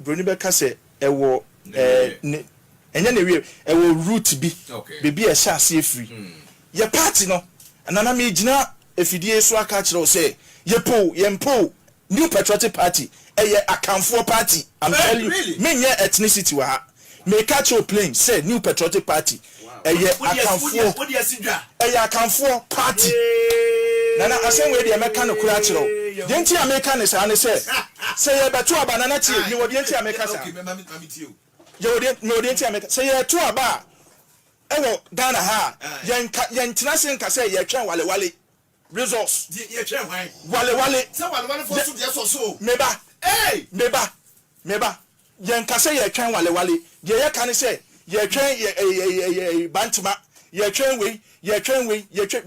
Brunibeka say ewo enya na wie ewo root bi bebi e sha ase free ye party no anana me gina efidie so aka kire o say yempo new patriotic party eye akamfo party. I'm telling you me nye ethnicity wa ha me catch your plane say new patriotic party eye akamfo party nana asen we de meka no kura kire o denti ameka ne sa ne say ye beto aba nana tie ni wo denti ameka sa yo denti ameka say ye to aba ewo Ghana ha yen tenase nka say ye twen wale resource ye twen hwan wale say wale for so dey so meba yen ka say ye twen wale ye ka ne say ye twen ye bantuma ye twen we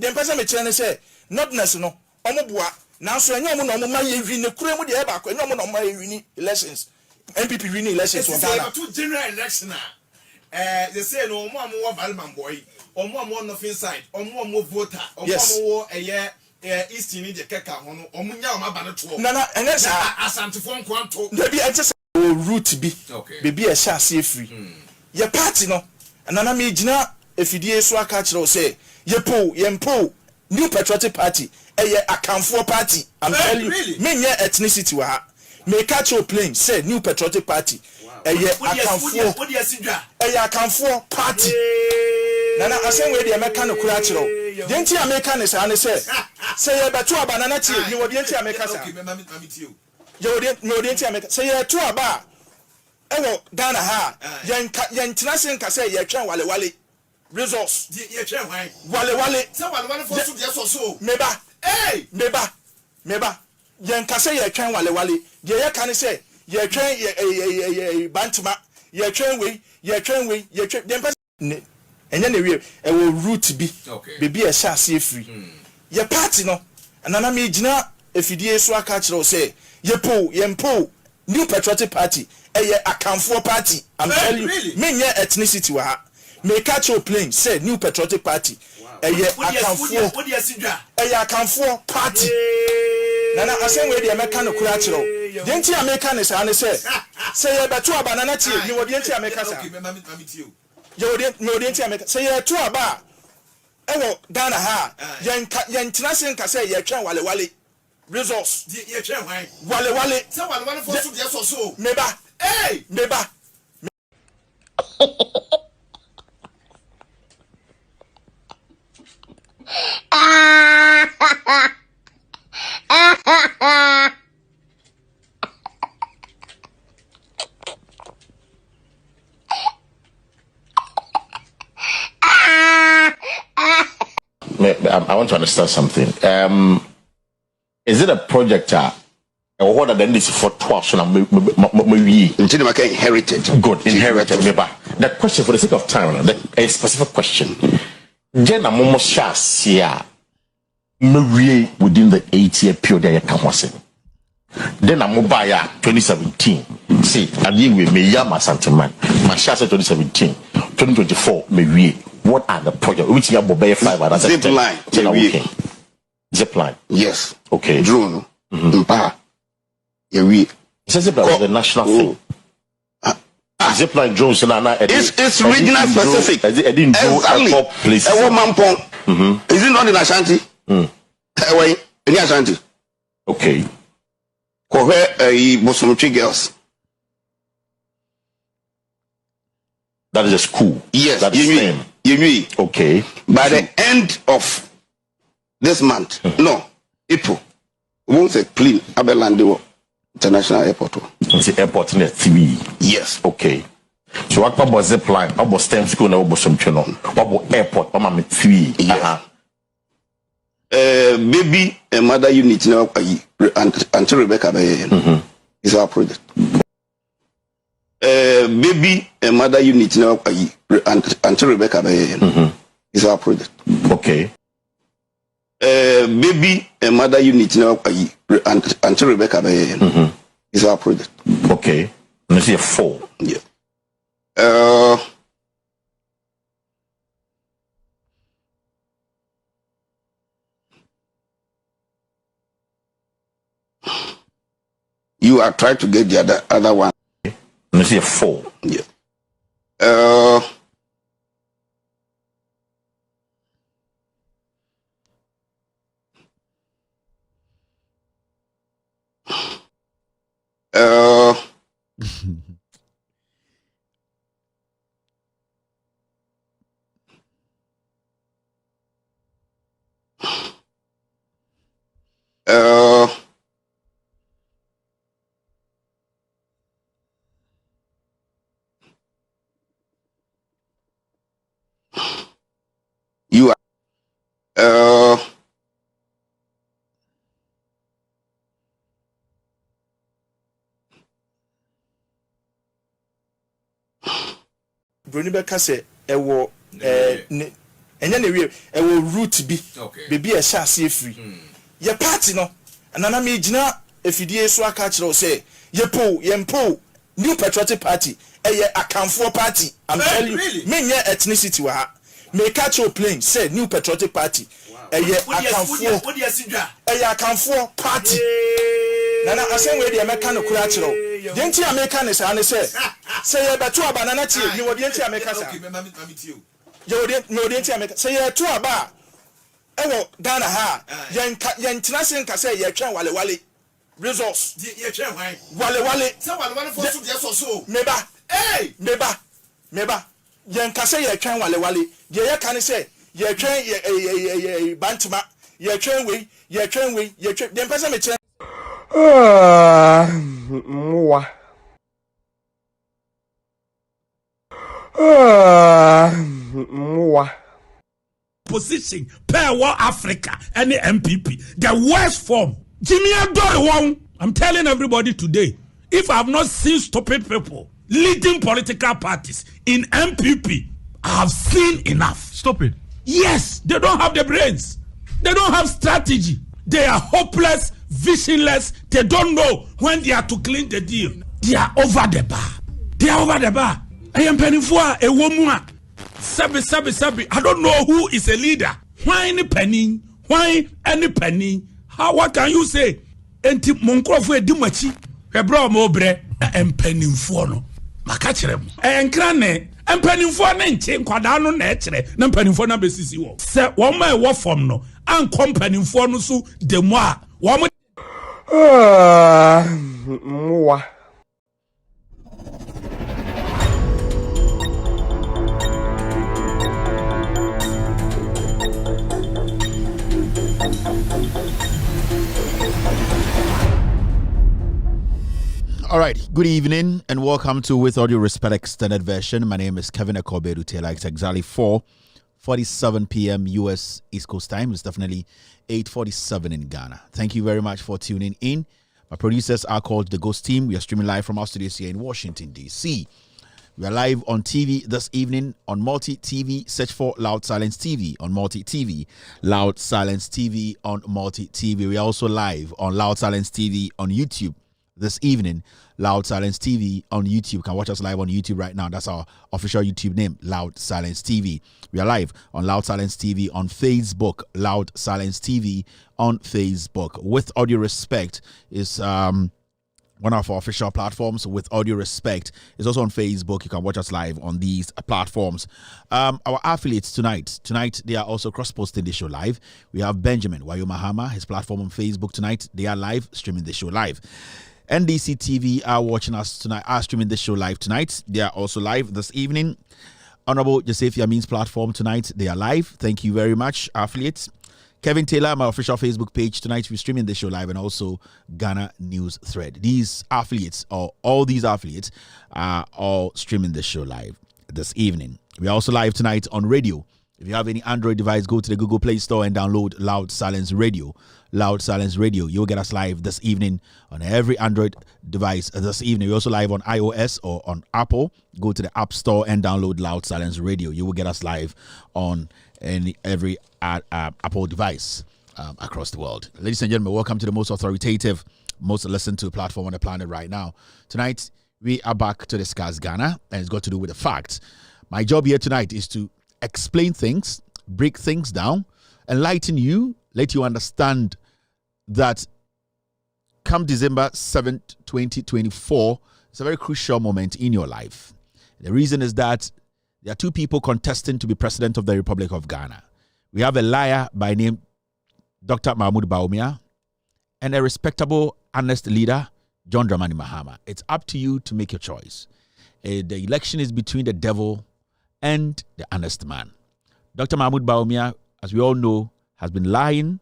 dem pese me kire ne say notness no omoboa now so any no ma ye wi ne kure mu de e ba ko any no ma ye wi elections MPP win elections for Ghana to general election they say no mo am Valman boy omo nothing side omo voter omo east ni de keka ho no omo nya o ba ne to na enesa asantifo nkwanto na bi ente root bi bebi e sha ase free ye party no nana me gina efidie so aka kire o say yempo new patriotic party eye akamfo party. I'm telling you me nye ethnicity wa ha me catch your plane say new patriotic party eye akamfo party nana asen we de meka no kura kire o denti ameka ne sa ne say ye beto aba nana tie ni wo denti ameka sa yo denti ameka say ye to aba ewo Ghana ha yen tenase nka say ye twen wale resource ye twen hwan wale say wale for so dey so meba yen ka say ye twen wale ye ka ne say ye twen ye bantuma ye twen we dem pese enya na wie ewo root bi bebi e sha ase free ye party no anana me gina efidie so aka kire o say yempo new patriotic party eye akamfo party. I'm telling you me nye ethnicity wa ha me catch your plane say new patriotic party eye akamfo party nana asen we de meka no kura kire o denti ameka ne sa ne say ye beto aba nana tie ni wo denti ameka sa yo denti ameka say ye to aba ewo Ghana ha yen tenase nka say ye twen wale resource ye twen hwan wale say wale for so dey so meba I want to understand something. Is it a project? Or what then this for 12 so inherited. Good, inherited. The question, for the sake of time, a specific question. Then a moment shall see within the 8-year period I can was then a mobile 2017. See, I deal with me Yama Santaman, my Shasa 2017, 2024, maybe. What are the projects? Which you have 5 and zip line. Zip line. Yes. Okay. Drone. We zip line is the national thing. Zip line drones it's regional specific. Exactly. Is it not in Ashanti? In Ashanti. Okay. Where Bosomchi girls. That is a school. Yes. That is same. Okay. By the end of this month, no, April, we won't say clean Abelande International Airport. It's the airport near TV. Yes. Okay. So what about zip line? What about STEM school? What about some channel? What about airport? What about TV? Yeah. Baby and mother unit now until Rebecca is our project. Baby and mother unit now until Rebecca is our project. Okay. Baby and mother unit now until Rebecca is our project. Okay. Let's see a 4. Yeah. You are trying to get the other one. Let's see a 4. Yeah. You are Bruni Beka say ewo enya na wie ewo root bi bebi e sha ase free ye party no anana me gina efidie so aka kire say ye mpo new patriotic party eye akamfo party. I'm telling you me nye ethnicity wa ha me catch your plane say new patriotic party eye akamfo party nana asen we de meka no kura kire o nti ameka ne say say ye beto aba nana tie ni wodi nti ameka sa no de nti ameka say ye to aba ewo Ghana ha yen tina sen ka say ye twen wale resource ye twen wale say wale for so de so meba yen ka say ye twen wale de ye ka ne say ye twen ye bantuma ye twen we ye twen dem pesa me twen Mwa. Position per war Africa and the MPP. The worst form. Jimmy Adore. I'm telling everybody today, if I have not seen stupid people leading political parties in MPP, I have seen enough. Stupid. Yes, they don't have the brains. They don't have strategy. They are hopeless, visionless. They don't know when they are to clean the deal. They are over the bar. I am penning for a woman. Sabi. I don't know who is a leader. Why any penny? What can you say? Enti monkrofu edimachi. Hebra mo bre empenning for no. Makachere. Enkrane empenning for na nche nkwada no na ekere. Na empenning for na besisi wo. Se wo ma e wo form no. An company for no so demo a wo mo Mwa. All right, good evening and welcome to With All Due Respect Extended Version. My name is Kevin Akobedu Taylor. It's exactly 4 8:47 p.m. US East Coast time. It's definitely 8:47 in Ghana. Thank you very much for tuning in. My producers are called The Ghost Team. We are streaming live from our studios here in Washington, D.C. We are live on TV this evening on Multi TV. Search for Loud Silence TV on Multi TV. Loud Silence TV on Multi TV. We are also live on Loud Silence TV on YouTube this evening. Loud Silence TV on YouTube. You can watch us live on YouTube right now. That's our official YouTube name, Loud Silence TV. We are live on Loud Silence TV on Facebook. Loud Silence TV on Facebook. With Audio Respect is one of our official platforms. With Audio Respect is also on Facebook. You can watch us live on these platforms. Our affiliates tonight they are also cross-posting the show live. We have Benjamin Wayomahama, his platform on Facebook tonight. They are live streaming the show live. NDC TV are watching us tonight, are streaming the show live tonight. They are also live this evening. Honorable Joseph Yamin's platform tonight, they are live. Thank you very much, affiliates. Kevin Taylor, my official Facebook page tonight, we're streaming the show live, and also Ghana News Thread. These affiliates, or all these affiliates, are all streaming the show live this evening. We're also live tonight on radio. If you have any Android device, go to the Google Play Store and download Loud Silence Radio. Loud Silence Radio. You'll get us live this evening on every Android device this evening. We're also live on iOS or on Apple. Go to the App Store and download Loud Silence Radio. You will get us live on every Apple device across the world. Ladies and gentlemen, welcome to the most authoritative, most listened to platform on the planet right now. Tonight, we are back to discuss Ghana, and it's got to do with the facts. My job here tonight is to explain things, break things down, enlighten you, let you understand that come December 7th, 2024, it's a very crucial moment in your life. The reason is that there are two people contesting to be president of the Republic of Ghana. We have a liar by name Dr. Mahmoud Bawumia and a respectable, honest leader, John Dramani Mahama. It's up to you to make your choice. The election is between the devil and the honest man. Dr. Mahmoud Bawumia, as we all know, has been lying.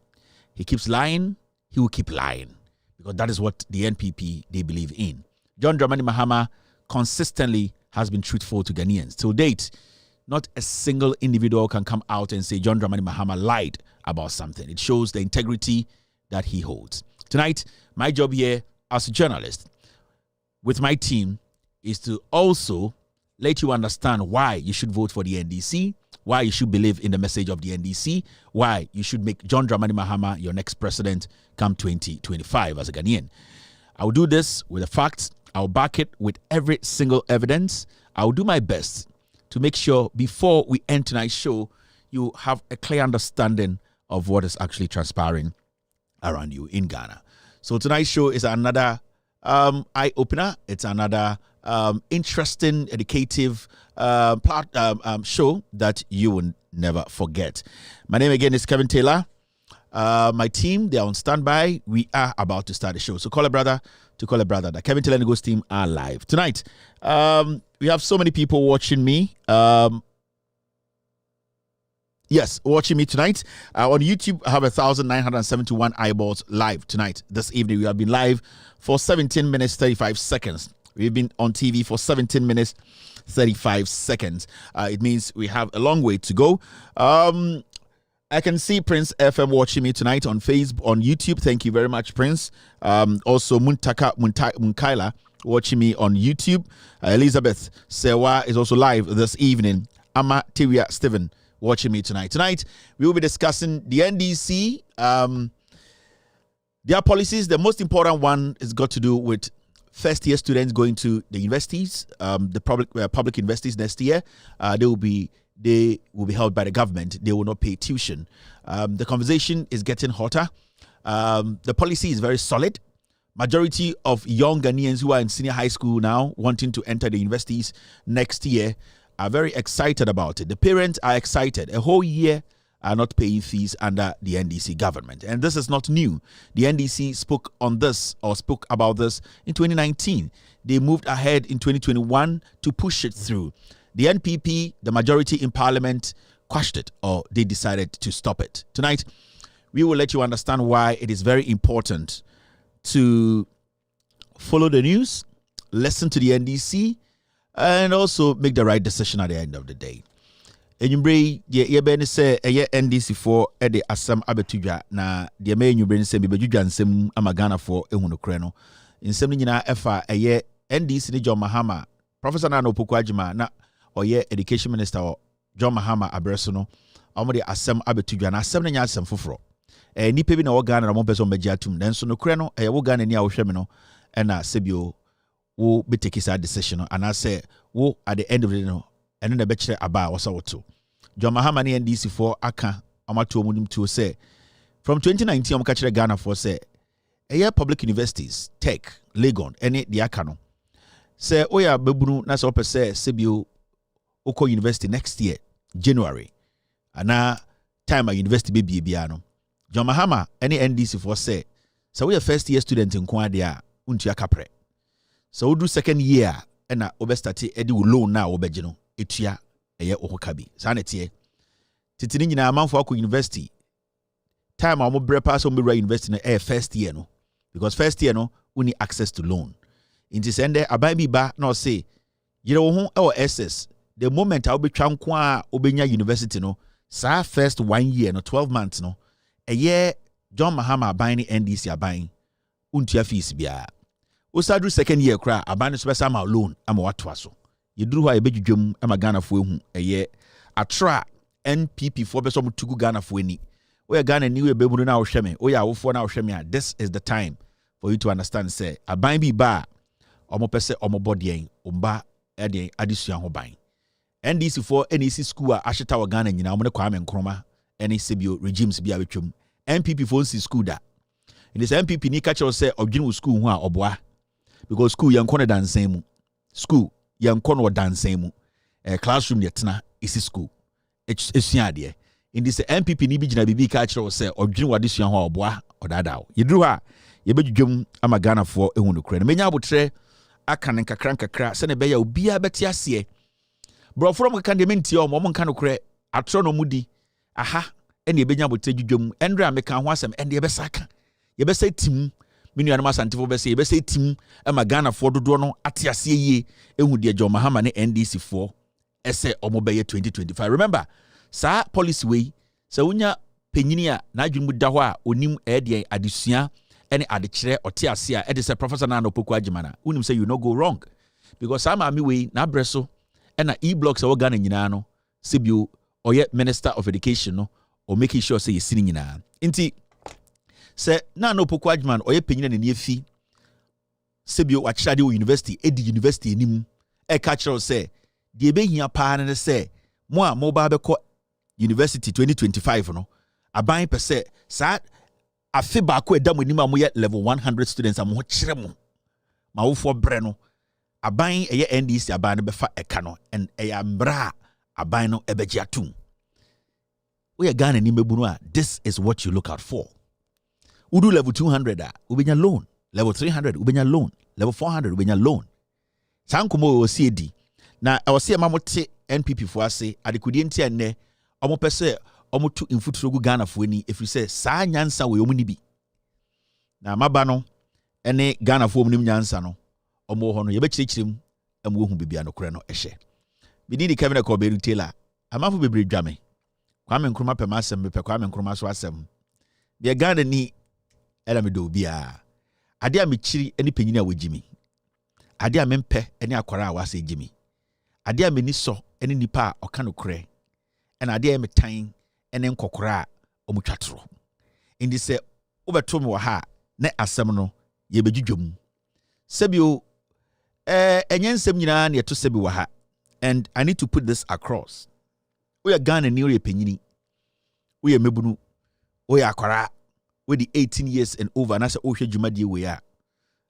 He keeps lying. He will keep lying, because that is what the NPP, they believe in. John Dramani Mahama consistently has been truthful to Ghanaians. Till date, not a single individual can come out and say John Dramani Mahama lied about something. It shows the integrity that he holds. Tonight, my job here as a journalist with my team is to also let you understand why you should vote for the NDC, why you should believe in the message of the NDC, why you should make John Dramani Mahama your next president come 2025 as a Ghanaian. I will do this with the facts. I'll back it with every single evidence. I'll do my best to make sure before we end tonight's show, you have a clear understanding of what is actually transpiring around you in Ghana. So tonight's show is another eye-opener. It's another interesting, educative show that you will never forget. My name again is Kevin Taylor. My team, they are on standby. We are about to start the show. So call a brother to call a brother. The Kevin Taylor and the Ghost team are live tonight. We have so many people watching me. Yes, watching me tonight. On YouTube, I have 1,971 eyeballs live tonight. This evening, we have been live for 17 minutes, 35 seconds. We've been on TV for 17 minutes, 35 seconds. It means we have a long way to go. I can see Prince FM watching me tonight on Facebook, on YouTube. Thank you very much, Prince. Also, Munkaila watching me on YouTube. Elizabeth Sewa is also live this evening. Ama Tiwia Stephen watching me tonight. Tonight, we will be discussing the NDC. Their policies. The most important one is got to do with first-year students going to the universities, the public universities next year. They will be held by the government. They will not pay tuition. The conversation is getting hotter. The policy is very solid. Majority of young Ghanaians who are in senior high school now wanting to enter the universities next year are very excited about it. The parents are excited. A whole year are not paying fees under the NDC government. And this is not new. The NDC spoke about this in 2019. They moved ahead in 2021 to push it through. The NPP, the majority in parliament, quashed it, or they decided to stop it. Tonight, we will let you understand why it is very important to follow the news, listen to the NDC, and also make the right decision at the end of the day. enyumbre ye be ne se eye NDC for e de asem abetudwa na de me enyumbre ne se be bedudwa nsem amagana for ehunu kre no nsem nyina efa eye NDC ne John Mahama Professor Nana Opoku Agyeman na oye education minister John Mahama abreso no omo de asem abetudwa na asem nya asem foforo nipa bi na wo Ghana na mo pese o magya tum nanso no kre no eye wo Ghana ni a wo hwɛ me no na sebio wo be take that decision and I say wo at the end of the day no eno na be kire aba wo sa woto John Mahama ne NDC for aka amato omunim to say from 2019 am ka kire Ghana for say public universities tech Legon any the aka no say oya bebunu na so pese sebio oko university next year January ana time a university be bia no John Mahama any NDC for say so we a first year student in Kwadia untu akapre so we do second year na obe start edi loan na obegye no etua eye ohokabi sanete titini nyina amanfo akọ university time a mo bre pass o me university na first year no because first year no we need access to loan inti sende aban bi ba na o say yire wo ho e SS the moment a obetwa nko a obenya university no sa first 1 year no 12 months no eye John Mahama aban ni NDC aban untua fees bia Osadru second year kra aban so besa ma loan ama watwa so yeduru ho a ebedwudwam ama Ghana fo ehu eye atra NPP fo beso mutugu Ghana fo ani we Ghana ni we bebunu na wo hweme we ya wofo na wo hweme this is the time for you to understand say aban bi ba omo pese omo bodien omba ede adesua ho ban NDC for NEC school a ahyeta wo Ghana nyina omo ne Kwame Nkrumah ene sebio regimes bi a betwam NPP for nsi school da in this NPP ni catch say odwene school ho a oboa because school yankɔ no dansan mu school yankɔ no dansan mu classroom de tena isi school esua de in this MPP ni bi gina bibi ka kyerɛ sɛ odwene wade sua ho oboa odada yeduru ha yebedwudwam ama Ghana fo ehu no kra no menya abotre aka ne nkakra sɛ ne bɛya obi a bɛte ase broforo mo ka de menti o mo nka no kra atro no mudi aha ene ebenya abotre dwudwam endra meka ho asɛm ende ebɛsaka yebɛsa tim minu anama santifo bɛsɛ yebɛsɛ tim ama Ghana fo dodo no ate ase yie ehu de John Mahama ne NDC fo ɛsɛ ɔmo bɛyɛ 2025 remember sa policy way sɛ wonya penyini a na adwumu da hɔ a onim ɛde adesua ɛne adekyerɛ ɔte ase a ɛde sɛ Professor Nana Opoku Agyeman wonim sɛ you no go wrong because sa maami way na breso ɛna e-blocks ɛwɔ Ghana nyinaa no sebio ɔyɛ Minister of Education no or making sure say yesini nyinaa nti sɛ Nana Opoku Agyeman ɔyɛ penyina ne niefi sebio wakyerade wɔ university edi university enim ɛka kyerɛw sɛ de ebehia paa ne sɛ mo a mo ba bɛkɔ university 2025 no aban pɛ sɛ saa afe baako ɛda mo anim a mo yɛ level 100 students a mo kyerɛ mo ma wofo brɛ no aban ɛyɛ NDC aban no bɛfa ɛka no and ɛyɛ mbra aban no ɛbɛgye atum we are Ghana ni mebunu a this is what you look out for. Udu level 200 a ubenya loan, level 300 ubenya loan, level 400 ubenya loan. Sankomo OCD na awose mamote NPP fo ase adekudi ntia enne omo pese omo tu infuturo gu Ghana fo ani efiri se saa nyansa we omo ni bi. Na maba no ene Ghana fo omo nim nyansa no omo ho no ye be kirekirim amo hu bibia no kore no ehye. Bidi di Kevin Kobe retailer amafo bebre dwame. Kwame Nkrumah pɛ masɛm bepɛ Kwame Nkrumah so asɛm bia Ghana ni ɛla me do bia ade a mekiri ani panyini a wogimi ade a mempɛ ani akwara a wase gimi ade a meni so ani nipa a ɔka no korɛ ɛna ade a metan ɛne nkɔkora a ɔmutwatoro indi sɛ wobɛto me wɔ ha ne asɛm no yɛbɛdwudwam sɛbio ɛnyɛ nsɛm nyinaa ne yɛto sɛbi wɔ ha and I need to put this across. We are Ghana ni we penyini. We are mebunu. We are akwara. We the 18 years and over. And I say, oh, jumadi we are.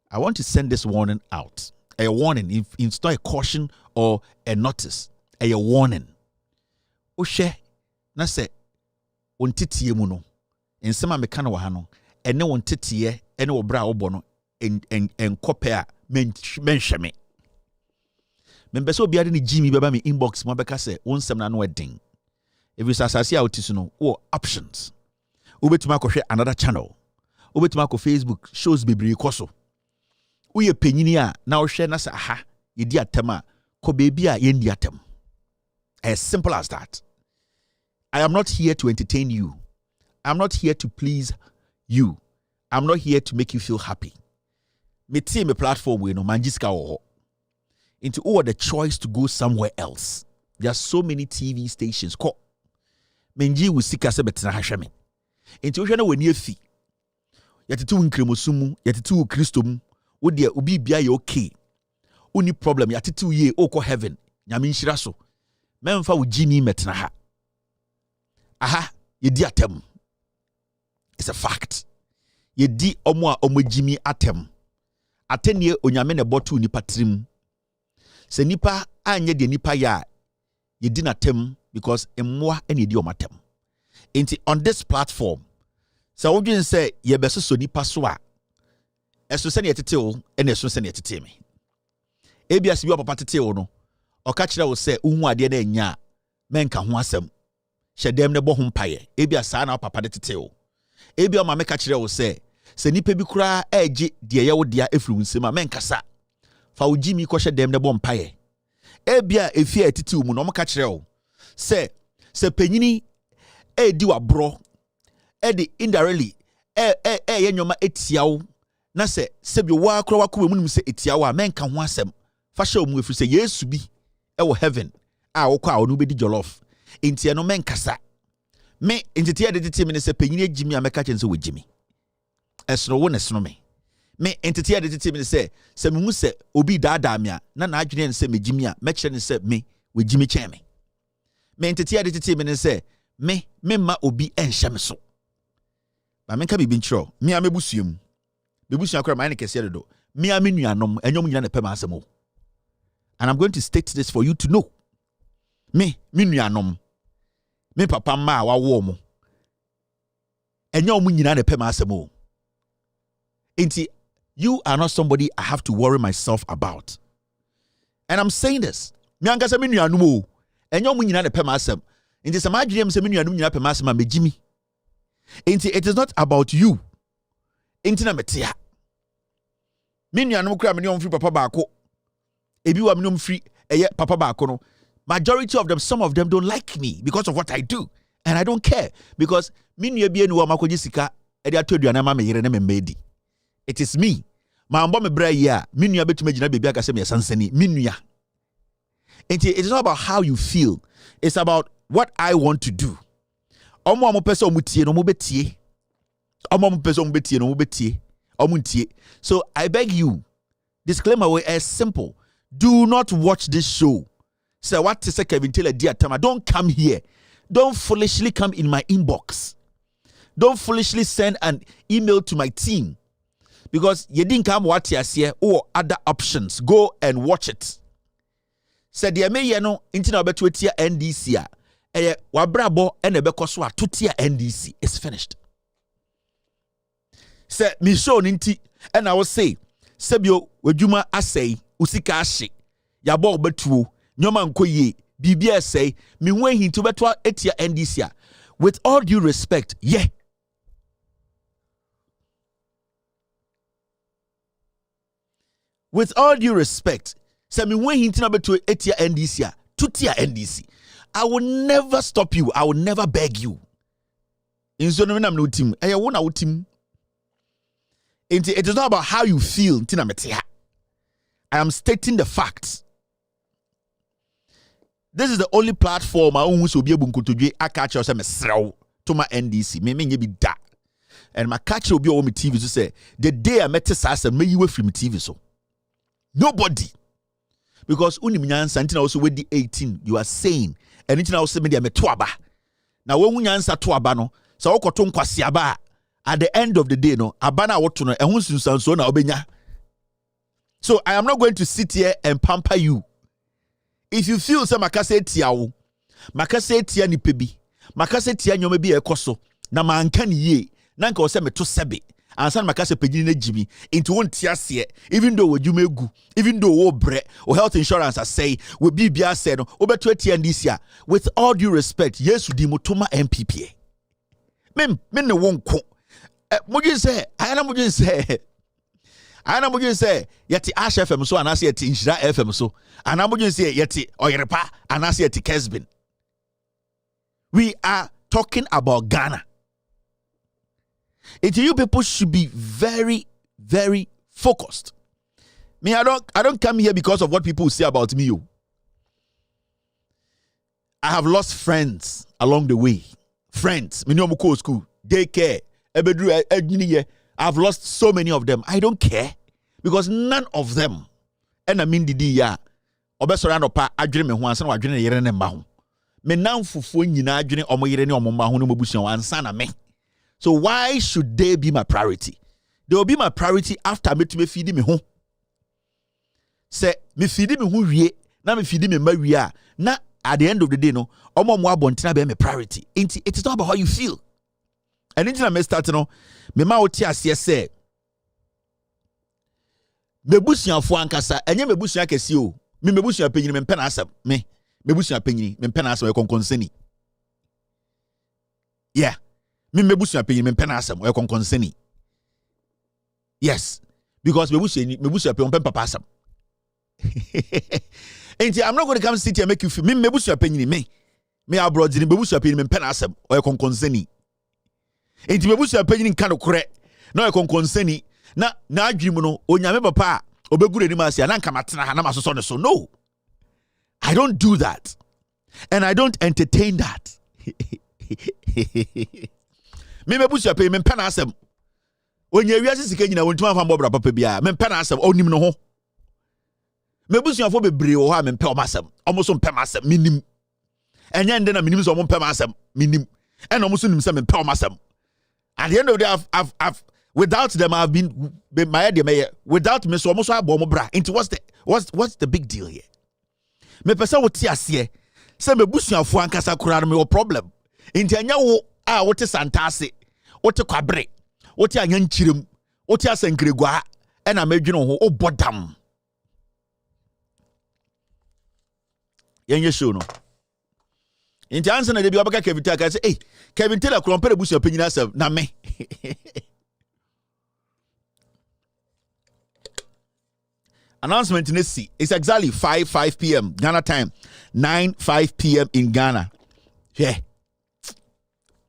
I want to send this warning out. A warning. If it's not a caution or a notice. A warning. Oshe. Na say, on titiye muno. En sema mekana wahano. Ene on titiye. Ene obra obono. En kopea. Mensheme. Membeso biade ni Jimmy beba mi inbox mo beka se wonsem na no wedding. If you asase a otisu no options. Ubetuma akɔhwɛ another channel. Ubetuma akɔ Facebook shows bebree koso. Uye penyini a na ohwɛ na se aha yedi atem a kɔ beebi a yendi atem. As simple as that. I am not here to entertain you. I'm not here to please you. I'm not here to make you feel happy. Me team me platform we no manjiska wo. Into all the choice to go somewhere else. There are so many TV stations. Ko menji wo sika se betena hahwe me. Into hwe na wani afi. Yatetu nkremosumu, yatetu kristom, wo de obi bia ye okay. Uni problem yatetu ye okọ heaven. Nyame nhyira so. Memfa wo gimi metena ha. Aha, ye di atem. It's a fact. Ye di omo a omo gimi atem. Atenie onyame ne botu nipa trim. Se nipa anye de nipa ya ye di natem because emwa ene di omatem. Enti on this platform, so wodwen say ye beso so nipa so a eso se ne yetete wo ene eso se ne yetete me. Ebias bi opapa tete wo no, oka kire wo se uhu ade na anya menka ho asem. Hyedem ne bo ho mpaye. Ebias sa na opapa de tete wo. Ebia ma meka kire wo se nipa bi kura age de ye wo dia efru nsem a menkasa. Fa wo gimi ko hyedem ne bo mpaye. Ebia efi atiti mu no meka kire wo se panyini di wabro de indirectly ye nyoma etiawo na se bi wa kura wakọ mu nim se etiawo a menka ho asem fa hye mu efri se Yesu bi wo heaven a wokọ a onu bedi jollof entia no menkasa me entitia de tete me ne se panyini agimi a meka kyense wo gimi esno wo ne sno me entitia de tete me ne se me hu se obi daada me a na adwene ne se me gimi a me kire ne se me wo gimi kyen me entitia de tete me ne se me ma obi enhye me so ba menka bi nkyro me a mebusuam akora ma ne kese do me a me nuanom enyom nyina ne pem asemo. And I'm going to state this for you to know. Me nuanom me papa ma wa wo mo enyom nyina ne pem asemo. Enti you are not somebody I have to worry myself about. And I'm saying this. Me angasa me nuanom o enyom nyina ne pem asem. Enti sama adwene se me nuanom nyina pem asem a megimi. Enti it is not about you. Enti na metia. Me nuanom kura me ne on free papa baako. Ebi wa me no free papa baako no. Majority of them, some of them don't like me because of what I do. And I don't care because me nua bi enu wa makoji sika e de atoduana ma me yere ne me medi. It is me. Ma mbo me bra yi a me nua betuma gina bebi aka se me sansani me nua. It is not about how you feel. It's about what I want to do. Omo pese omu tie no mo betie. Omo pese omu betie no mo betie. Omu tie. So I beg you, disclaimer way is simple. Do not watch this show. Say what to say Kevin Taylor dear Tama. Don't come here. Don't foolishly come in my inbox. Don't foolishly send an email to my team. Because you didn't come what you see or other options. Go and watch it. Say the me no intina obeto tia NDC a wabrabo ene bekoso a totia NDC is finished. Say me show nti and I will say sebio wadwuma asai usika ahye yabo obetuo nyoma nkoye bibia say me hu ahintu beto etia NDC a with all due respect with all due respect say me hu ahintu na beto etia NDC a totia NDC. I will never stop you. I will never beg you. In so no no team. I it is not about how you feel. I am stating the facts. This is the only platform I want to be able to catch us to my NDC. Me be that. And my catch will be on my TV to say the day I met this and may you away from TV so. Nobody. Because unimnyan santina also with the 18 you are saying anything else media me toaba. Now when unyansa toaba no so okoto nkwasiaba at the end of the day no abana woto no ehun sunsanso na obenya. So I am not going to sit here and pamper you. If you feel say makase tia wo, makase tia ni pebi, makase tia nyoma bi ekoso na manka ni ye, na nka wo se meto sebe. Ansan makase pejini na jimi into won tiase even though wadwuma egu even though wo bre or health insurance I say we bibia say no obeto atia ndisia with all due respect yesu di motoma MPPA me ne wonko mujin say yeti Ash FM so anase yeti Nshira FM so anamujin say yeti Oyerepa anase yeti Kesbin We are talking about Ghana. You people should be very, very focused. Me, I don't come here because of what people say about me. I have lost friends along the way. Friends, me no go school, daycare, I've lost so many of them. I don't care because none of them. And I mean the ya. Obesora no pa adwene me ho ansa na wadwene yere ne mma ho. Me namfofo nyina adwene omo yere ne omo mma ho no mabusua ansa na me. So why should they be my priority? They will be my priority after me feed me home. Say me feed me who wie na me feed me ma wie a na at the end of the day no omo mo abontina be my priority. It is not about how you feel. And until I start no me ma oti ase say mebusuafo ankasa enye mebusua kesi o me mebusua panyini me mpena asem me mebusua panyini me mpena asem e konkonseni. Yeah, me mebusua panyini me mpena asem e konkonseni. Yes, because mebusua pe on papa asem. And I'm not going to come sit here and make you feel me mebusua panyini me abroad ni mebusua panyini me mpena asem e konkonseni. And mebusua panyini kan okre na e konkonseni na adwim no onyame papa obegure ni ma sia na nka matena ha na masoso ne so. No, I don't do that and I don't entertain that. Me mebusua pe me mpena asem onye wiase sika nyina wontuma fa mbobra papa bia me mpena asem onim no ho mebusua fo bebre wo ha me mpe omasem omoso mpem asem minim enye nde na minim so omo mpem asem minim ena omoso nim se me mpe omasem. At the end of the day I've without them I've been my idea without me so almost bra into what's the big deal here? Me pesa wo ti ase se me busuafo ankasa kura no me problem into anya wo a wo te santase wo te kwabre wo te anya nchirem wo te asankregua e na medwene ho wo bodam yenye show no into answer na de bi obaka Kevin Taylor ka say hey Kevin Taylor krompere busuafo panyina asem na me. Announcement in this it's exactly 5 p.m. Ghana time, 5 p.m. in Ghana. Yeah.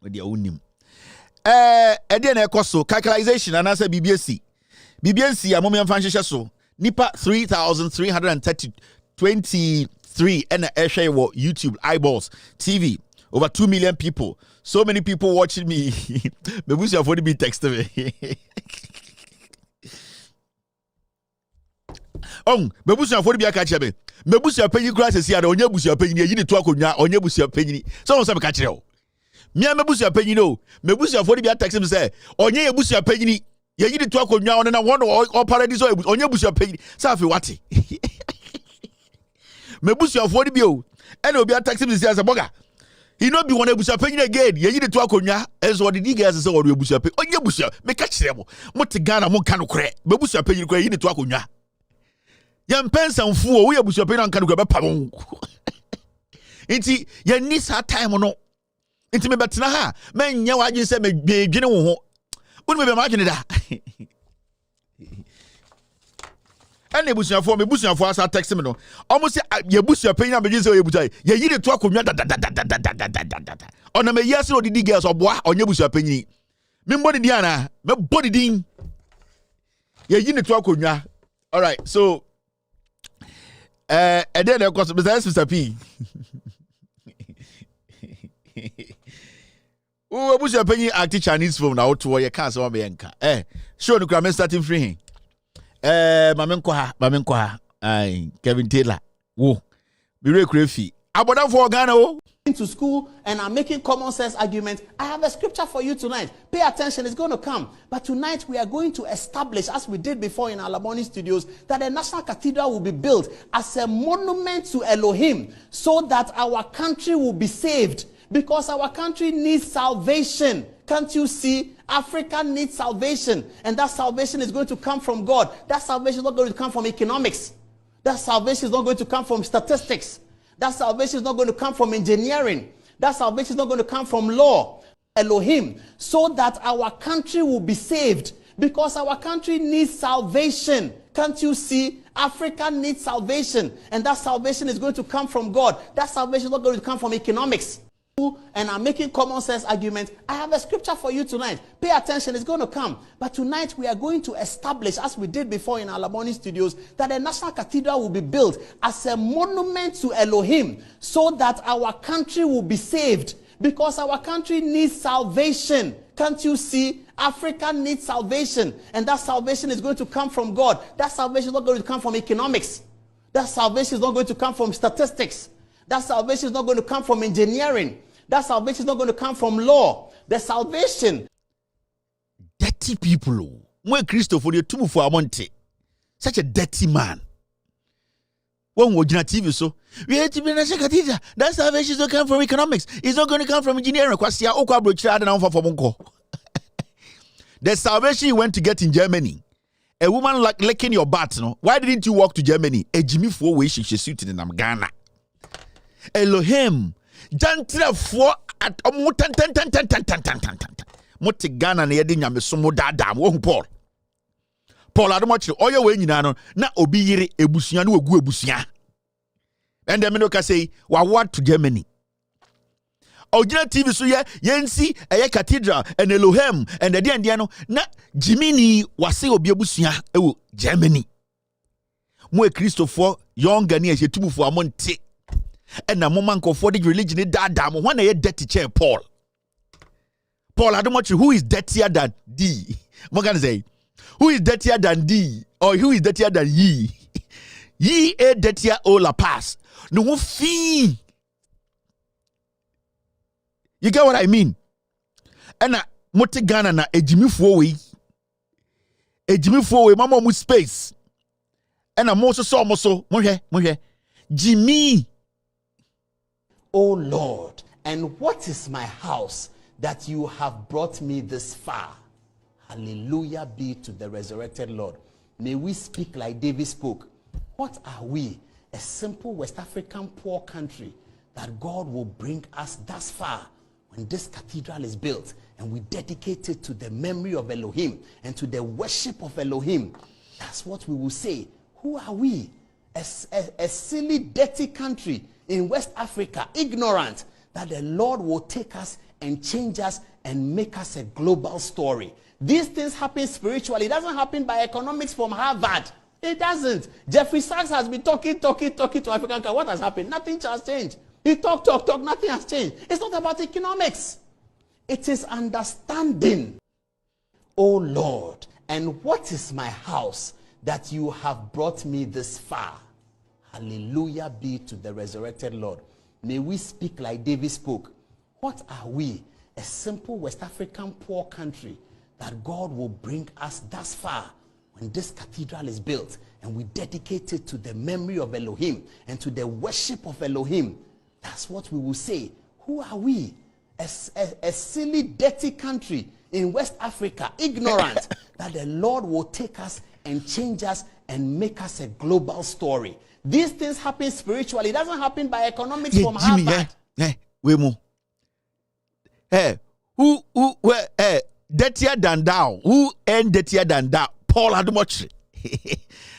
With your own name. Again, so calculation and answer BBSC. BBSC, a moment of so Nipa 3,323 and a share YouTube eyeballs TV. Over 2 million people. So many people watching me. Maybe you have already been texting me. Mebusu afori bia ka kire me mebusu apanyi kura sesi ada onye busu apanyi yi ni to akonwa onye busu apanyi so won se be ka kire o me mebusu apanyi no mebusu afori bia text me say onye ye busu apanyi ye yi ni to akonwa on na won o paradise onye busu apanyi sa afi wate mebusu afori bia o ene obi text me say boga he no be one busu apanyi again ye yi ni to akonwa enso odi digas say o busu apanyi onye busu me ka kire mo te Ghana mo ka no kure mebusu apanyi kure yi ni to akonwa yan pensan fu o we busu apanyi nka no be pam nti yan ni sa time no nti me betena ha menye wagye se me dwene wo ho woni me ma dwene da ene busuafo me busuafo asa text me no omo se ye busu apanyi na be se ye busu ye yire to akonwa da ona me yes no didi girls oboa onye busu apanyi me mbodi di ana me body din ye yire to akonwa. All right, so and then of course Mr. P. Oh, what's your opinion? Active Chinese film now to where you can't so be enka. Show the crime starting free. Mamenko Kevin Taylor. Whoa, be real crazy. About for Ghana. To school and are making common sense arguments. I have a scripture for you tonight. Pay attention, it's going to come. But tonight we are going to establish, as we did before in our Laboni studios, that the National Cathedral will be built as a monument to Elohim so that our country will be saved. Because our country needs salvation. Can't you see? Africa needs salvation. And that salvation is going to come from God. That salvation is not going to come from economics. That salvation is not going to come from statistics. That salvation is not going to come from engineering. That salvation is not going to come from law. Elohim. So that our country will be saved. Because our country needs salvation. Can't you see? Africa needs salvation. And that salvation is going to come from God. That salvation is not going to come from economics. and are making common sense arguments, I have a scripture for you tonight. Pay attention, it's going to come. But tonight we are going to establish, as we did before in our Laboni studios, that the National Cathedral will be built as a monument to Elohim so that our country will be saved. Because our country needs salvation. Can't you see? Africa needs salvation. And that salvation is going to come from God. That salvation is not going to come from economics. That salvation is not going to come from statistics. That salvation is not going to come from engineering. That salvation is not going to come from law. The salvation. Dirty people. Mwe Christopher, you tumu for Amonte. Such a dirty man. One would TV so. We have to be National Cathedral. That salvation is not come from economics. It's not going to come from engineering. The salvation you went to get in Germany. A woman like licking your butt, no? Why didn't you walk to Germany? A Jimmy for way she suited in Ghana. Elohim. Jantra for at Mutan. Muti Ghana na yedi nyame somo dada wo Paul. Paul adomochi oyo we nyina no na obi yire ebusuan no egu ebusuan. And the menoka say wa what to Germany. Original TV so yensi eye Cathedral and Elohim and the dia no na Jimini wase obi ebusuan ewo Germany. Mo Christopher young Ghanaians yetumufo amonte. And a moment for the religion dada mo when a dirty chair Paul Adomochi, who is dirtier than thee? Morgan say, who is dirtier than thee? Or who is dirtier than ye? Ye a dirtier all a pass. No fee. You get what I mean? And a motigana na a Jimmy Fowe. A Jimmy Fowe, mama with space. And a moso so moso, mohe. Jimmy. Oh Lord, and what is my house that you have brought me this far? Hallelujah be to the resurrected Lord. May we speak like David spoke. What are we? A simple West African poor country that God will bring us thus far when this cathedral is built and we dedicate it to the memory of Elohim and to the worship of Elohim. That's what we will say. Who are we? A silly, dirty country in West Africa, ignorant, that the Lord will take us and change us and make us a global story. These things happen spiritually. It doesn't happen by economics from Harvard. It doesn't. Jeffrey Sachs has been talking to African. What has happened? Nothing has changed. He talk. Nothing has changed. It's not about economics. It is understanding. Oh Lord, and what is my house that you have brought me this far? Hallelujah be to the resurrected Lord. May we speak like David spoke. What are we? A simple West African poor country that God will bring us thus far when this cathedral is built and we dedicate it to the memory of Elohim and to the worship of Elohim. That's what we will say. Who are we? A silly, dirty country in West Africa, ignorant, that the Lord will take us and change us and make us a global story. These things happen spiritually. It doesn't happen by economics from Harvard. Who dirtier than thou? Who ain't dirtier than thou? Paul Adomochi.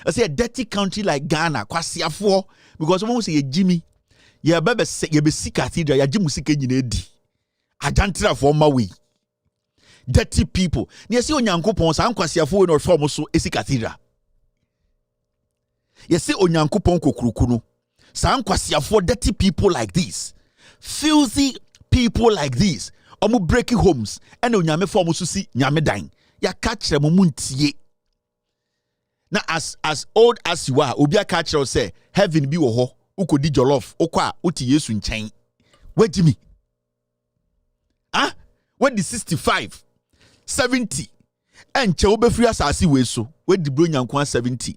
I say a dirty country like Ghana, Kwasiafo, because someone say Jimmy, ya bebe sick cathedral, ya Jimmy sick engineer. Ajantra for my way. Dirty people. Near see Onyankopon, San Kwasiafo no form so esi cathedral. Yes, see Onyankopon kokurukuno. San Kwasiafo dirty people like this. Filthy people like this. Omu breaking homes. And onyame form so si nyame dan. Ya catch them muntie. Now as old as you are, obi catch you say heaven be wo ho. Ukodi jollof. Okwa uti Yesu nchen. Where Jimmy? When the 65, 70, and Chobe free asasi we so, when the bro nyankwa 70.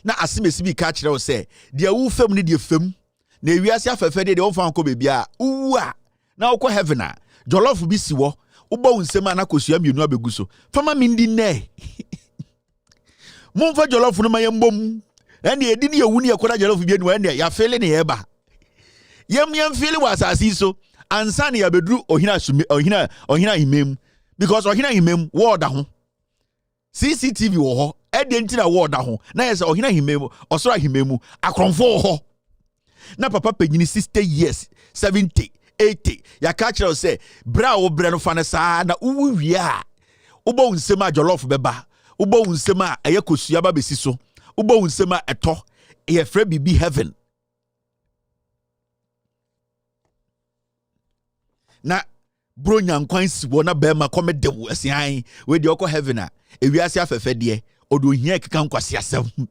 Na asimesi bi catch you say, dia wu fam ni dia fam. Na wiase afefe de won ko bebia. Uwa. Na okọ heaven a. Jollof bi si wo. Uba unsem ana kosua mienu abegu so. Fama mindi ne. Momfa jollof no mayembom. Ene edi ne ewu ne yakoda jollof bi enu ene ya fele ne yeba. Yem fele wasasi so. Ansa ne yabedru ohina himem. Because ohina himem word ho. CCTV wo ho. Ede ntina word ho. Na yesa ohina himem osora himemu akronfo ho. Na papa panyini 60 years, 70, 80 ya catch us say bra wo bre no fa ne saa na uwu wie a ubo nsem a jollof beba ubo nsem a eye kosua ba besi so ubo nsem a eto ye frɛ bibi heaven na bro nyankwan si wo na be ma komede wo asian we de okɔ heaven a ewiase afɛfɛ de odo hia keka nkwase asɛm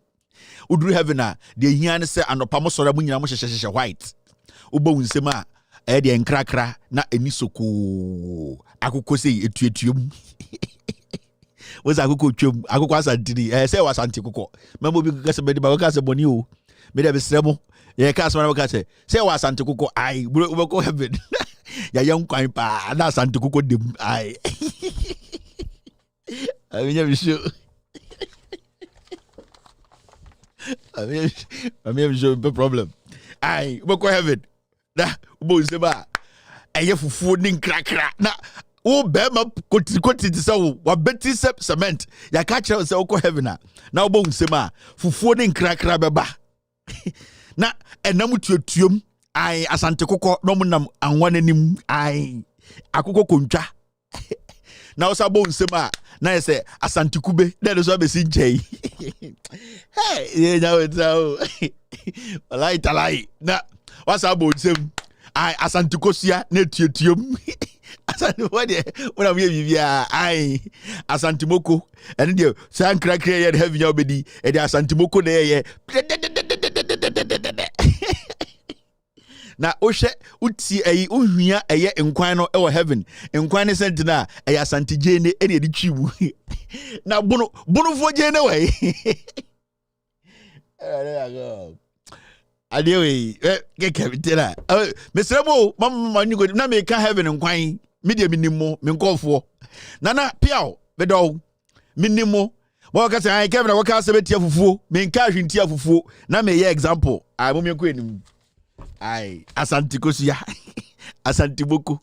uduru heaven a de hia ne sɛ anopa mo sɔre mo nyina mo hyehyɛ white ubo nsem a de nkrakra na eni soko akokɔ sei etuetuem was akokɔ twem akokɔ asantini sɛ wasanti kokɔ membo bi ka sɛ be de ba ka sɛ boni o me de be sremo ye ka sɛ ka sɛ wasanti kokɔ ai bro ko heaven ya young kwan pa na asante kokɔ dem ai amenya bi show amenya bi show no problem ai we ko heaven na ubo nseba eye fufuo ni nkrakra na wo be ma koti ti se wo beti cement ya ka kire se wo ko heaven na ubo nsema fufuo ni nkrakra beba na enam tuatuom ai asante kokɔ no munam anwananim ai akokɔ kontwa na wo sabo nsema na yese asante kube na so abesi nchei hey ye nyawo tao wallahi talai na wasabo nsem ai asante kosia na tuatuom asante wode wona me bibia ai asante moko ene de san krakra ye heaven ya obedi e de asante moko na ye na ohwe uti ayi ohwia eye nkwan no e wo heaven nkwan ne sentina eye asante gene ene edi twiwu na bunu fo gene we adewe keke bitela mesremo mama nyugo na me ka heaven nkwan media minimo me nkofo na piao bedo minimo mo ka se ai Kevin wo ka se betia fufuo me nka hwintia fufuo na me ye example ai mo me ko enim ai asante kosia asante boko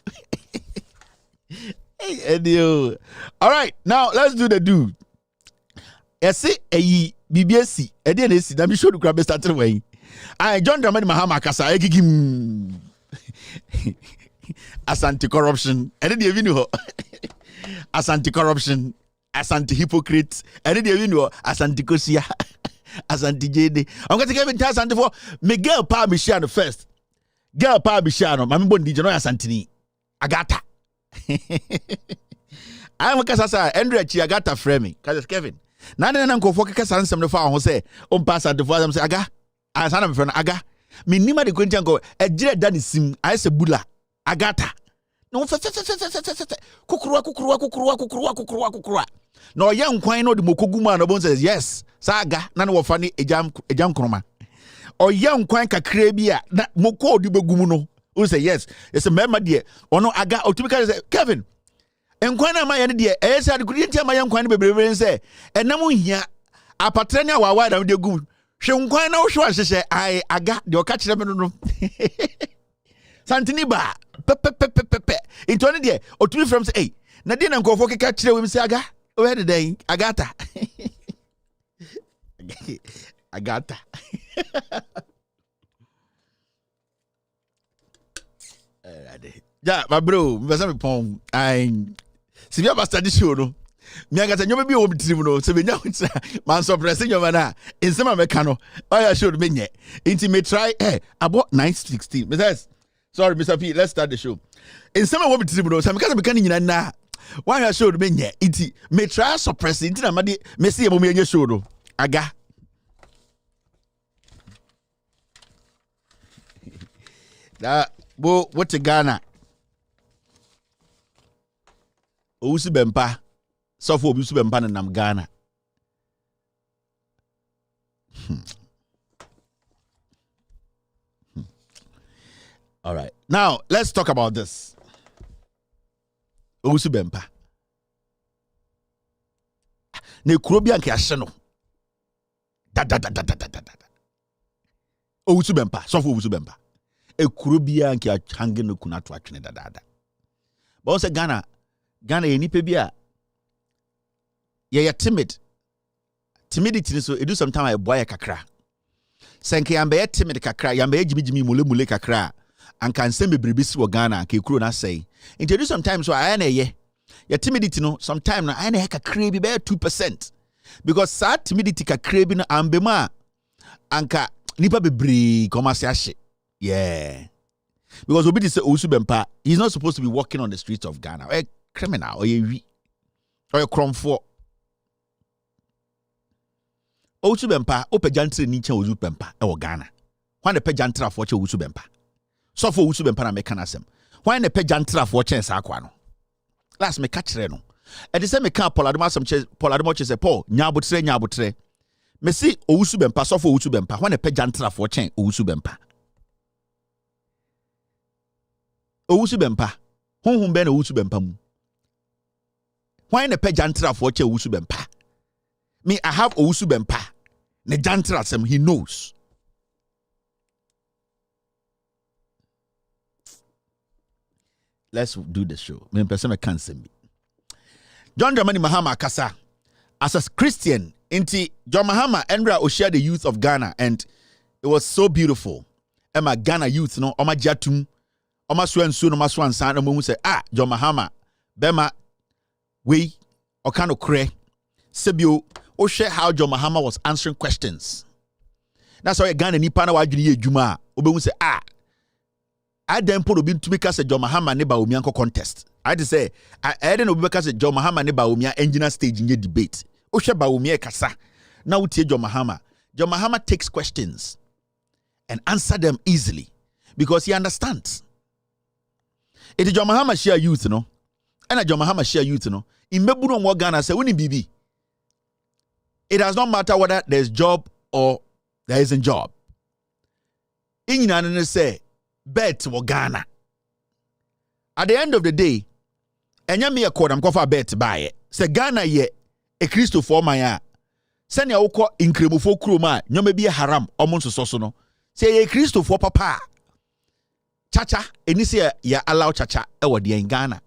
hey edio all right now let's do the do ese eyi bbc ede na esi na me show the crowd start way ai John Dramani Mahama kasa egigim asante corruption ede de evinu ho asante corruption asante hypocrite ede de evinu ho asante kosia asante jede I'm going to give it asante for me girl pa me share no first girl pa me share no mami bon DJ no asante ni agata I'm kasa sa Andrew chi agata frame me kasa Kevin na nkofo kasa nsem no fa ho se o pa asante for am se aga asana me frame aga me nima de kwenti anko ejire da ne sim ai se bula agata no fe kukurua no ye nkwan no de mokoguma no bon says yes saga na no fa ni ejam kroma o ye nkwan kakra bi a na moko de begumu no o say yes it's a member de ono aga otubika say Kevin nkwan na ma ye de e say adikuri ntia ma ye nkwan ne bebrebe say enam hia apatre ne awawa da de gum hwe nkwan na wo hwe ahyehyɛ ai aga de o ka kire me no santini ba pepepepepe into ne de otumi from say hey na de na nkofo keka kire we say aga o head dey agata agata yeah my bro me pesa me pon ai si bia basta di show no me agata nyoma bi o bitrim no se benya witra man surprise nyoma na insema me ka no I show me nye inti me try about 9:16 me says sorry Mr. P let's start the show insema wo bitrim no se me ka ni nyina na why I showed me nye iti me try suppress inti na made me see mo me nye show no aga da bo what Ghana owusi bempa sofo obi su bempa na nam Ghana all right now let's talk about this owusi bempa ne kuro bi anke ahye no da owusi bempa sofo owusi bempa ekuro bi anke ahange no kuna to atwene dada but on say Ghana ye nipa bi a ye timidity so edu sometime e boy kakra senke yambe ye timid kakra yambe ye jimijimi mule kakra and can send me bribisi wo Ghana ke kuro na say into sometimes so I na ye your timidity no sometimes I na ka crave be 2% because sad timidity ka crave no ambema anka nipa bebre komase ahye yeah because obi say Owusu Bempa he's not supposed to be walking on the streets of Ghana or a criminal or a cromfo Owusu Bempa opejantre ni chen Owusu Bempa e wo Ghana when the pejantra for che Owusu Bempa so for Owusu Bempa na me kan asem when the pejantra for chen sa akwa no last me ka kire no e de say me kan Paul Adamo che say Paul nyabotre me see Owusu Bempa so for Owusu Bempa when the pejantra for chen Owusu Bempa Owusu Bempa honhom be na Owusu Bempa mu when the pejantra for chen Owusu Bempa me I have Owusu Bempa ne jantra asem he knows. Let's do the show. Me person me can't send me. John Dramani Mahama Kasa as a Christian inti John Mahama Endra Oshia the youth of Ghana and it was so beautiful. Emma Ghana youth no oma jatum oma swensu no maswan san no mu say John Mahama bema we okano kre sebio o share how John Mahama was answering questions. That's why Ghana nipa na wadwini ye dwuma obehu say I then put obi to make us a John Mahama ne Baumia contest. I just say I didn't know because John Mahama ne Baumia engineer stage in your debate. O she Baumia kasa. Now we John Mahama. John Mahama takes questions and answer them easily because he understands. It is John Mahama share youth, you know. And a John Mahama share youth, you know. In Mebuno mo Ghana say we BB. It does not matter whether there's job or there isn't job. In say bet wo Ghana. At the end of the day, enya me akọ am kofa bet buy. Say Ghana ye e Christo for my send ya wokọ inkremofo kroma nyoma bi haram omo nsoso no. Say ye Christo for papa. Chacha eni say ya allow chacha e wo de in Ghana.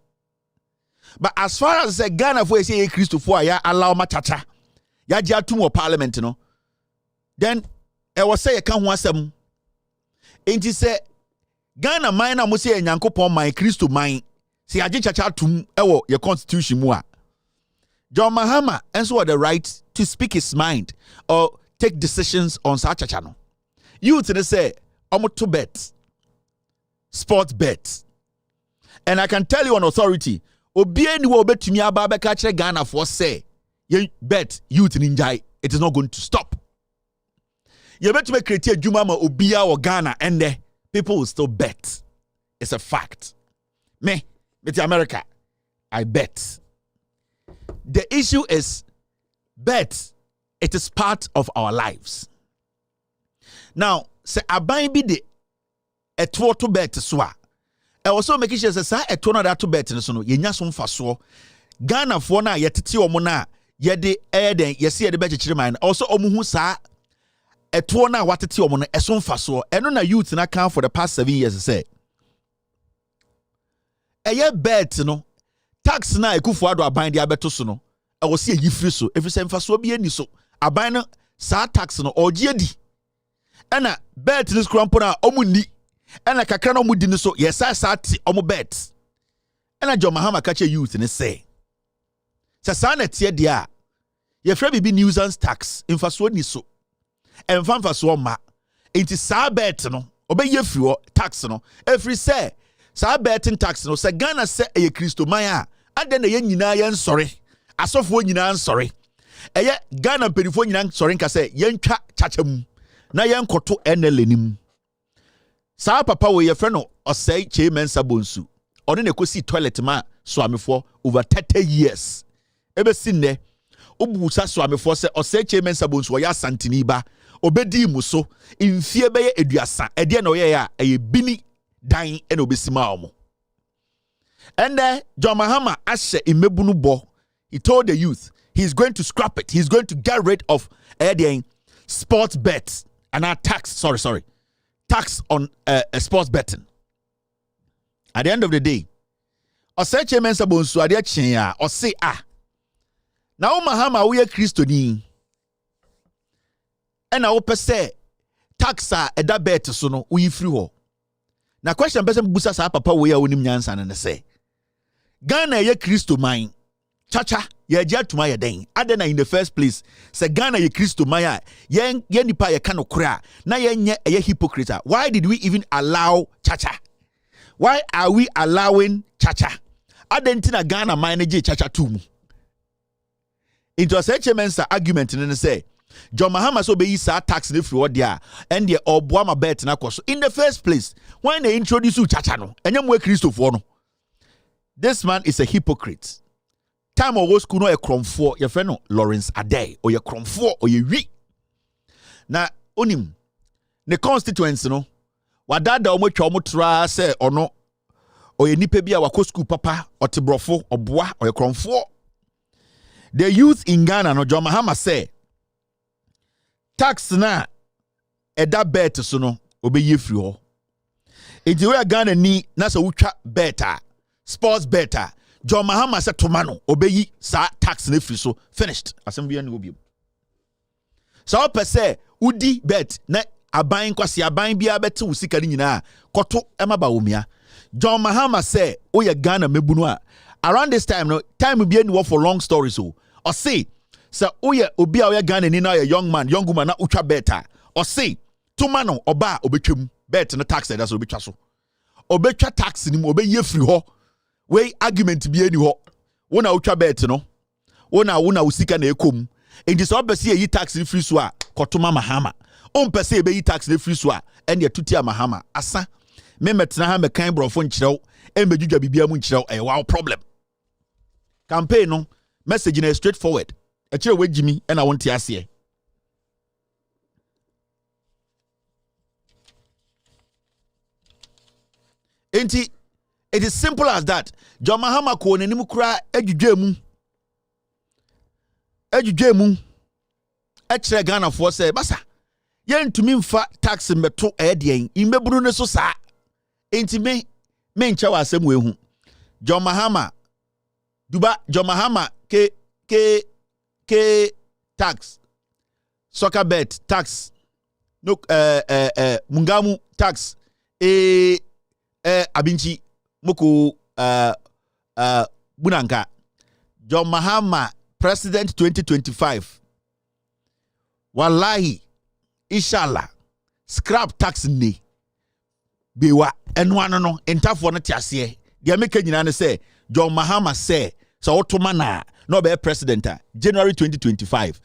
But as far as say Ghana for say ye Christo for ya allow ma chacha. Ya ji atum parliament no. Then e was say ye kan ho asem. Enti say Ghana mine na mo say Nyankopon man Christo man say age chacha tum ewo your constitution mu a John Mahama enso the right to speak his mind or take decisions on such chacha no youth they say omo to bet sport bet and I can tell you on authority obi ani wo betumi aba be ka kire Ghana for say ye bet youth ninjai it is not going to stop ye betumi create adwuma ma obia wo Ghana ende people will still bet. It's a fact. Me to America, I bet. The issue is bet. It is part of our lives. Now, say aban bi de etwo to bet so a. E also make sure say sa etwo na that to bet no so no yenya so mfaso. Ghana fo na yetete omo na ye de eden yesi ye de be kikire man. Also omo hu sa etwo na watete omo no eso mfaso eno na youth na kan for the past 7 years say eye bet no tax na ekufu ado aban de abeto so no e wo se yifiri so efise mfaso bi ani so aban no sa tax no ogie di ena bet this crampo na omu ni ena kakra na omu di ni so yesa sa ti omu bet ena John Mahama ka che youth ni say sa na tie de a ye fra bibi nuisance tax mfaso ni so emfamfa so ma enti sa bet no obeye firi tax no every say sa betting tax no say Ghana say e Christo man a ade na ye nyina ye nsore asofo nyina nsore eye Ghana perifo nyina nsore nka say ye ntwa chacha mu na ye nkoto enelenim sa papa we ye fe no osai chairman sabonsu one na kosi toilet ma so amefo over 30 years ebe sinne obusa so amefo say osai chairman sabonsu ya santini ba obedi muso imfie beye eduasa ede na oye ya eye bini dan ena obesima omo and then John Mahama ashe imebunu bo he told the youth he's going to scrap it, he's going to get rid of sports bets and our tax tax on sports betting. At the end of the day oseche mensa bonsu ade chen ya ose na o Mahama wo ye Kristoni ena wo pese tax a eda bet so no wo yifiri ho Na question person busa sa papa we ya onim nyansa ne say. Ghana ye Kristo man. Chacha ye gya tuma ye den. Adena in the first place. Say Ghana ye Kristo man ye nipa ye kano kura. Na ye nye ye hypocrite. Why did we even allow chacha? Why are we allowing chacha? Adentina Ghana man je chacha tumu. It was HMN's argument and say John Mahama so be sa tax ne free there and the obuama bet na koso. In the first place, when they introduce you chacha no, enyem we Christopher no. This man is a hypocrite. Time of school no a cromfo, your friend no Lawrence Ade or your cromfo or your wi. Na onim the constituency no wadada omo twa omo tra say ono or ye nipa bia wako school papa or tebrofo or boa or your cromfo. The youth in Ghana no John Mahama say tax na eda bet so no obeye free ho. Enti we Ghana ni na so wutwa better sports better John Mahama say tomano obeyi sa tax na free so finished asem bia na obi. So per se udi bet na aban kwase aban bia bete wo sika ni nyina koto emaba omia. John Mahama say oya Ghana mebunu a around this time no time be any for long story so or say oya obi a Ghana ni na a young man young woman na utwa better or say tomano oba obetwam bet no tax that so obetwa so obetwa tax ni mo obeye free ho we argument bi any ho wona utwa bet no wona usika na ekom enti so obese yi tax free so a kotoma Mahama on pese be yi tax free so a ene tuti Mahama asa me metena ha me kan brofo nkirew e medwudwa bibia mu nkirew e wow problem campaign no message na straightforward a kire wagimi e na wonte ase enti it is simple as that. John Mahama ko nenim kura adwudwam e kire Ghana for say basa yentumi mfa tax meto e de imbeburu ne so saa enti me nche wa asem we hu John Mahama duba John Mahama ke tax soccer bet tax no mungamu tax abinchi moko bunanka John Mahama president 2025 wallahi inshallah scrap tax ni bewa eno ano no entafo no tiase dia meka nyina ne say John Mahama say so otoma na no be president January 2025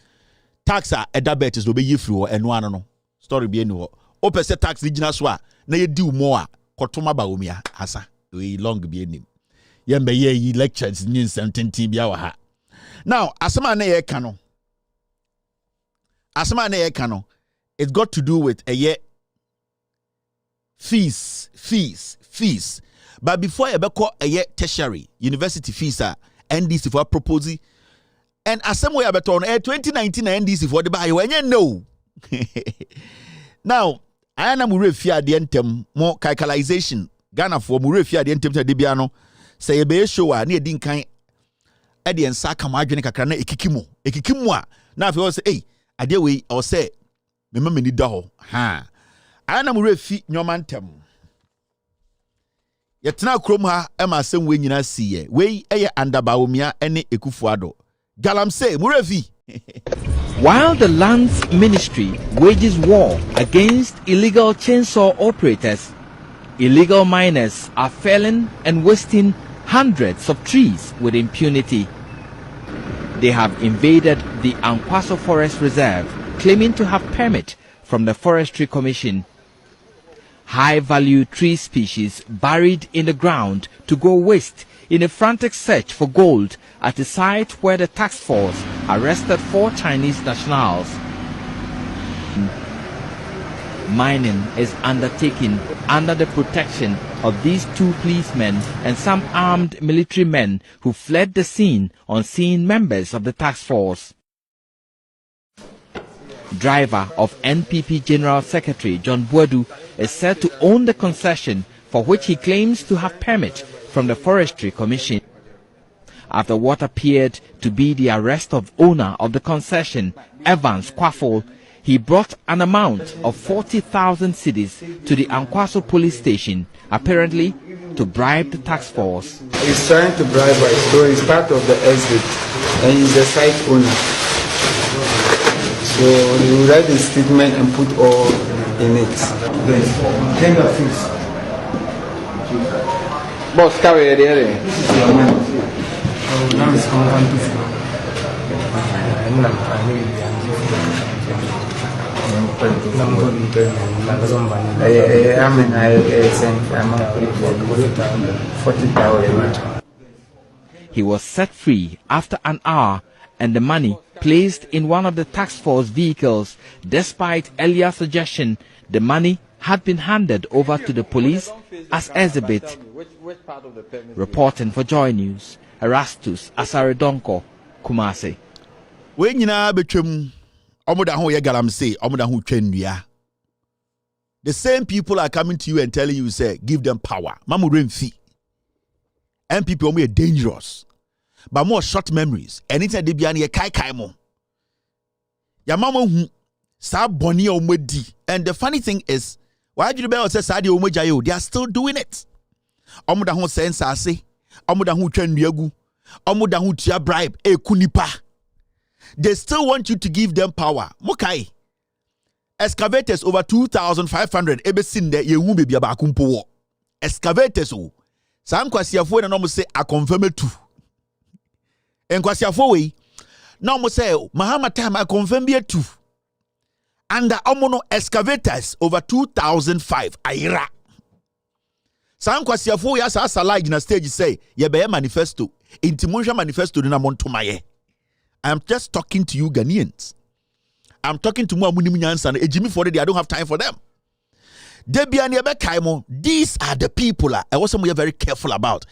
tax a edabet is no be yefri ho eno ano no story be eni ho o pese tax gina so a na ye di mo a kotoma ba omia asa we long be enim yembe ye lectures ni nsententi bia wa ha now asema na ye ka no it's got to do with a year fees but before you call a year tertiary university fees are NDC for proposing and as some way about on 2019 NDC for the buy when you know now I am refia the entem more calculation Ghana for refia the entem to Debiano say a be show near din kind Eddie and Saka margin kakana ekikimu now if you say hey I dear way or say remember ni daho ha I am refi nyomantem yetna krom ha e ma asem we nyina siye we eye andabaomia ene ekufuado galam say murefi. While the Lands Ministry wages war against illegal chainsaw operators, illegal miners are felling and wasting hundreds of trees with impunity. They have invaded the Ankwaso Forest Reserve, claiming to have permit from the Forestry Commission. High-value tree species buried in the ground to go waste in a frantic search for gold at the site where the task force arrested 4 Chinese nationals. Mining is undertaken under the protection of these 2 policemen and some armed military men who fled the scene on seeing members of the task force. Driver of NPP General Secretary John Boadu is said to own the concession for which he claims to have permit from the Forestry Commission. After what appeared to be the arrest of owner of the concession, Evans Quaffle, He brought an amount of 40,000 cedis to the Ankwaso police station, apparently to bribe the task force. He's trying to bribe us, so he's part of the exit, and he's the site owner. So he will write the statement and put all in it. Then, boss, carry it. He was set free after an hour and the money placed in one of the task force vehicles. Despite earlier suggestion, the money had been handed over to the police as exhibit. Reporting for Joy News, Erastus Asaredonko, Kumasi. When you know between Omoda ho ye galam say Omoda ho twenua. The same people are coming to you and telling you, say, give them power. Mamu remfi. And people are dangerous. But more short memories. Anytime they be an ye kai mo. Ya mama hu sa boni omedi. And the funny thing is, why do you be say sa di omojayo? They are still doing it. Omoda ho sense ase. Omoda ho twenua. Omoda ho tia bribe. E kunipa. They still want you to give them power. Mokai. Excavators over 2,500 ebesin de ye wu bebi abakumpo wo. Excavators o. Sa nkwasiafo na no mo say a confirm tu. Enkwasiafo we no mo say Mahama time a confirm be tu. And the omono excavators over 2,005 ayira. Sa nkwasiafo ya sa salage na stage say ye be manifesto. Intimunja manifesto na montomaye. I'm just talking to you Ghanaians. I'm talking to Muamunimunyansa and Ejimi for it. I don't have time for them. These are the people I was we are very careful about.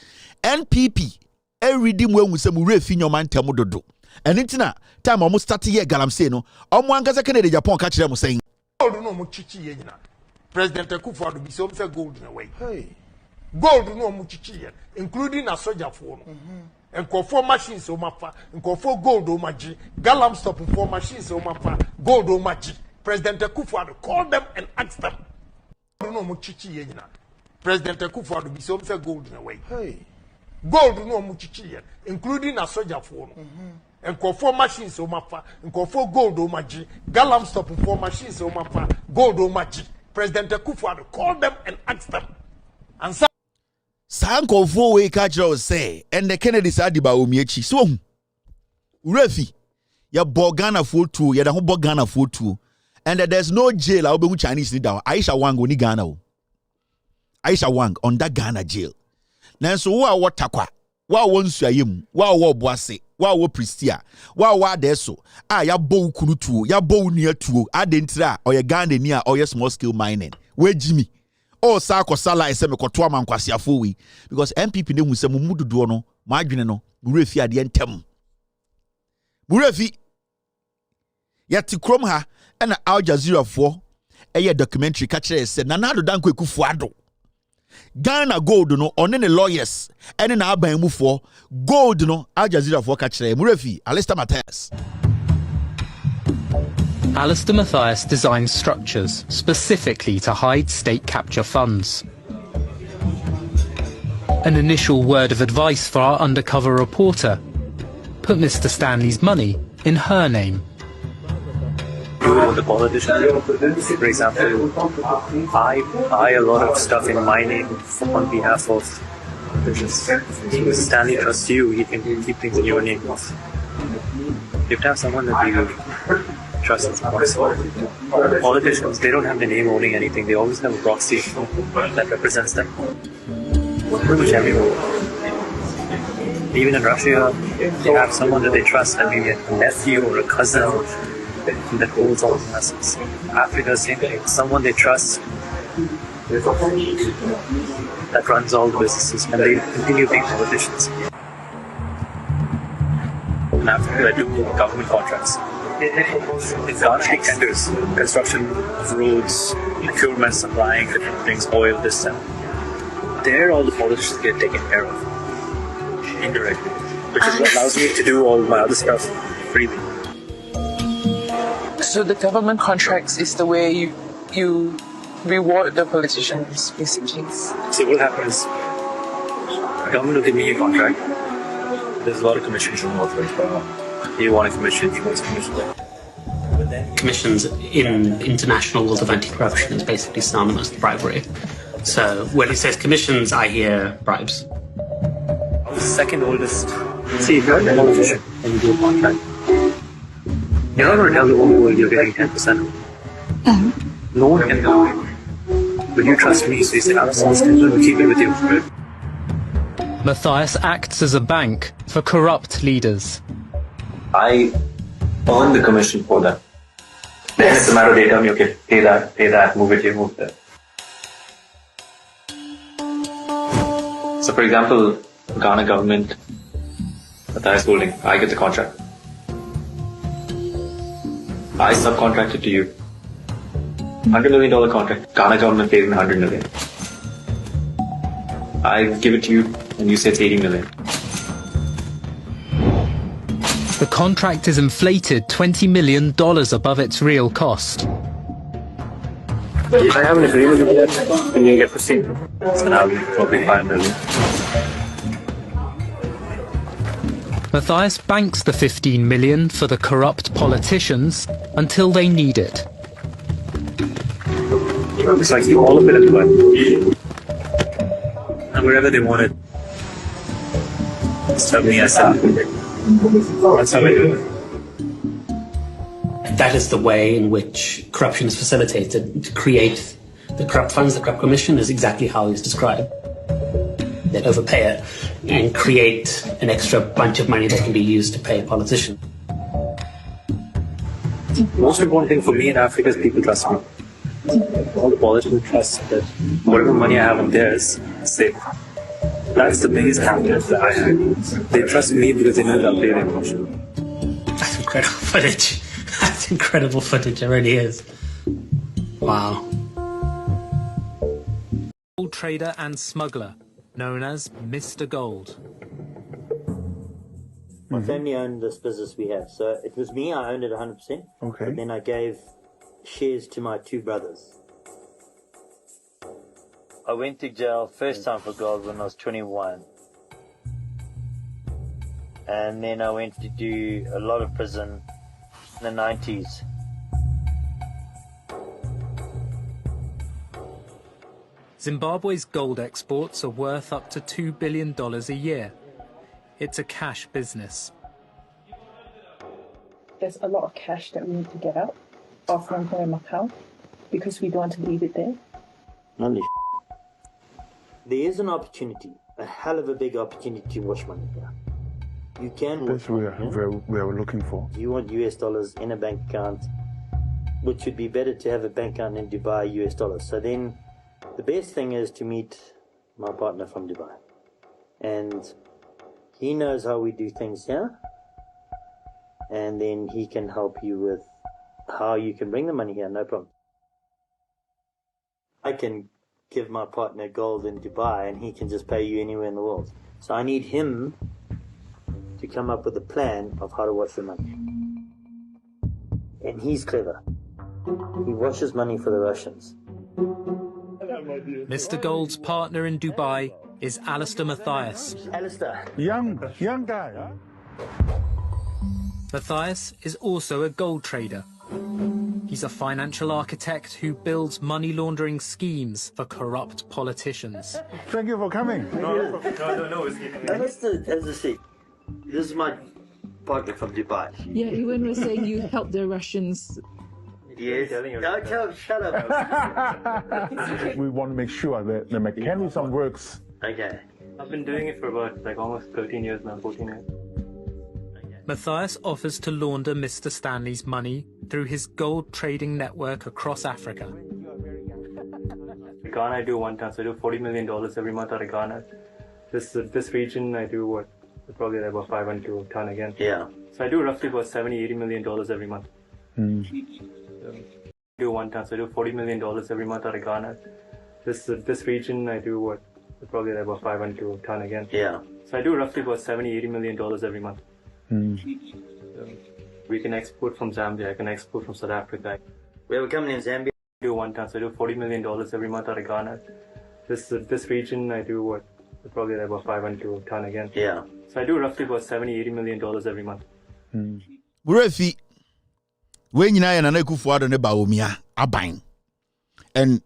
NPP, redeem when we say Murefi your man Temudodo. And it's na time almost 30 years galam say no. Omwangaza Kennedy Japan catch them saying President Akufo-Addo be so gold in a way. Hey. Gold no muchichi, including a soldier for and call for machines o mapa, and call for gold o maji, galam stopping for machines o mapa, gold o maji. President Akufo-Addo call them and ask them. No muchichi yena. President Akufo-Addo be so gold in a way. Hey. Gold no muchichi, including a soldier for and call for machines o mapa, and call for gold o maji, galam stopping for machines o mapa, gold o maji. President Akufo-Addo call them and ask them. And so Sanko fo we catch us say and the Kennedy Sadiba umiechi so Urefi ya Bogana for two ya da ho Bogana for two and there's no jail I will Chinese leader Aisha Wang oni Ghana Aisha Wang on that Ghana jail na so wa watakwa wa wonsu ayem wa wo boase wa wo pristia wa deso ya bo kunu tuo ya bo nua tuo adentira oye Ghana ni a oye small scale mining we Jimmy oh sako sala ese me koto amankwasiafo wi because MPP ne hu se mumududo no maadwene no Burefi ade ntem Burefi yati krom ha na Al Jazeera fo eye documentary ka kire se Nanado Danko Akufo-Addo Ghana gold no one ne lawyers ene na aban mufo gold no Al Jazeera fo ka kire Burefi Alistair Matthias. Alistair Matthias designed structures specifically to hide state capture funds. An initial word of advice for our undercover reporter: put Mr. Stanley's money in her name. Do it with the politicians. For example, I buy a lot of stuff in my name on behalf of politicians. So if Stanley trusts you, he can keep things in your name. You have to have someone that you trust as possible. Politicians, they don't have the name owning anything. They always have a proxy that represents them. Pretty much everyone. Even in Russia, they have someone that they trust, that maybe a nephew or a cousin that holds all the assets. Africa, same thing. Someone they trust that runs all the businesses, and they continue being politicians. In Africa, they do government contracts. It's got big tenders, construction of roads, procurement, supplying different things, oil, this and that. There, all the politicians get taken care of indirectly, which is what allows me to do all my other stuff freely. So the government contracts is the way you reward the politicians, basically. See, what happens, government will give me a contract. There's a lot of commissions involved. You want a commission, you want a commission. But then commissions in international laws of anti-corruption is basically synonymous with bribery. So when it says commissions, I hear bribes. The second oldest. See, if you're an politician and you do a contract, you're not going to tell the whole world you're getting 10%. No one can tell you. But you trust me, so you say, I'm sensitive, we'll keep it with you. Matthias acts as a bank for corrupt leaders. I earn the commission for them. Then it's a matter of they tell me, okay, pay that, move it here, move that. So for example, Ghana government, Matthias Holding, I get the contract. I subcontract it to you. $100 million contract. Ghana government pays me $100 million. I give it to you and you say it's $80 million. The contract is inflated $20 million above its real cost. If I have an agreement with that, then you get proceed. So now we probably $5 million. Matthias banks the $15 million for the corrupt politicians until they need it. It's like all of it at once. And wherever they want it, tell me I sell it. That's how I do it. That is the way in which corruption is facilitated. To create the corrupt funds, the corrupt commission is exactly how it's described. They overpay it and create an extra bunch of money that can be used to pay a politician. Most important thing for me in Africa is people trust me. All the politicians trust that whatever money I have in theirs is safe. That's the biggest confidence that I have. They trust me because they know that I'll pay their commission. That's incredible footage. That's incredible footage, it really is. Wow. Gold trader and smuggler, known as Mr. Gold. My family owned this business we have, so it was me, I owned it 100%. Okay. But then I gave shares to my two brothers. I went to jail first time for gold when I was 21. And then I went to do a lot of prison in the 90s. Zimbabwe's gold exports are worth up to $2 billion a year. It's a cash business. There's a lot of cash that we need to get out of long-term account because we don't want to leave it there. Only there is an opportunity, a hell of a big opportunity to wash money here. You can That's what we're looking for. You want US dollars in a bank account, which would be better to have a bank account in Dubai, US dollars. So then the best thing is to meet my partner from Dubai. And he knows how we do things here. And then he can help you with how you can bring the money here, no problem. I can give my partner gold in Dubai and he can just pay you anywhere in the world. So I need him to come up with a plan of how to wash your money. And he's clever. He washes money for the Russians. Mr. Gold's partner in Dubai is Alistair Matthias. Alistair. Young guy, huh? Matthias is also a gold trader. He's a financial architect who builds money laundering schemes for corrupt politicians. Thank you for coming. No. As I say, this is my partner from Dubai. Yeah, when we're saying you help the Russians. Yes. No, shut up. We want to make sure that the mechanism works. Okay. I've been doing it for about almost 13 years now, 14 years. Matthias offers to launder Mr. Stanley's money through his gold trading network across Africa. Ghana, I do one ton, so I do $40 million every month out of Ghana. This region, I do what? Probably like about 500 to a ton again. Yeah. So I do roughly about $70-80 million every month. So I do one ton, so I do $40 million every month out of Ghana. This region, I do what? Probably like about 500 to a ton again. Yeah. So I do roughly about $70-80 million every month. So We can export from Zambia. I can export from South Africa. We have a company in Zambia. I do 1 ton, so I do $40 million every month out of Ghana. This region, I do what? Probably about 500 to a ton again. Yeah. So I do roughly about $70-80 million every month. Burefi, when you know an Ekufuado ne Baumia, Abine. And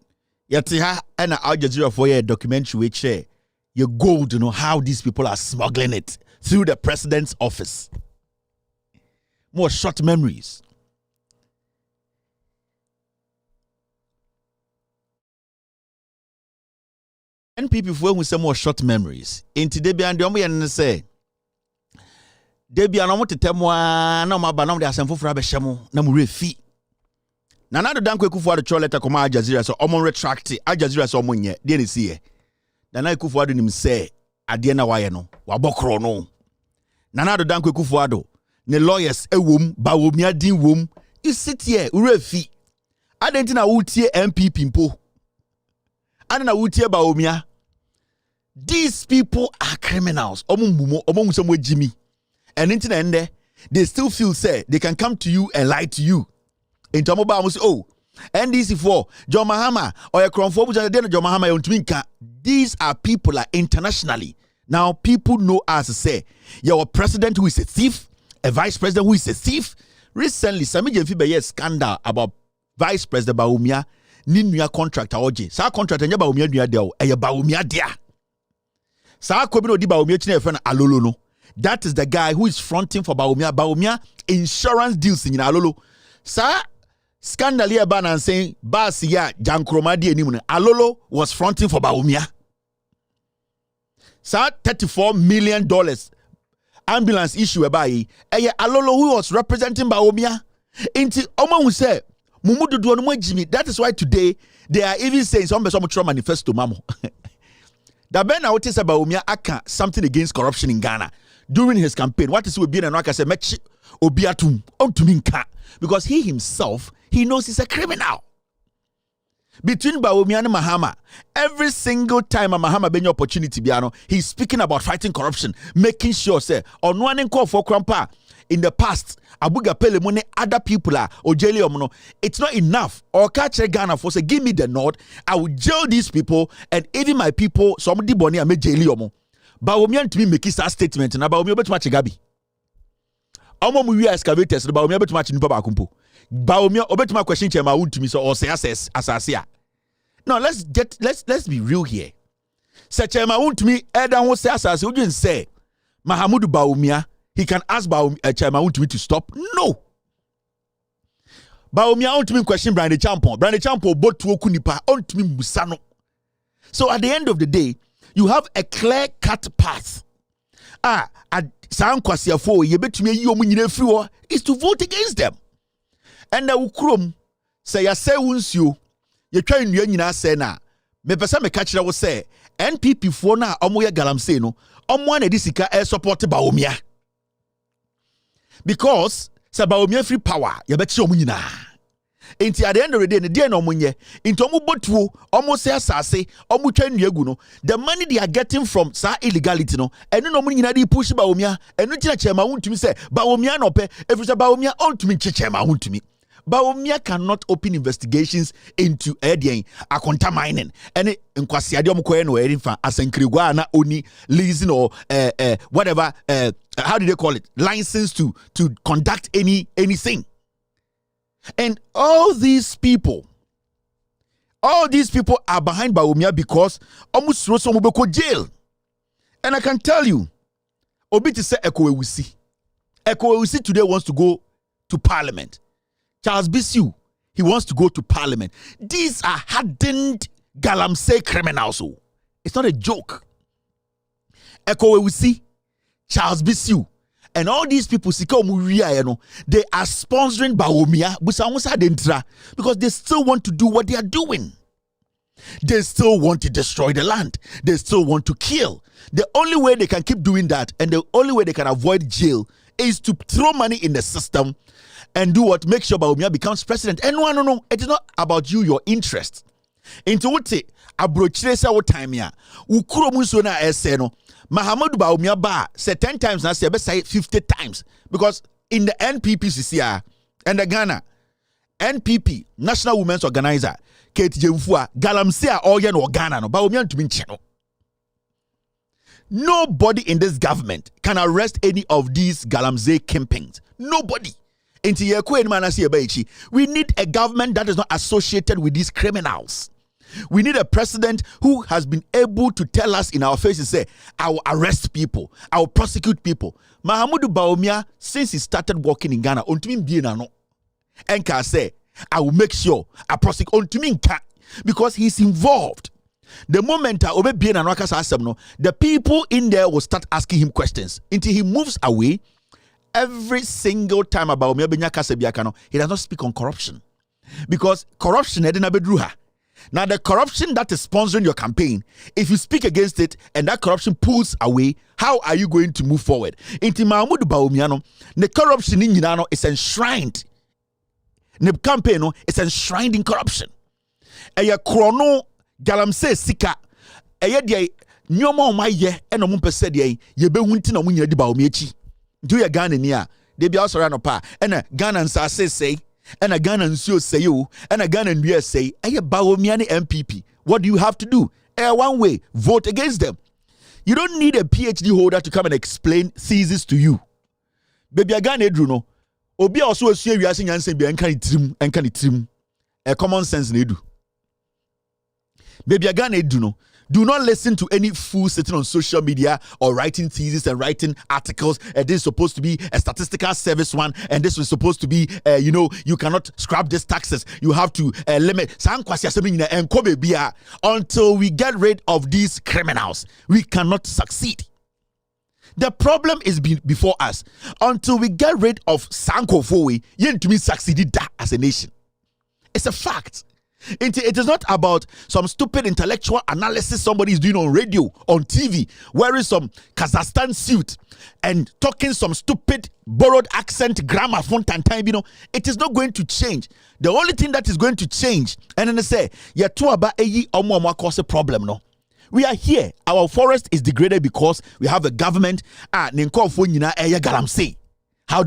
Yatiha and Al Jazeera for a documentary which share your gold to know how these people are smuggling it through the president's office. More short memories. And people who say more short memories. Into Debbie and the and say, Debbie and I want to tell one no matter no, they are some for Abeshamo, no more fee. Nana the Danko Kufu the letter come Al Jazeera, so Omon retract Al Jazeera, so Monye, didn't see it. Nana Kufu him say, Adiana Wayano, Wabokro no. Nana the Danko Kufu ne lawyers a womb, Bawumia din womb, you sit here, Urefi. I didn't know who tie MP Pimpo. I don't know who tie Bawumia. These people are criminals. Omong somewhere Jimmy. And internet they still feel say they can come to you and lie to you. In Tomoba must NDC4, John Mahama or a Cronfo John Mahama on Twinka. These are people like internationally. Now people know us say you're a president who is a thief, a vice president who is a thief. Recently, Sami Jemfi scandal about Vice President Bawumia, Ninuya contractor Oji. Sa contract and Bawumia Nia Deo, a Bawumia dia. Sa Kobino di Bawumia Chine friend Alolo no. That is the guy who is fronting for Bawumia. Bawumia insurance deals in Alolo. Sa scandal here ban and saying Basia Jankromadi Animune. Alolo was fronting for Bawumia. Sa $34 million ambulance issue by Alolo who was representing Bawumia. Inti Oma who say Mumudu Duono Jimmy. That is why today they are even saying some manifesto mamo. The Ben out is about Bawumia aka something against corruption in Ghana during his campaign. What is we being and I say mechi obiatum ontuminka because he himself he knows he's a criminal. Between Bawumia and Mahama, every single time a Mahama been opportunity biano, he's speaking about fighting corruption, making sure say on one call for Krampa in the past, Abuga Pele Mone, other people are or jail omono. It's not enough. Or catch Ghana for say, give me the nod. I will jail these people and even my people. Somebody boni ame jail omo. Bawumia to me make his statement and Bawumia bet much gabi. Omo mu wi excavators. Bawumia bet much nipa bakumpo. Bawumia obet my question chema would to me so or say assess asasia. Now let's be real here. Say chema would to me Eda who say asas you didn't say Mahamudu Bawumia. He can ask Chairman to stop. No. Bawumia want to me question Brandy Champo. Brandy Champo bought to Okunipa on to me Musano. So at the end of the day, you have a clear-cut path. Sam Kwasiafo, you bet me you free is to vote against them. And the Ukrum say ya say once you try to say na me pesa me catch was say NPP for na omoya galamse no omo na disika support Bawumia. Because Bawumia free power, you bet you munina. Inti at the end of the day, the day no munye. Into omu botu, omu say asase, omu chen yeguno. The money they are getting from sa illegality no, and no munina di push Bawumia, and no china chema want to me say Bawumia no pe. If it's a Bawumia on to me chema want to me. Bawumia cannot open investigations into akonta mining. And in Kwasiadium Koeno Erinfa Asenkrigwa na oni leasing or whatever how do they call it? License to conduct anything. And all these people are behind Bawumia because almost Rosomubeko jail. And I can tell you, Obiti say Ekowewusi today wants to go to parliament. Charles Bissiu, he wants to go to parliament. These are hardened galamsey criminals. It's not a joke. Ekowewusi, Charles Bissiu, and all these people, they are sponsoring Bawumia because they still want to do what they are doing. They still want to destroy the land. They still want to kill. The only way they can keep doing that and the only way they can avoid jail is to throw money in the system and do what? Make sure Bawumia becomes president. And no, it is not about you, your interest. Into what say, abrochiresa what time ya? Ukuro musona eseno. Mahamudu Bawumia ba say 10 times now say 50 times because in the NPP CCR and the Ghana NPP National Women's Organizer Kate Jemfua Galamsey all yen or Ghana no ba to mean channel. Nobody in this government can arrest any of these Galamsey kingpins. Nobody. We need a government that is not associated with these criminals. We need a president who has been able to tell us in our faces, say, I will arrest people, I will prosecute people. Mahamudu Bawumia, since he started working in Ghana, and can say, I will make sure I prosecute because he's involved. The moment the people in there will start asking him questions until he moves away. Every single time about he does not speak on corruption because corruption now the corruption that is sponsoring your campaign, if you speak against it and that corruption pulls away, how are you going to move forward? Into Mahmoud Bawumia, the corruption in Yinano is enshrined. The campaign is enshrined in corruption. Aya chrono Galamsey sika aya dia nyoma oma ye eno mo pese dia ye be hunti na mo nyina di Bawumia chi. Do ya Ghana ni a de bia osoro no pa ena Ghana nsase sei ena Ghana nsuo sei o ena Ghana ndua sei eye Bawumia ni MPP. What do you have to do? One way, vote against them. You don't need a PhD holder to come and explain thesis to you. Baby Ghana edru no obi a oso asua wiase nyanse bia enka ni trim a common sense na edu. Baby Ghana edru no. Do not listen to any fool sitting on social media or writing theses and writing articles. This is supposed to be a statistical service one, and this was supposed to be, you cannot scrap these taxes. You have to limit. Until we get rid of these criminals, we cannot succeed. The problem is before us. Until we get rid of Sanko Fowe, you to me succeeded as a nation. It's a fact. It is not about some stupid intellectual analysis somebody is doing on radio, on TV, wearing some Kazakhstan suit and talking some stupid borrowed accent, grammar, font and time. It is not going to change. The only thing that is going to change, and then they say, cause a problem. No, we are here. Our forest is degraded because we have a government. How do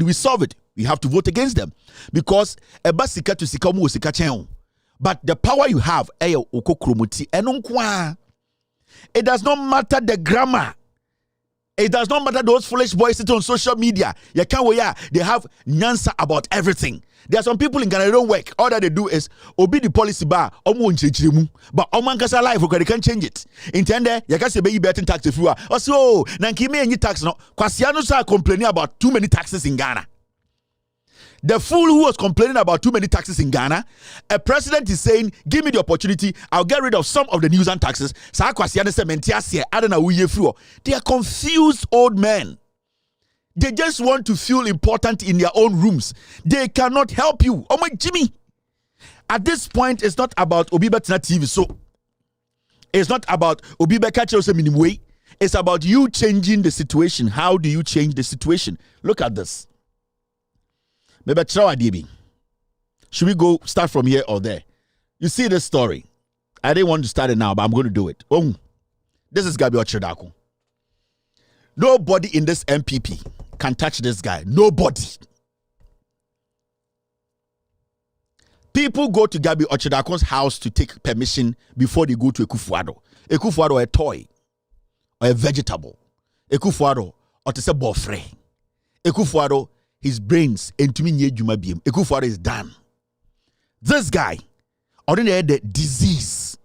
we solve it? We have to vote against them because but the power you have, it does not matter the grammar. It does not matter those foolish boys sitting on social media. They have nyansa about everything. There are some people in Ghana that don't work. All that they do is obey the policy bar. But Omankasa life, they can't change it. Intende, you can say be betting tax if you are. Also, nankime any tax no. Kwasiano are complaining about too many taxes in Ghana. The fool who was complaining about too many taxes in Ghana, a president is saying, give me the opportunity, I'll get rid of some of the news and taxes. They are confused old men. They just want to feel important in their own rooms. They cannot help you. Oh my Jimmy. At this point, it's not about Obibetina TV. So it's not about Obibeka minimum way. It's about you changing the situation. How do you change the situation? Look at this. Should we go start from here or there? You see this story. I didn't want to start it now, but I'm going to do it. Oh, this is Gabi Ochidako. Nobody in this MPP can touch this guy. Nobody. People go to Gabi Ochidako's house to take permission before they go to Ekufuado. Ekufuado a toy or a vegetable. Ekufuado or to say bofre. Ekufuado his brains into me near Jumabim. Ekufuado is done. This guy, ordinary the disease.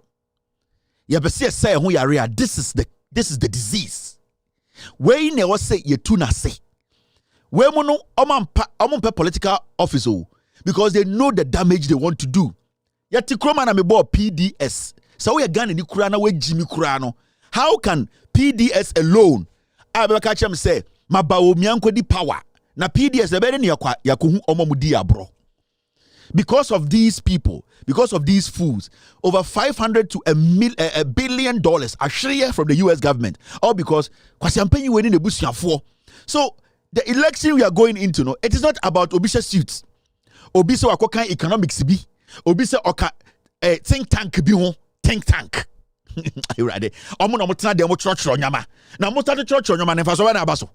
This is the disease. Where you never say you tuna say. Where mono omampa political officer because they know the damage they want to do. Yati kroma na mebo PDS. So we are gonna ni kurana we Jimmy Kurano. How can PDS alone? Abakachem say mabawo mianko di power. Na PDS ebere ni yakuhu omomudi abro. Because of these people, because of these fools, over $500 to $1 billion are shared from the US government. All because kwasiampenyi weni ne busuafo. So the election we are going into, no, it is not about Obisa suits. Obisa wakokan economics bi. Obisa oka think tank bi ho. Think tank. You ready? Omo na motena dem church nyama. Na motena church nyama ne faso na abaso.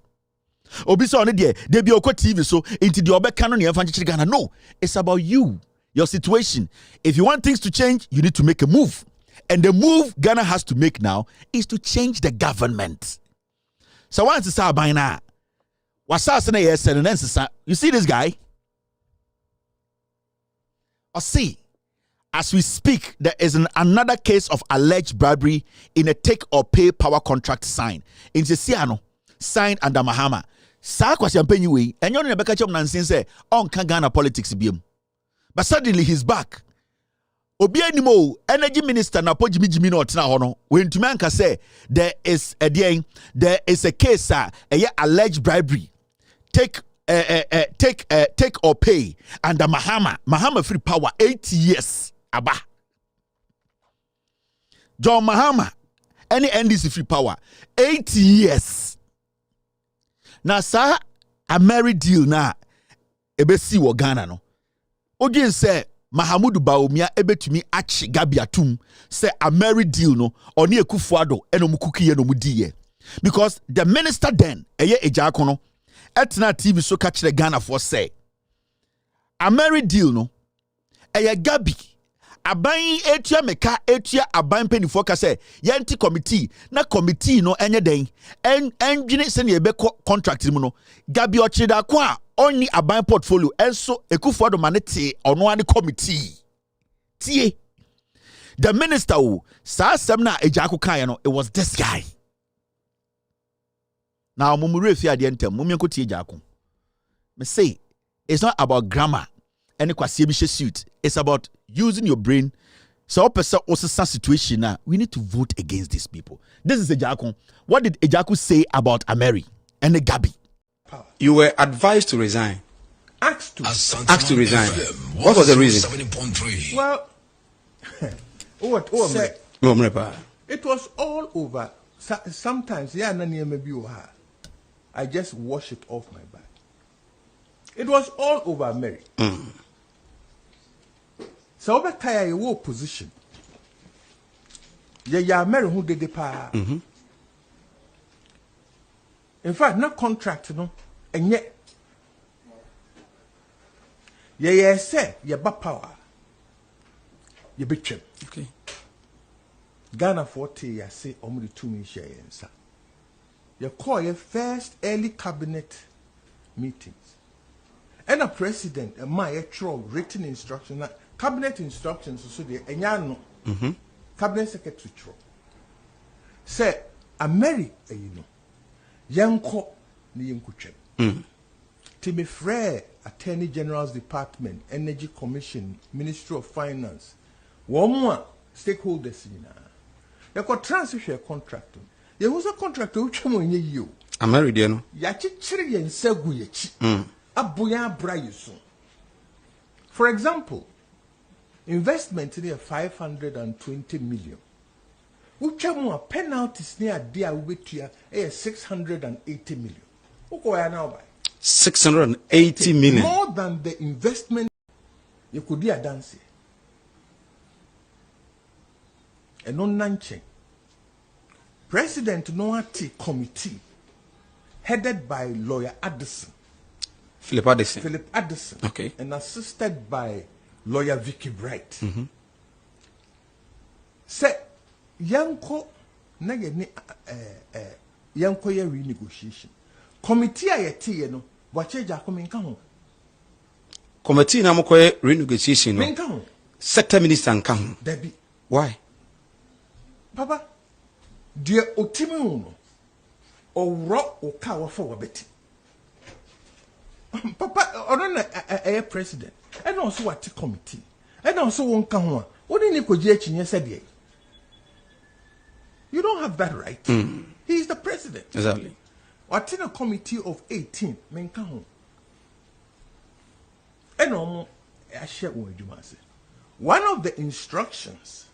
Obi say on there, they be okwa TV so into the obe canon in Ghana. No, it's about you, your situation. If you want things to change, you need to make a move. And the move Ghana has to make now is to change the government. So once it's our by now, you see this guy? Or see, as we speak, there is another case of alleged bribery in a take or pay power contract signed in Siano, signed under Mahama. Sa kwasi ampenyi we, enyo ne beka chom nansin say on kan Ghana politics biem. But suddenly he's back. Obi animo energy minister na po jimi no tena ho no. We ntumi anka say there is a case a alleged bribery. Take or pay under Mahama free power 8 years aba. John Mahama any NDC free power 8 years. Na sa a married deal na ebesi wo Ghana no. Ogin say Mahamudu Bawumia ebetumi achi Gabiatum say a married deal no oni Ekufuado eno mukuki ye no mudiye. Because the minister then eye Ejako no etna TV so catch the Ghana for say a married deal no eye Gabi aban etua meka etua aban penifo ka say yenti committee na committee no enye den engine se ne ebe contract mu no Gabi ochida ko a only aban portfolio enso Ekufuado manete ono ane committee tie the minister who sa asem na Ejako kan no it was this guy. Now mumure fi ade ntem mumenko tie Ejako me say it's not about grammar any kwase bi suit. It's about using your brain. So person also situation now we need to vote against these people. This is Ejako. What did Ejako say about Ameri and the Gabi? You were advised to resign. Asked to resign. What was the reason? Well, it was all over. Sometimes, I just wash it off my back. It was all over Mary. So over Kaya your position. Ya Mary who did the power. In fact, not contract, no, and yet say you bad power. You bitch. Okay. Ghana 40 ya say only 2 million shares. You call your first early cabinet meetings. And a president, a my actual written instruction, cabinet instructions, so the enyano, cabinet secretary. Say, America, you know, yanko ni yankuche. Timmy Frere, Attorney General's Department, Energy Commission, Ministry of Finance, one more stakeholders in you got transfer contract. There was a contract which one you. I'm married, you know. Yachi chiri and segu yachi. Abuya brayusu. For example, investment in 520 million. Which one penalties near dear with you 680 million. Uko ya now by 680 million. More than the investment you could do a dance. And no nanche. President Noati Committee, headed by lawyer Addison. Philip Addison. Philip Addison. Okay. And assisted by lawyer Vicky Bright. Say, Yanko, Yanko ye renegotiation. Committee ayeti no, wache jako menka. Committee na mkoye renegotiation no. Menka. Sector minister nka. Debbie. Why? Papa, dear Otimuno, or rock or cower for a bit. Papa, or a president, and also what committee, and also one come. What did you yesterday? You don't have that right. He is the president. Exactly. What in a committee of 18 men come. And I share what you must say. One of the instructions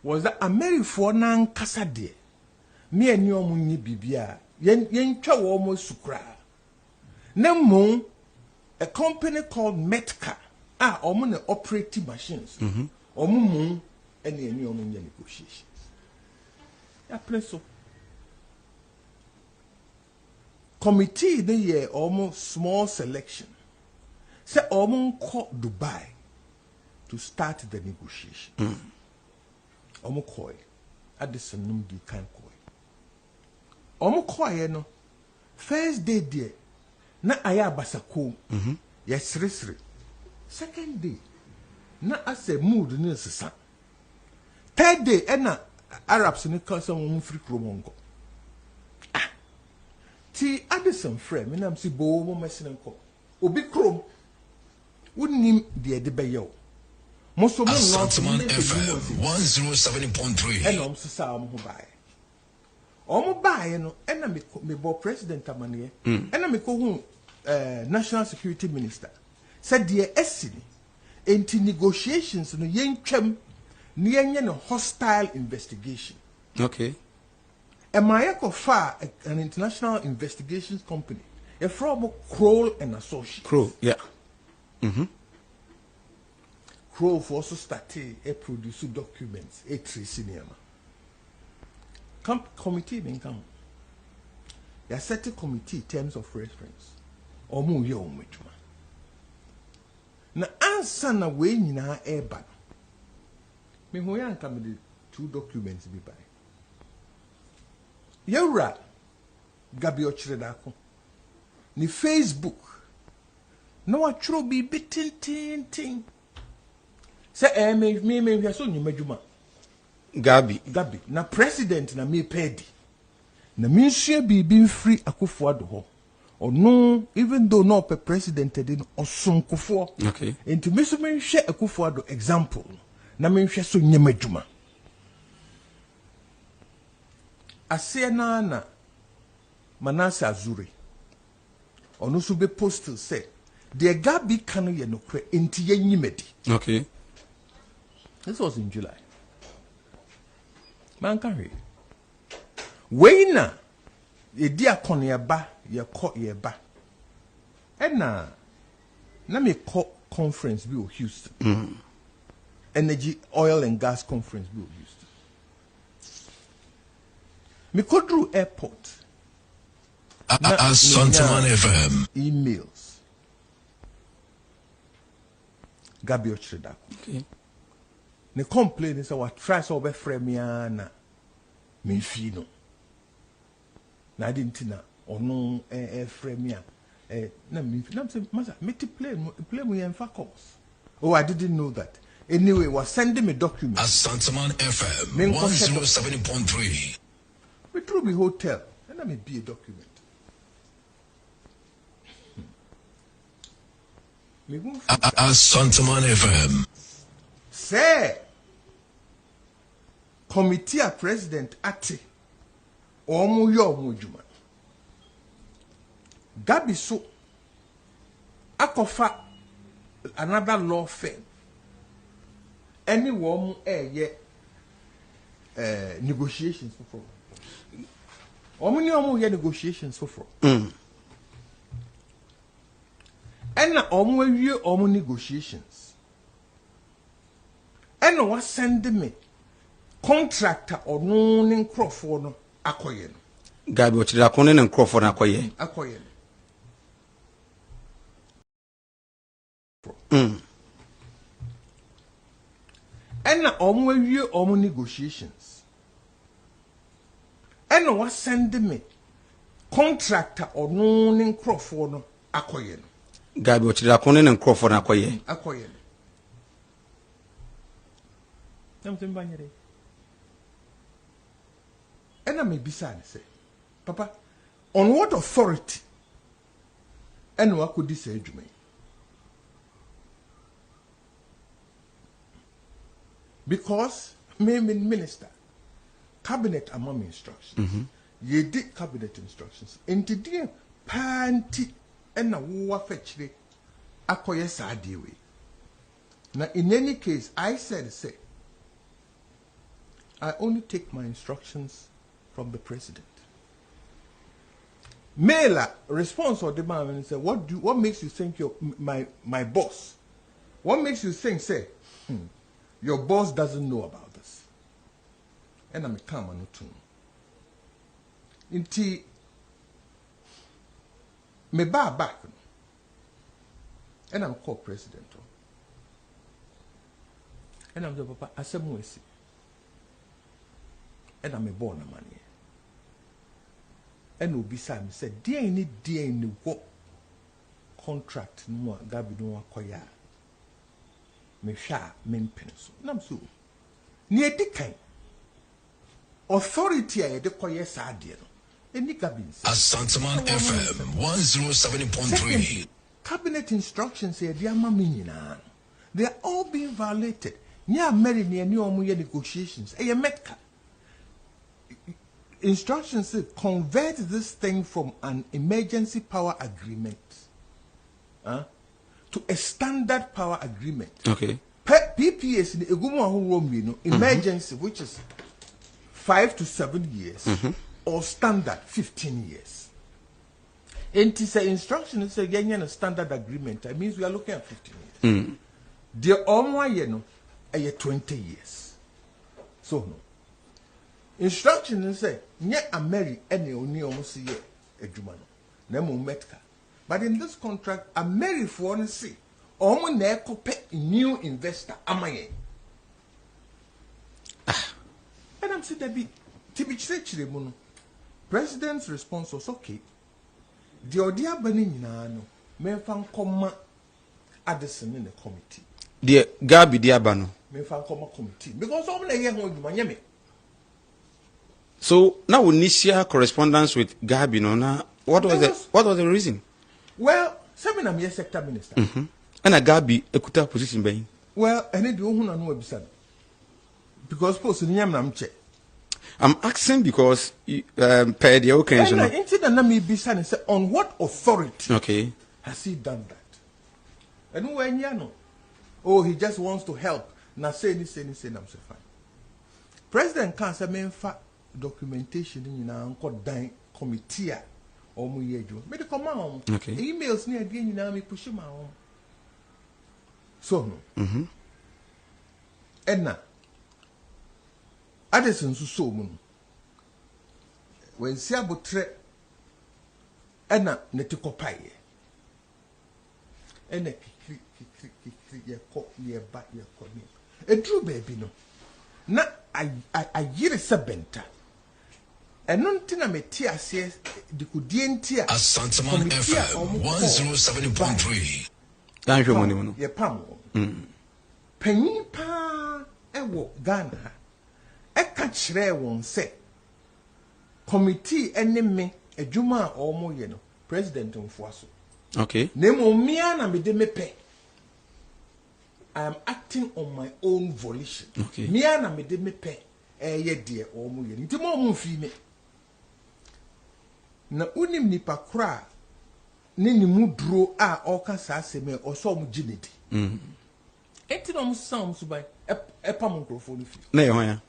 was that Amerifor nan kasa de me ani omunyi bibia yen twa wo mo sukra na mo a company called Metka omo na operating machines omo mo ani omunyi negotiations ya preso committee the year almost small selection. Say almost call Dubai to start the negotiation. Almost call Addison Numdi can call. Almost call no first day there. Na aya basako. Yes, resri. Second day. Na ase mood ni sisa. Third day, ena Arabs ni kansa mo free kromongo. Ti Addison friend, me nam si bo mo mesina nko. Obi krom. Wonim de de beyo. Mo so mo no FM 107.3. Ena om sisa mo ho bae. Omo bae no ena me bo president amane. Ena me ko hu national security minister. Said the esini enti negotiations no yentwam ni yenye no hostile investigation. Okay. Emayako fa an international investigations company. A from Kroll and Associates. Kroll, yeah. Kroll also started a produce documents a cinema. Committee then come. Ya set a committee terms of reference. Omu yo umejuma. Na answer na we nyina eba. Me ho yanka me the two documents bi bai. Yewra Gabi Ochredako. Ni Facebook. No wa tro bi bitin. Say me so nyumajuma. Gabi. Na president na me pedi. Na me share bi free Akufo-Addo ho. Or no, even though no president didn't osunkufo. Okay. Into me so me share Akufo-Addo example. Na me share so nyamajuma. Asiena na Manase Azure. Ono so be postal say the Gabi kanu ye no kre enti ye nyimedi. Okay. This was in July. Man can read. Weina ye dia kon ye ba ye ko ye ba. Ena na me ko conference bi o Houston. Energy, oil and gas conference bi o Houston. Me Kodru airport. Santaman FM. Emails. Gabi Ochredako. Okay. Ne complain is our try so be fremiana. Me fino. Na didn't na ono fremia. Na me say masa me to play me in course. Oh, I didn't know that. Anyway, was sending me documents. Santaman FM 107.3. We through the hotel, and let me be a document. Santaman FM. Say, committee president Ati, Omu Yomu Juma. Gabi so, Akofa, another law firm. Any woman, negotiations for. Omuni omu ye negotiations for. Ena omu wie omu negotiations. Ena wa send me contractor onu ne nkrofo no akoye no. Gabi Ochredako ne nkrofo no akoye. Akoye no. Ena omu wie omu negotiations. Ena wa send me contractor onu ne nkrofo no akoye no. Gabi Ochredako ne nkrofo no akoye. Akoye no. Something banyere. Ena me bisa ne say, Papa, on what authority ena wa kodi say adwuma? Because me minister cabinet among instructions. Ye did cabinet instructions. Enti die panti ena wo fetchre akoye sadewe. Now in any case, I said say I only take my instructions from the president. Mailer response or demand and say, what makes you think you're my boss? What makes you think say your boss doesn't know about this? And I'm a calm and tune. Inti me back and I'm called president and I'm the papa asemwesi and I'm a born money and obisa me said dear any what contract no Gabi no akoya me hwa me mpenso nam so ne edikan authority a de koye sa de no eni Gabi Asantaman FM 107.3 cabinet instructions here they are they are all being violated. Nya Mary ne any omo negotiations e metka instructions say convert this thing from an emergency power agreement to a standard power agreement. Okay. PPS in emergency, which is 5 to 7 years, or standard 15 years. And it's an instruction is a standard agreement. That means we are looking at 15 years. The only 20 years. So no. Instruction is say nye Ameri any oni almost ye ejumano. Nemo metka. But in this contract, Ameri for one say omo na ekope new investor amaye. And I'm saying that be tibichire mu no. President's response was okay. The odia bani nyina no memfa nkoma Addison in the committee. The Gabi diabano. Memfa nkoma committee because omo na ye ho adwuma nyame. So now we initial correspondence with Gabi no na what was the reason? Well, seven am sector minister. And a Gabi ekuta position by. Well, any do who na no ebisa. Because post nyam na mche. I'm asking because per the occasion. And incident na me bisa say on what authority has he done that? And when you know, oh, he just wants to help. Na say I'm say fine. President can say memfa documentation in our dying committee or mu yeju. Me the command. Emails near again you me push my own. So no. Edna. Addison so mun. When siabotre Edna netiko paye. Ene kikri ye ko ye ba ye ko ni. E true baby no. Na I yire sebenta. Eno ntina meti ase de kudie ntia Asantaman FM 107.3 Thank you money no. Ye pam. Panyin pa ewo Ghana. Eka kire won se committee eneme adwuma a omo ye no president mfuaso. Okay. Nemo mia na me de mepe. I am acting on my own volition. Okay. Mia na me de mepe ye de omo ye. Nti mo mo fi me. Na unim nipa kra ne ni mudro a oka sa aseme oso mo ginedi. Enti no mo sam so by epa mo microphone fi. Na ye ho ya.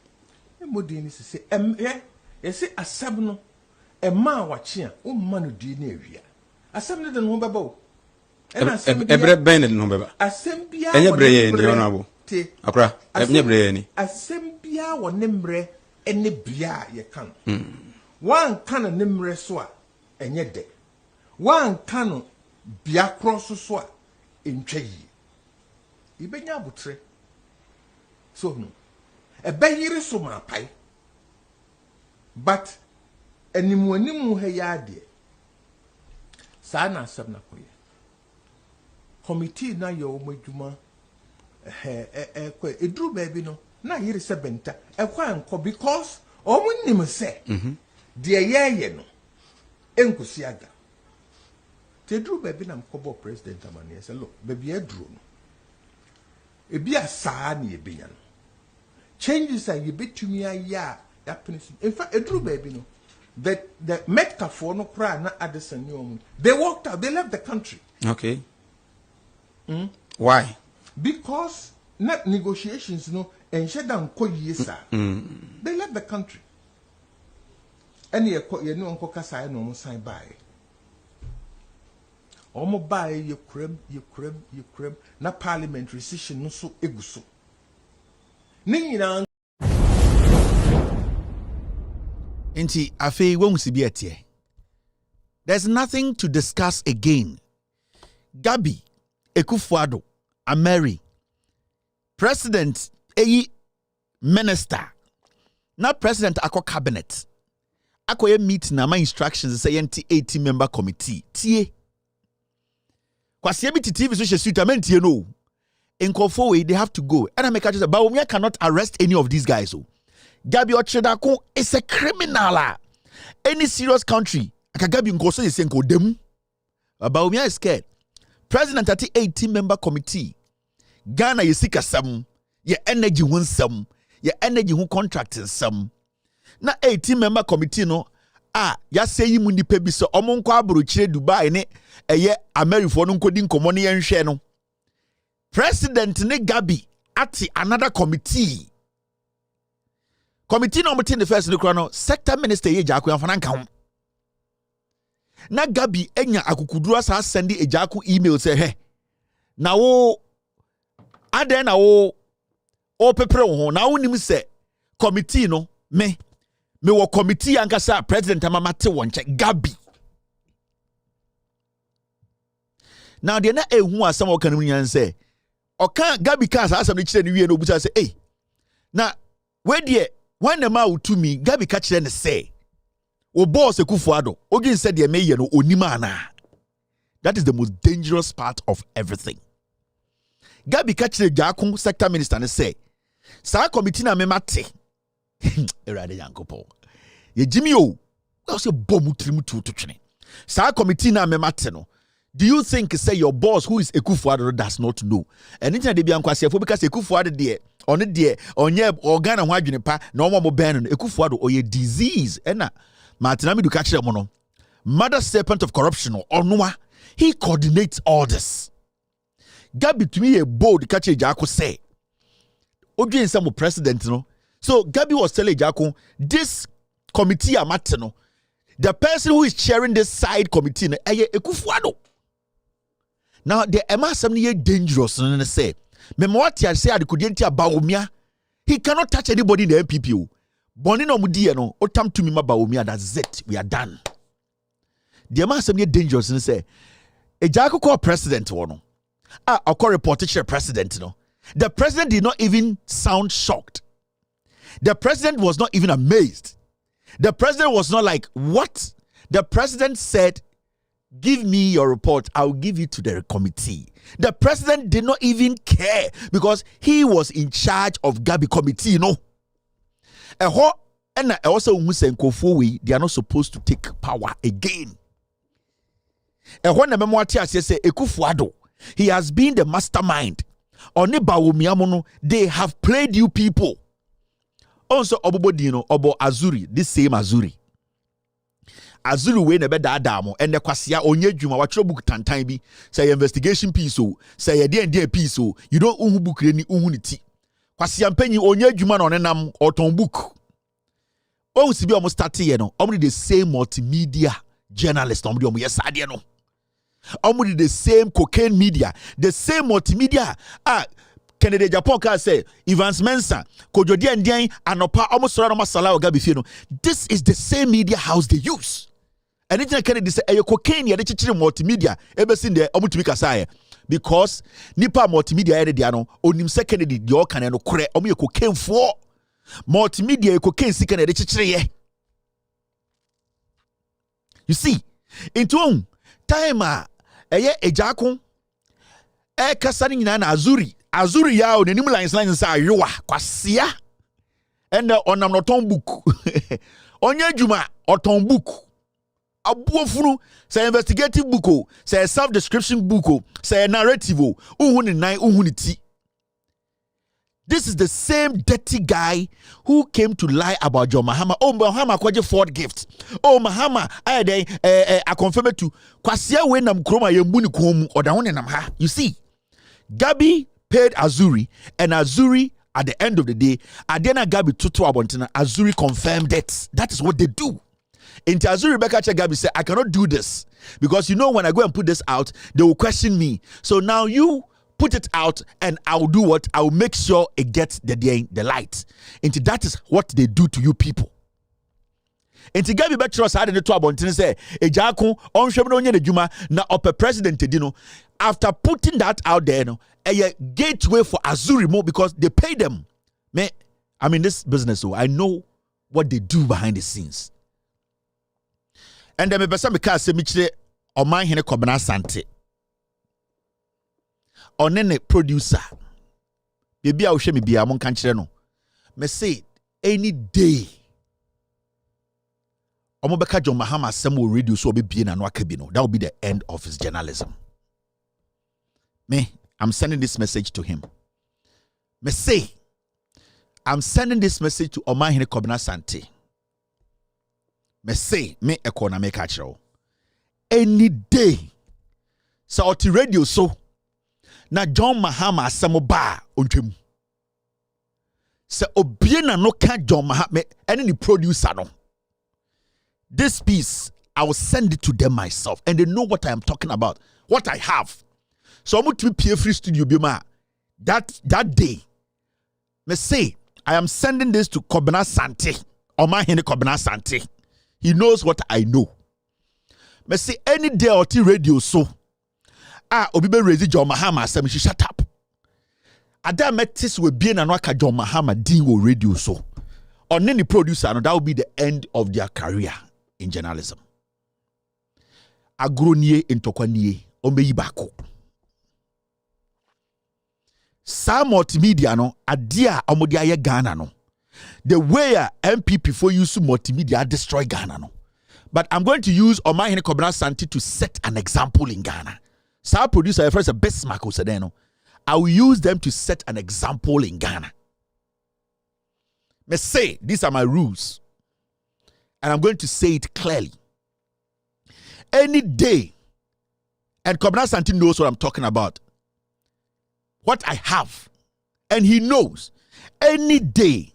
E modi ni se ye se asab no e ma wache a o ma no di na awia. Asab ne de no beba o. Ebre ben no beba. Asem bia enye bre ye ni honorable. Akra enye bre ye ni. Asem bia wo ne mre ene bia ye kan. Wan kan ne mre so a enye de. Wan kan bia cross so a entwa yi. Ibenya abutre. So no. Ebayiri so ma pai. But animu he ya de. Sa na asem na koye. Committee na ye omadwuma edru baby no na yiri se benta ekwa nko because omunnim se de ye no enkusi aga tedru baby na mkobo president amane say look baby edru no ebi asa na ebinya no changes are you betumi aya happen in fact edru baby no the Metcalfe no cry na Addison ni omu they walked out, they left the country. Okay. Why? Because not negotiations, no, and shedan ko yesa. They left the country. Any you know uncle Kasa no sign by. Omo buy you crem, na parliamentary session no so eguso. Nina Enti afi won si bi etie. There's nothing to discuss again. Gabi, Ekufuado, Ameri, President, Minister, not President Ako Cabinet. Ako ye meet na my instructions say 80-member committee. Tie. Kwasi bi TV so she suit amenti you know. In Kofowe, they have to go. And I make a just Bawumia cannot arrest any of these guys. So Gabi Ochedako is a criminal. Any serious country, Gabi Nkoso is saying them. Bawumia is scared. President at the 80-member committee. Ghana you seek a some. Your energy won some. Your energy who contracted some. Na 80-member committee no. Ya say you mundi pebi so omonko abrochire Dubai ne eye Amerifo no nkodi nkomo ne yenhwe no. President ne Gabi at another committee. Committee no meeting the first no sector minister ye Jaku Anfananka ho. Na Gabi enya akukudura sa send e Jaku email say hey. Na wo aden na wo o pepere wo ho na wo nim say committee no me wo committee ankasa president amamate wonche Gabi. Now they na ehu asam o kanum nyan say Oka Gabi cars asam ni kire ni wie no busa say eh na we de when the man to me Gabi ka kire ne say o boss Ekufuado ogin said de me ye no onima ana. That is the most dangerous part of everything. Gabi ka kire Jakun sector minister ne say sa committee na me mate erade yankopo ye jimi o o say bomu trimu to twene sa committee na me mate no. Do you think say your boss who is Ekufuado does not know? Anything they be ankwasiafo because Ekufuado there on it there onye organ ho adwene pa na omo ben no Ekufuado oye disease ena Martinami do catch them no mother serpent of corruption onwa he coordinates all this. Gabi to me a bold catch Ejako say odwen some president no. So Gabi was telling Ejako this committee amate no the person who is chairing this side committee no eye Ekufuado. Now the Emma Samni dangerous and say Memoatia say adikudientia Bawumia he cannot touch anybody in the MPP. Bonino Mudia no otam to me Bawumia that's it we are done. The Emma Samni dangerous and say a Jaco call president one a call reporter president no. The president did not even sound shocked. The president was not even amazed. The president was not like what? The president said give me your report. I'll give it to the committee. The president did not even care because he was in charge of Gabi committee, you know. And also they are not supposed to take power again. And when the memoir say Ekufuado, he has been the mastermind. They have played you people. Also Obobodino, Obo Azuri, this same Azuri. Azulu we nebe da adamo and the kwasia onye dwuma watro book tantan bi say investigation piece o say ye piece o you don't unhu book ni unhu ni ti kwasia mpanyi onye dwuma no nenam oton book o sibi o start here no omri the same multimedia journalist omri o yesade no omri the same cocaine media the same multimedia Kennedy Japan can say Evans Mensah Kojodi Ndian Anopa almost no masala o Gabi fie no. This is the same media house they use. And it Kennedy say ayo cocaine ya de chichiri multimedia ebesin there omutumi kasa because nipa multimedia ere dia no onim se Kennedy de o kan no kore omo cocaine fo multimedia cocaine sika na de chichiri ye. You see into time eye Ejako kasa ni nyina na Azuri ya o nenim lines say ayowa kwasia and onam no ton book onye djuma oton book abuofunu say investigative book say self description book say narrative uhun ni nine uhun ni ti. This is the same dirty guy who came to lie about John Mahama. Oh, Mahama kwaje Ford gift. Oh, Mahama I confirm it to kwasia we nam kroma yembu ni komu odahone nam ha. You see, Gabi paid Azuri, and Azuri at the end of the day, Adena Gabi tutu abontina. Azuri confirmed it. That is what they do. Into Azuri Rebecca Gabi said, I cannot do this because you know when I go and put this out, they will question me. So now you put it out, and I'll do what? I'll make sure it gets the light. Into that is what they do to you people. Enti Gabi betro sa de to abontene say ejako onhwem no onye adwuma na upper president di no. After putting that out there, no, a gateway for Azuri more because they pay them. I mean, this business, so I know what they do behind the scenes. And then me person because se michire oman hene Kobena Sante. Onene producer. Baby a wo hwe me bia mo kan kire no. Me say any day. Omo beka John Mahama asem wo radio so obebie na no akabi no. That will be the end of his journalism. I'm sending this message to him. Me say, I'm sending this message to Omahine Kobena Sante. Me say, me ekona me kachiro. Any day, so oti radio so, na John Mahama asemo ba ontwem. Se obie na no ka John Mahama, any the producer no. This piece, I will send it to them myself, and they know what I am talking about, what I have. So I'm going to be free studio bima that day. Me say I am sending this to Kobena Sante. Omahine Kobena Sante. He knows what I know. Me say any day or T radio so. Obi be raise John Mahama say me shut up. Ada metis we be na no aka John Mahama din wo radio so. On any producer no that will be the end of their career in journalism. Agronie intokwanie ombeyi bako. Some multimedia no adia omodia ye Ghana no. The way MPP for use multimedia destroy Ghana no. But I'm going to use Omahine Kobena Sante to set an example in Ghana. Some producer first a best mark no. I will use them to set an example in Ghana. Me say these are my rules. And I'm going to say it clearly. Any day, and Kobena Sante knows what I'm talking about. What I have, and he knows any day.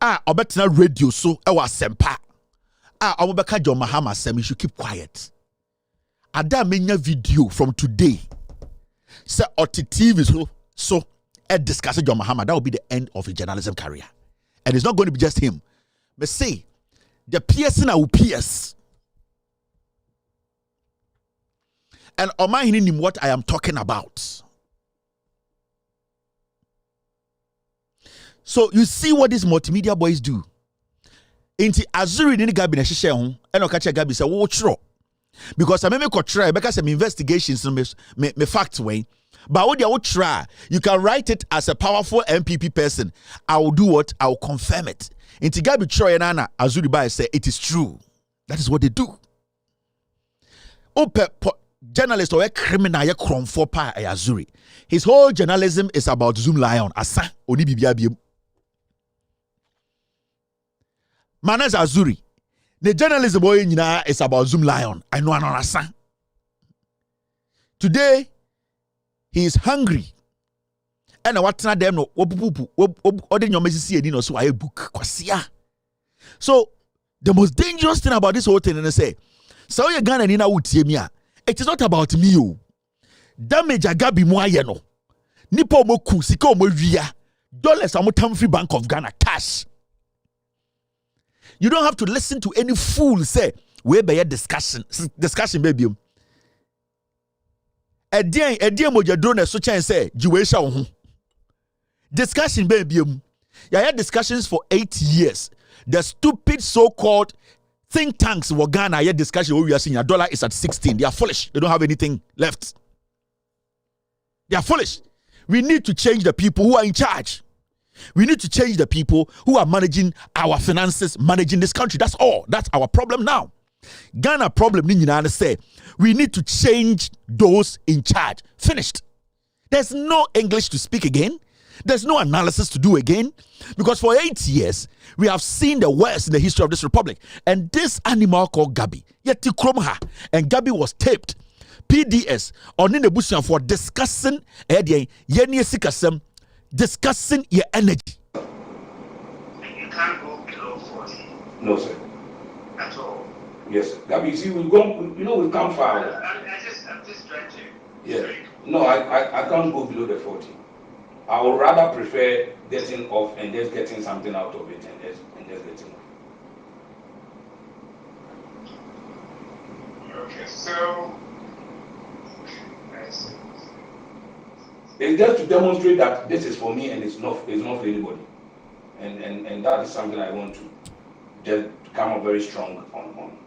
Obetina radio so ewa sempa. Omobeka John Mahama say you should keep quiet. Ada menya video from today. Say oti TV so discuss John Mahama. That will be the end of his journalism career, and it's not going to be just him. But say the PS na will PS, and Omahine nim what I am talking about. So you see what these multimedia boys do. Inti Azuri ni Gabi na hihye ho, eno ka che Gabi say wo chro. Because I me try because some investigations me fact way. But what you try, you can write it as a powerful MPP person. I will do what? I will confirm it. Inti Gabi Troy and Azuri Bai say it is true. That is what they do. Journalist or a criminal ye krom for pa Azuri. His whole journalism is about Zoom Lion. Asa oni bibia biem. Manas Azuri. The journalism boy is about Zoom Lion. I know another. Today, he is hungry. And what's not them no so I book. So the most dangerous thing about this whole thing, and I say, so you Ghana Nina would see me. It is not about me. Damage a gabi mo ayeno. Nipo mo ku sika mo wia. Dollars amotam free Bank of Ghana cash. You don't have to listen to any fool say we be a discussion baby. Edien moja drone so chan say jiwesha wo ho. Discussion baby. You had discussions for 8 years. The stupid so-called think tanks in Ghana had discussion where we are seeing a dollar is at 16. They are foolish. They don't have anything left. They are foolish. We need to change the people who are in charge. We need to change the people who are managing our finances, managing this country. That's all. That's our problem now. Ghana problem, say, we need to change those in charge. Finished. There's no English to speak again. There's no analysis to do again. Because for 8 years, we have seen the worst in the history of this republic. And this animal called Gabi, yet and Gabi was taped. PDS, on in the bush for discussing discussing your energy. You can't go below 40. No, sir. At all. Yes, Gabi, you see, we've come far. I'm just trying to. Yeah. No, I can't go below the 40. I would rather prefer getting off and just getting something out of it and just getting off. Okay, so I see. It's just to demonstrate that this is for me and it's not for anybody. And that is something I want to just come up very strong on.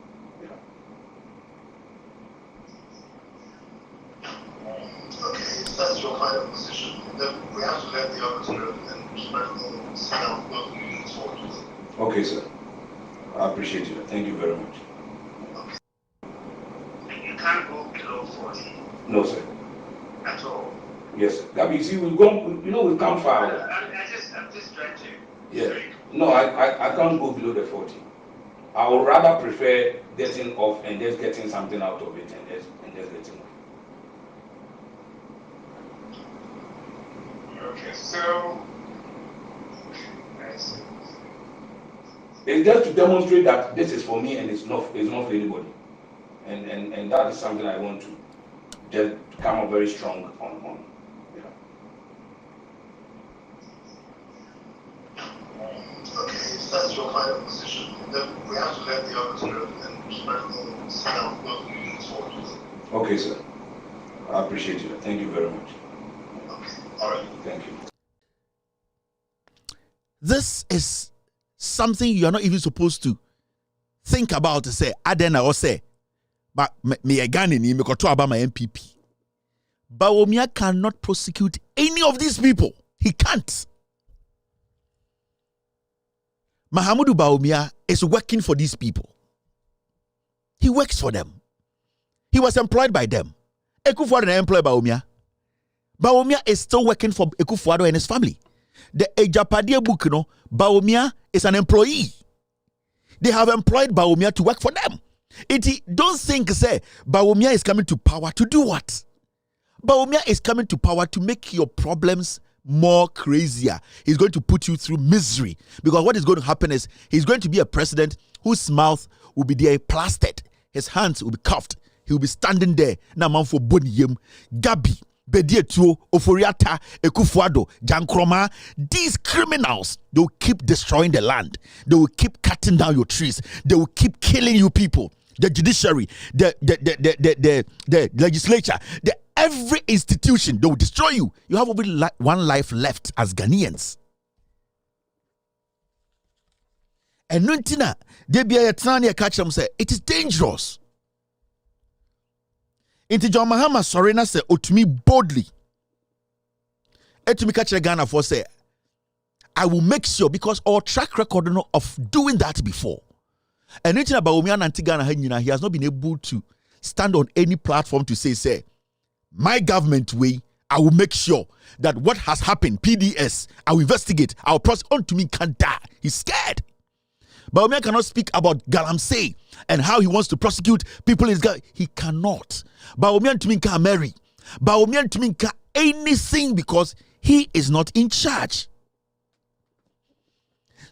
Okay, if that's your final position, then we have to let the others know and see how both meetings forward. Okay, sir. I appreciate you. Thank you very much. You can't go below 40 No, sir. at all. Yes, sir. That means we've come far. I'm just trying to. Yeah. No, I can't go below the 40. I would rather prefer getting off and just getting something out of it and just getting off. Okay, so I see. It's just to demonstrate that this is for me and it's not for anybody. And that is something I want to just come up very strong on. Okay, if that's your final position, then we have to let the others know and see how both meetings forward. Okay, sir. I appreciate you. Thank you very much. Okay, all right. Thank you. This is something you are not even supposed to think about to say, Adena or say, but me again in me koto about my MPP. Bawumia cannot prosecute any of these people. He can't. Mahamudu Bawumia is working for these people. He works for them. He was employed by them. Ekufuado employed Bawumia. Bawumia is still working for Ekufuado and his family. The Ejapadia book, Bawumia is an employee. They have employed Bawumia to work for them. Don't think, say, Bawumia is coming to power to do what? Bawumia is coming to power to make your problems more crazier. He's going to put you through misery. Because what is going to happen is he's going to be a president whose mouth will be there plastered. His hands will be cuffed. He will be standing there. Namanfo Boniyem, Gabi, Bedietuo, Oforiata, Ekufuado, Jankroma. These criminals, they will keep destroying the land. They will keep cutting down your trees. They will keep killing you people. The judiciary, the legislature, every institution, they will destroy you. You have only one life left as Ghanaians. And Nuntina, they be a Tanya catch them say it is dangerous. Into John Mahama Sorena say, to me boldly. And to me catch Ghana for say, I will make sure because our track record of doing that before. And anything about Bawumia and Ghana, he has not been able to stand on any platform to say, my government way, I will make sure that what has happened, PDS, I will investigate, I will prosecute. On to me can't die. He's scared. Bawumia cannot speak about Galamsey and how he wants to prosecute people. He cannot. Bawumia to me can't marry. Bawumia to me can't anything because he is not in charge.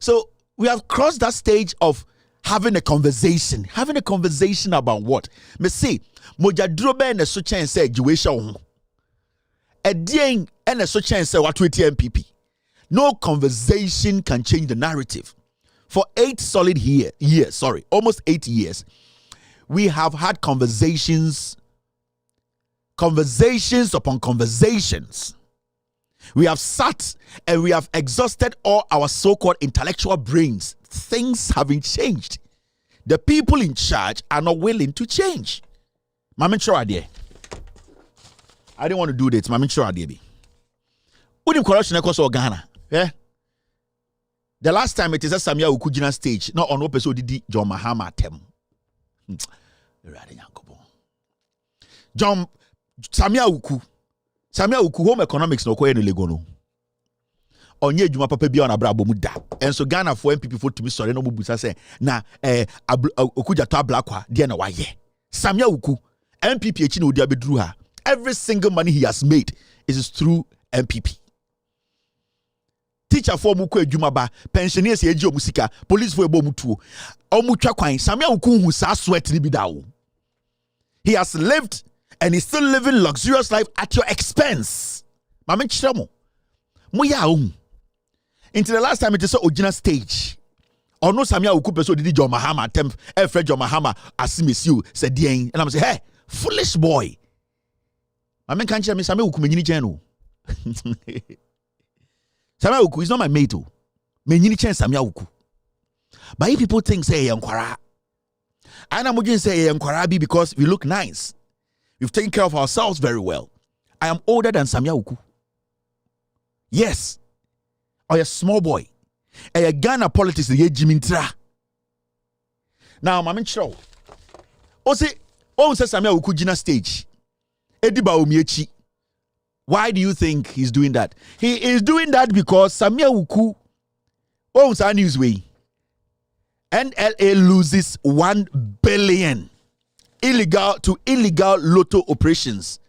So we have crossed that stage of having a conversation about what? Me say, mojadrobe and so chance say Jewisha Edien and so chance say what with MPP. No conversation can change the narrative. For 8 solid years, almost 8 years, we have had conversations upon conversations. We have sat and we have exhausted all our so-called intellectual brains. Things haven't changed. The people in charge are not willing to change. Mamin sure idea. I didn't want to do this. Mamin sure idea be. Udim corruption across Ghana. Yeah. The last time it is a Samia Ukujina stage, not on episode did John Mahama tem. John Samia Uku home economics no koye no legono. Onye dwuma papa bia na brabo mu da. Enso Ghana for MPP for to be sorry no bubusa say na Okuja to ablakwa de na waye. Samia Uku MPP echi na odi abeduru ha. Every single money he has made is through MPP. Teacher for mu ko adwuma ba, pensioners ye gi omusika, police for ebo mutuo. Omutwa kwan Samia Uku hu sa sweat ni bi da wo. He has lived and he's still living luxurious life at your expense. Mama chiramo. Mo ya o. Until the last time it is so original stage. or no Samia Ukupe so did John Mahama attempt Fred John Mahama asimesiu said dien and I'm say hey foolish boy. I mean can't you me Samia Uku menyini chen Samia Uku is not my mate o. Menyini chen Samia Uku. But if people think say yankwara and I'm going to say yankwara be because we look nice. We've taken care of ourselves very well. I am older than Samia Uku. Yes. Or a small boy. A Ghana politics the Jimintra. Now, Mamin Chow. Ose Samia Uku Jina stage. Ediba Omiechi. Why do you think he's doing that? He is doing that because Samia Uku owns our newsway. NLA loses 1 billion illegal lotto operations.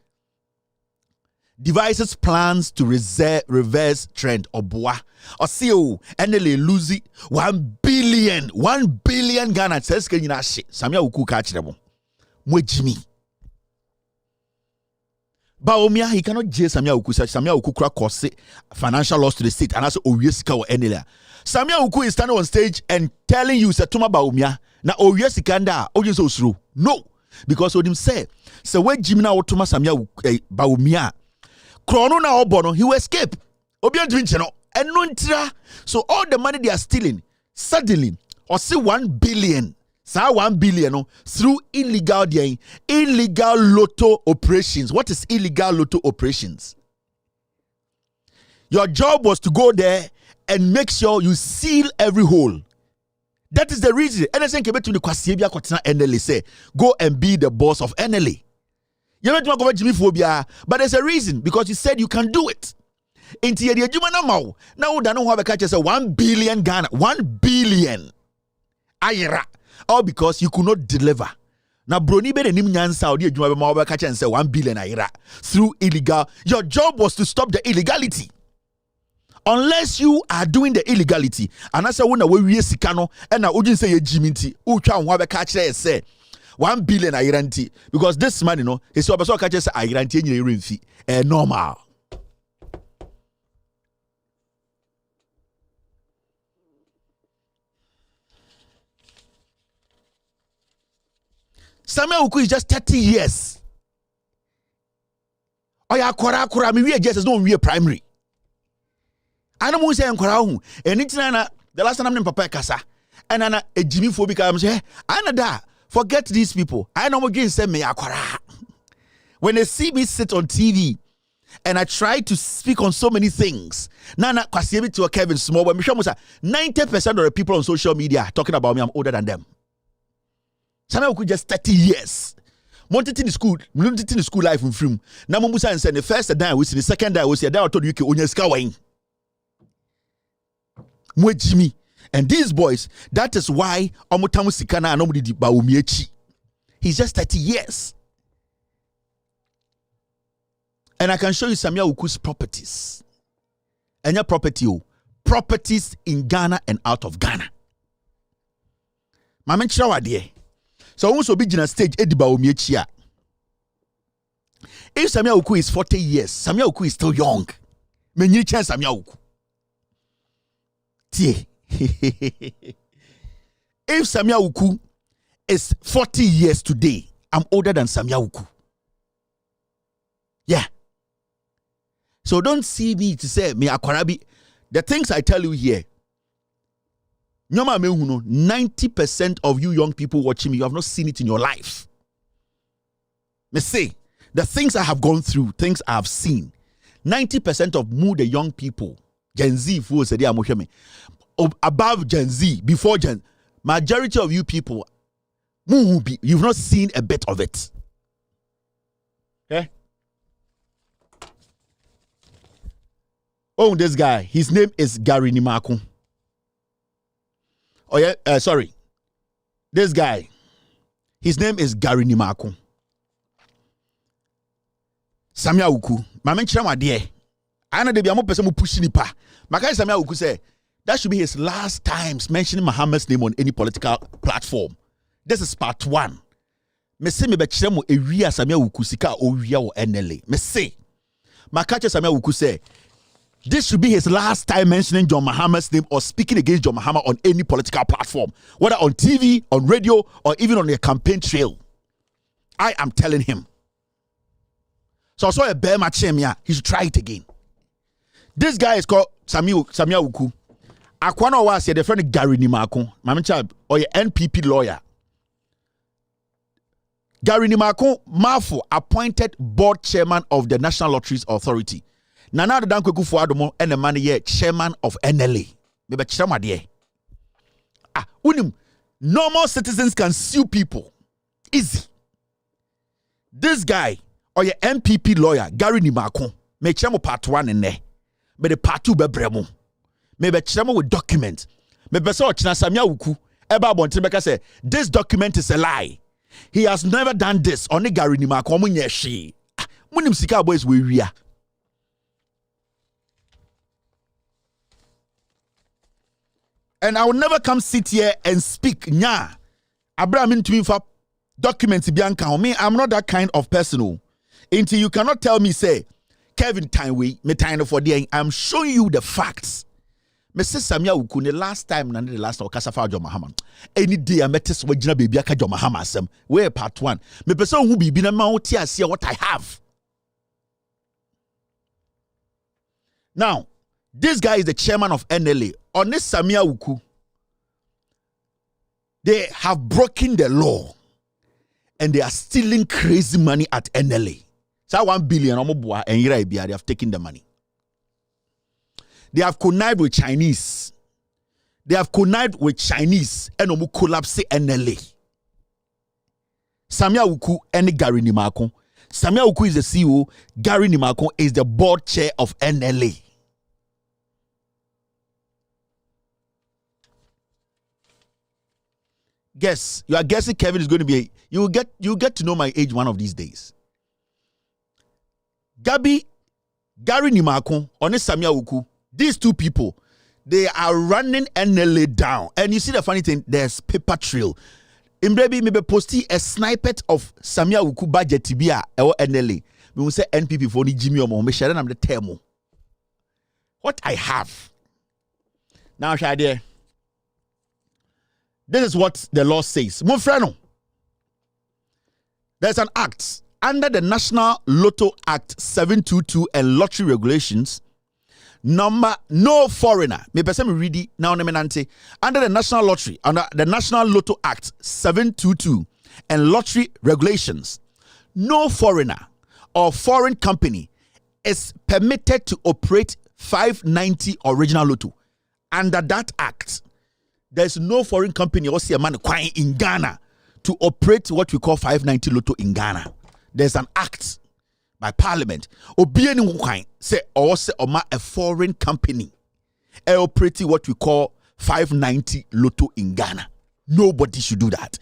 Devises plans to reverse trend. Oboa. Osio NLA lose 1 billion Ghana says can you not shit. Samia Uku catch them. Jimmy. Baomia, he cannot jail Samia Uku. Samia Uku cause financial loss to the state and also Oyesika or NLA. Samia Uku is standing on stage and telling you Tuma Baomia na Oyesika nda ojenso osuru. No, because what him say when Jimmy na Otuma Samia Baomia Krono na obono he will escape. Obian dwincheno and no. So all the money they are stealing suddenly or see 1 billion. Sa 1 billion through illegal lotto operations. What is illegal lotto operations? Your job was to go there and make sure you seal every hole. That is the reason. NSN came to the Kwasiebia Kotina NLA say, go and be the boss of NLA. You're not going to go Jimmy phobia, but there's a reason because you said you can do it. Into the Jumana Mau. Now, I don't have a catch as 1 billion Ghana. 1 billion. Ayra. All because you could not deliver. Now, Brony be the Nimyan Saudi, you have a mobile catch and say 1 billion Ayra through illegal. Your job was to stop the illegality. Unless you are doing the illegality, and as I want to we sikano, and I wouldn't say a Jiminti, Ucha and Wabe catch say 1 billion Iranti, because this man, you know, his so catches Iranti in your fee, normal. Samuel Uku is just 30 years. Oh, yeah, Kora, me, we just don't we primary. I don't want to say Nkora and it's the last time I'm in Papa Kasa and Anna a Jimmy phobic. I'm saying, Anna, forget these people. I know again say me Akora. When they see me sit on TV and I try to speak on so many things, Nana Kwasiemi to a Kevin Small, but 90% of the people on social media talking about me, I'm older than them. Samuel could just 30 years. Monted in the school life in film. Now Musa and said the first day I was in the second day I was here. I told you can only skawing. Jimmy and these boys, that is why Omotamu Sikana and nobody did Baumiechi. He's just 30 years. And I can show you Samia Uku's properties. And your properties in Ghana and out of Ghana. Mama Chirawa dear. So also be in a stage Ediba Omiechi. If Samia Uku is 40 years, Samia Uku is still young. Many chance Samia Uku. If Samia Uku is 40 years today, I'm older than Samia Uku. Yeah. So don't see me to say me akwarabi. The things I tell you here. 90% of you young people watching me, you have not seen it in your life. Me say the things I have gone through, things I have seen. 90% of the young people. Gen Z, above Gen Z, before Gen, majority of you people, you've not seen a bit of it. Okay? Oh, this guy, his name is Gary Nimaku. Oh yeah, sorry. This guy, his name is Gary Nimaku. Samia Uku, Mama Chama dear. I know they be a more person who push nipa. Makai Samia Uku say that should be his last times mentioning Muhammad's name on any political platform. This is part 1. Me say me be chiremo ewia Samia Uku sika owia o NLA. Me say Makache Samia Uku say This should be his last time mentioning John Mahama's name or speaking against John Mahama on any political platform, whether on TV, on radio, or even on a campaign trail. I am telling him. So I saw a bear match him, yeah, he should try it again. This guy is called Samia Uku. Akwana was the friend Gary Nimako, Mamcha, or your NPP lawyer. Gary Nimako, Mafo, appointed board chairman of the National Lotteries Authority. Nana the Dankweku Fuadomo and the man here, chairman of NLA. Maybe chairman there. Unim, normal citizens can sue people. Easy. This guy, or your MPP lawyer, Gary Nimako, may chamo part 1 in there. But the part 2 be bremo. Maybe chamo with documents. Maybe so china Samia Uku. Eba Bontebeka say, this document is a lie. He has never done this. Only Gary Nimako munye she. Munim sika boys we are. And I will never come sit here and speak. Nya. Abraham to me for documents bianca. Me, I'm not that kind of person. Until you cannot tell me, say, Kevin Timeway, me time for the I'm showing you the facts. Mrs. Samia Uku, the last time, none the last time, Kasafa John Mahama. Any day I met this Wajina baby, John Mahama, some where part 1. Me person who be been a mount here, see what I have. Now, this guy is the chairman of NLA. On this Samia Uku, they have broken the law and they are stealing crazy money at NLA. So 1 billion and they have taken the money. They have connived with Chinese. They have connived with Chinese and collapse NLA. Samia Uku and Gary Nimako. Samia Uku is the CEO. Gary Nimako is the board chair of NLA. Guess you are guessing Kevin is going to be. You get to know my age one of these days. Gary Nimako, on Samia Uku, these two people, they are running NLA down. And you see the funny thing, there's paper trail. Imbebi maybe posti a snippet of Samia Uku budget tibia or NLA. We will say NPP for the Jimmy or me share them the termo. What I have now, Shade. This is what the law says. Mufrano. There's an act under the National Lotto Act 722 and lottery regulations. Number no foreigner. Me person me read it now. Under the National Lottery, under the National Lotto Act 722 and lottery regulations, no foreigner or foreign company is permitted to operate 590 original lotto. Under that act, there's no foreign company or see a man in Ghana to operate what we call 590 lotto in Ghana. There's an act by Parliament. Obieni say or say a foreign company operating what we call 590 lotto in Ghana. Nobody should do that.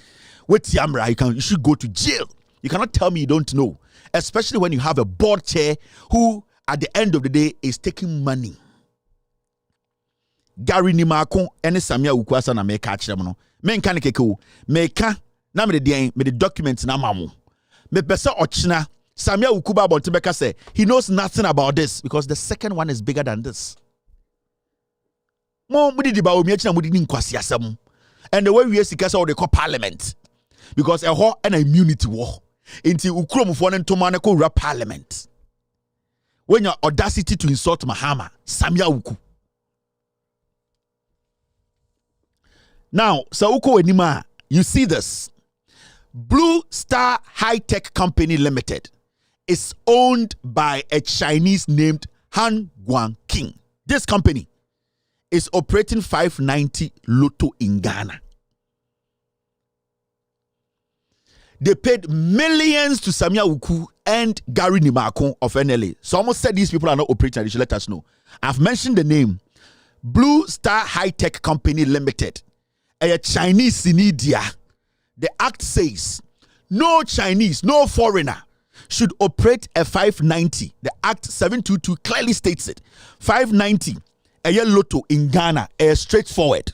With Yamra, you should go to jail. You cannot tell me you don't know, especially when you have a board chair who, at the end of the day, is taking money. Gary Nimako and Samia Ukwasa na meka achirem no menka ne keke meka na me the documents na mamu me pese ochina Samia Ukuba Bontebeka say he knows nothing about this because the second one is bigger than this. Mo mudi di ba omi achina mudi ni nkwasi asem. And the way we sika say they call parliament because a ho and immunity war inti ukromfo ne ntoma ne ko rap parliament. When your audacity to insult Mahama Samia Uku. Now, Sauko Enima, you see this. Blue Star High Tech Company Limited is owned by a Chinese named Han Guangqing. This company is operating 590 Lotto in Ghana. They paid millions to Samia Uku and Gary Nimako of NLA. So almost said these people are not operating. They should let us know. I've mentioned the name. Blue Star High Tech Company Limited. A Chinese in India. The act says no Chinese, no foreigner should operate a 590. The act 722 clearly states it. 590, a lotto in Ghana, straightforward.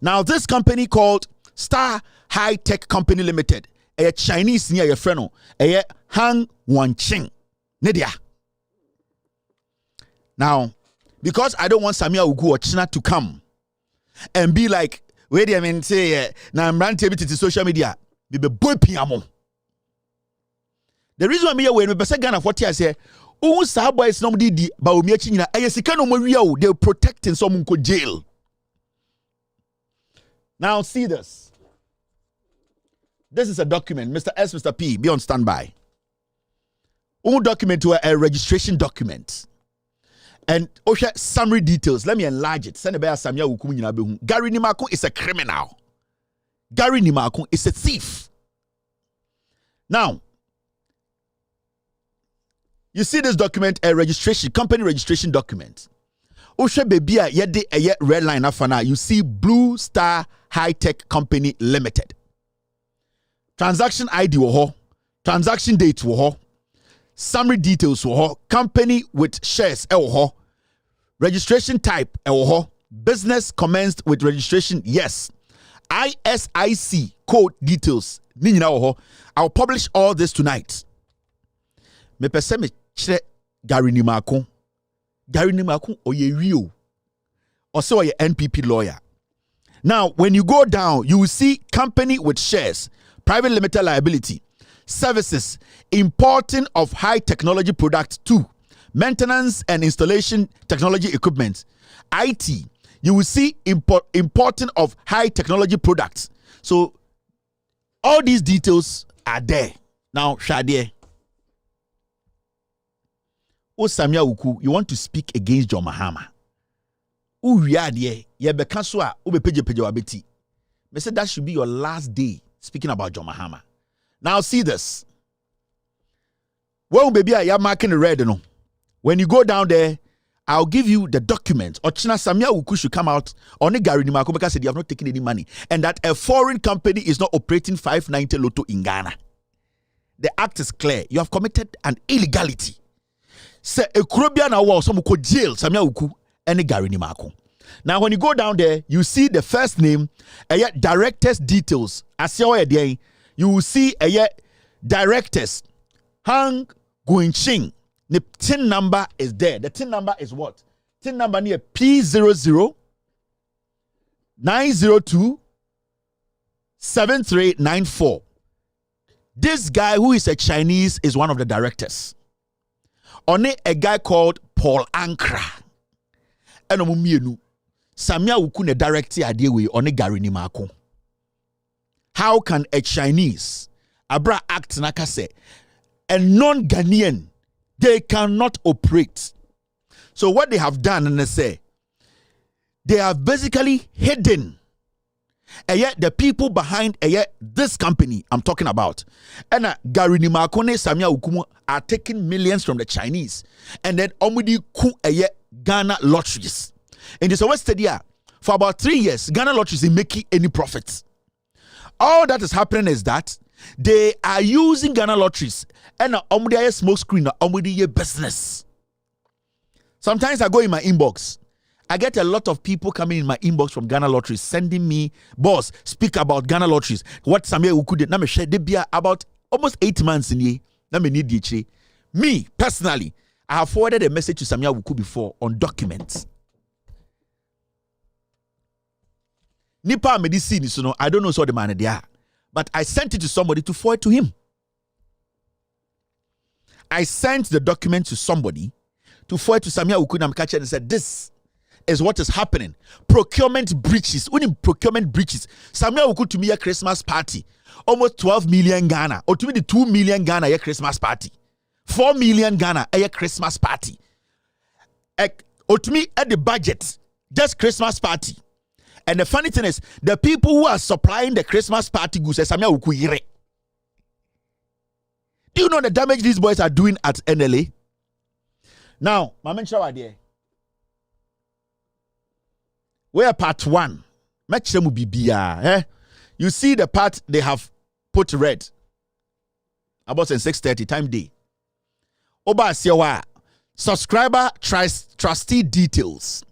Now this company called Star High Tech Company Limited, a Chinese near your friend, a Han Guangqing. Nidia. Now, because I don't want Samia Ugu or China to come and be like, wait a minute, say, now I'm running to social media. Be boy piamo. The reason why me when me person Ghana 40 I say, oh, sa boys no di ba o miachi nyina ayesika no mo they protecting some go jail. Now see this. This is a document. Mr. S, Mr. P, be on standby. Document to a registration document. And summary details. Let me enlarge it. Send a Samia Wukum nyina behu. Gary Nimako is a criminal. Gary Nimako is a thief. Now, you see this document, a registration, company registration document. Osha baby yede a red line afana. You see Blue Star High Tech Company Limited. Transaction ID woho, transaction date woho, summary details woho, company with shares woho, registration type woho, business commenced with registration yes, ISIC code details ni nyina woho. I'll publish all this tonight. Me pese me chere Gary Nimako oye rio or so oye NPP lawyer. Now when you go down you will see company with shares, private limited liability, services, importing of high technology products too, maintenance and installation technology equipment, IT. You will see importing of high technology products. So all these details are there. Now, Shadie, Samia Uku, you want to speak against John Mahama. Uriadie, Yebekaswa, Ubepeje Wabeti. I said that should be your last day speaking about John Mahama. Now see this. Well, baby, you're marking the red, no. When you go down there, I'll give you the document. Or China Samia Uku should come out on a Gary Nimako because they have not taken any money. And that a foreign company is not operating 590 Lotto in Ghana. The act is clear. You have committed an illegality. Say a Kurobian or some could jail Samia Uku and a Gary Nimako. Now, when you go down there, you see the first name, yet directors details. As you will see directors. Hang Guinching. The TIN number is there. The TIN number is what? TIN number near P00 902 7394. This guy who is a Chinese is one of the directors. Only a guy called Paul Ankra. And Samia Ukune director adewe only Gary Nimako. How can a Chinese abra act nakase a non-Ghanaian? They cannot operate. So what they have done, and they say, they have basically hidden. And yet the people behind this company I'm talking about, and Gary Nimakone, Samia Ukumu are taking millions from the Chinese, and then Omudi ku Ghana lotteries. And this was steady for about 3 years. Ghana lotteries is making any profits. All that is happening is that they are using Ghana lotteries and a smoke screen business. Sometimes I go in my inbox. I get a lot of people coming in my inbox from Ghana lotteries sending me, boss, speak about Ghana lotteries. What Samia Ukude na me share debia about almost 8 months in ye. Na me need the me personally, I have forwarded a message to Samia Uku before on documents. Nipa medicine, so no, I don't know so the man they are. But I sent it to somebody to forward to him. I sent the document to somebody to forward to Samia Uku Namkacha and said, this is what is happening. Procurement breaches. When procurement breaches, Samia Uku to me a Christmas party. Almost 12 million Ghana. Or to me the 2 million Ghana a Christmas party. 4 million Ghana a Christmas party. Or to me at the budget, just Christmas party. And the funny thing is, the people who are supplying the Christmas party goods, Samia Uku yire. Do you know the damage these boys are doing at NLA? Now, Mama Chawade, where part 1, you see the part they have put red. About 6:30 time day. Oba Siawa, subscriber trustee details,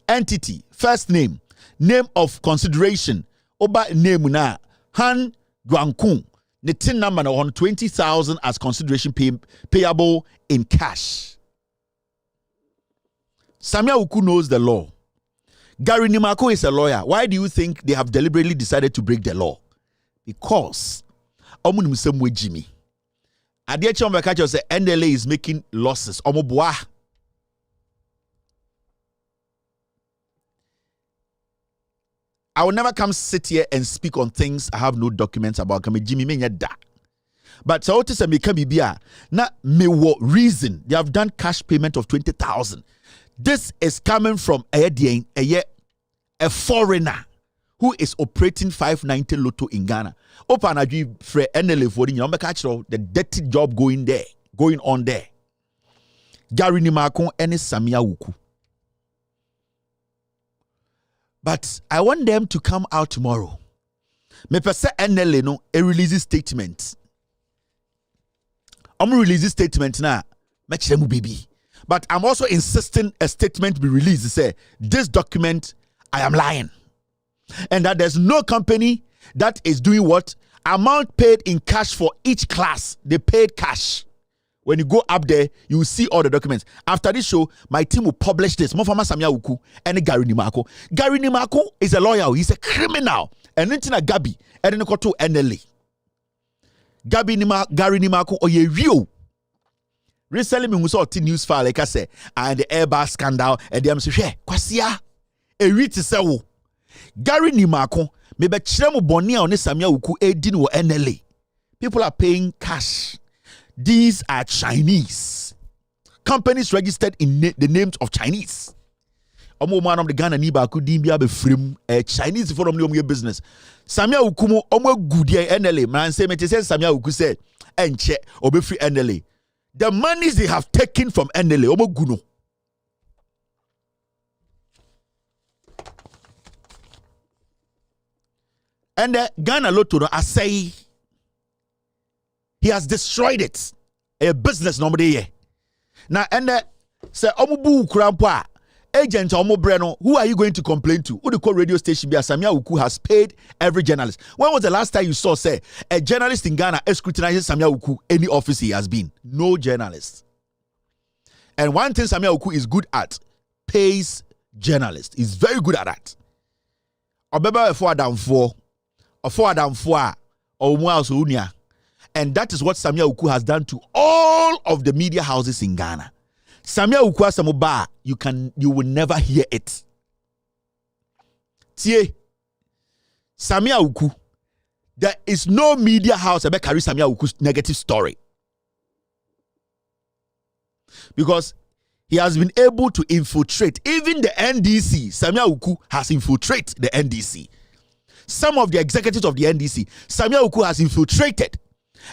entity, first name, name of consideration, Oba name na Han Guankun, the tin number on 20,000 as consideration payable in cash. Samia Uku knows the law. Gary Nimako is a lawyer. Why do you think they have deliberately decided to break the law? Because Omunimsemwe Jimmy. Adiachom Bakacho say NLA is making losses. Omoboa. I will never come sit here and speak on things I have no documents about. Jimmy menya da. But so to say me can be na me what reason they have done cash payment of 20,000. This is coming from a foreigner who is operating 590 Lotto in Ghana. Open a for NLA for the dirty job going on there. Gary Nimako and Samia Uku. But I want them to come out tomorrow. Me pese NLA no a release statement. I'm release statement now. Match them baby. But I'm also insisting a statement be released. Say this document, I am lying, and that there's no company that is doing what amount paid in cash for each class. They paid cash. When you go up there, you will see all the documents. After this show, my team will publish this. Mofama Samia Uku and Gary Nimako. Gary Nimako is a lawyer. He's a criminal. And then Gabi and then go to NLA. Gary Nimako or ye real. Recently, we saw a news file like I say, and the Airbus scandal, and them say, "Hey, kwasia, a reach say Gary Nimako, maybe chiremu bonia on Samia Uku edin wo NLA. People are paying cash. These are Chinese companies registered in the names of Chinese. Omo man of the Ghana niba ku dimbia be frame Chinese for omo business. Samia Uku mo omo goodie NLA. Man say me say Samia Uku say enche obe free NLA. The monies they have taken from NLA omo guno. And the Ghana Lotto no say he has destroyed it. A business nobody here. Now, and say Omubu Krampa, agent Omobreno, who are you going to complain to? Who the call radio station be Samia Uku has paid every journalist. When was the last time you saw say a journalist in Ghana scrutinizes Samia Uku any office he has been? No journalist. And one thing Samia Uku is good at, pays journalists. He's very good at that. Obeba for Adam 4 or Unia. And that is what Samia Uku has done to all of the media houses in Ghana. Samia Uku Samoba, you will never hear it. Tie, Samia Uku, there is no media house that carry Samia Uku's negative story. Because he has been able to infiltrate even the NDC. Samia Uku has infiltrated the NDC. Some of the executives of the NDC, Samia Uku has infiltrated.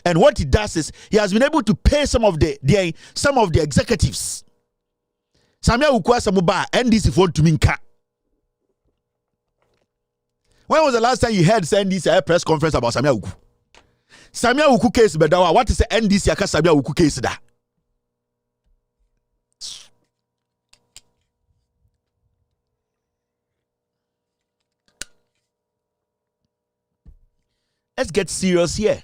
And what he does is he has been able to pay some of the executives. Samia Uku Samuba NDC phone to Minka. When was the last time you heard NDC press conference about Samia Uku? Samia Uku case bedawa. What is the NDC aka Samia Uku case da? Let's get serious here.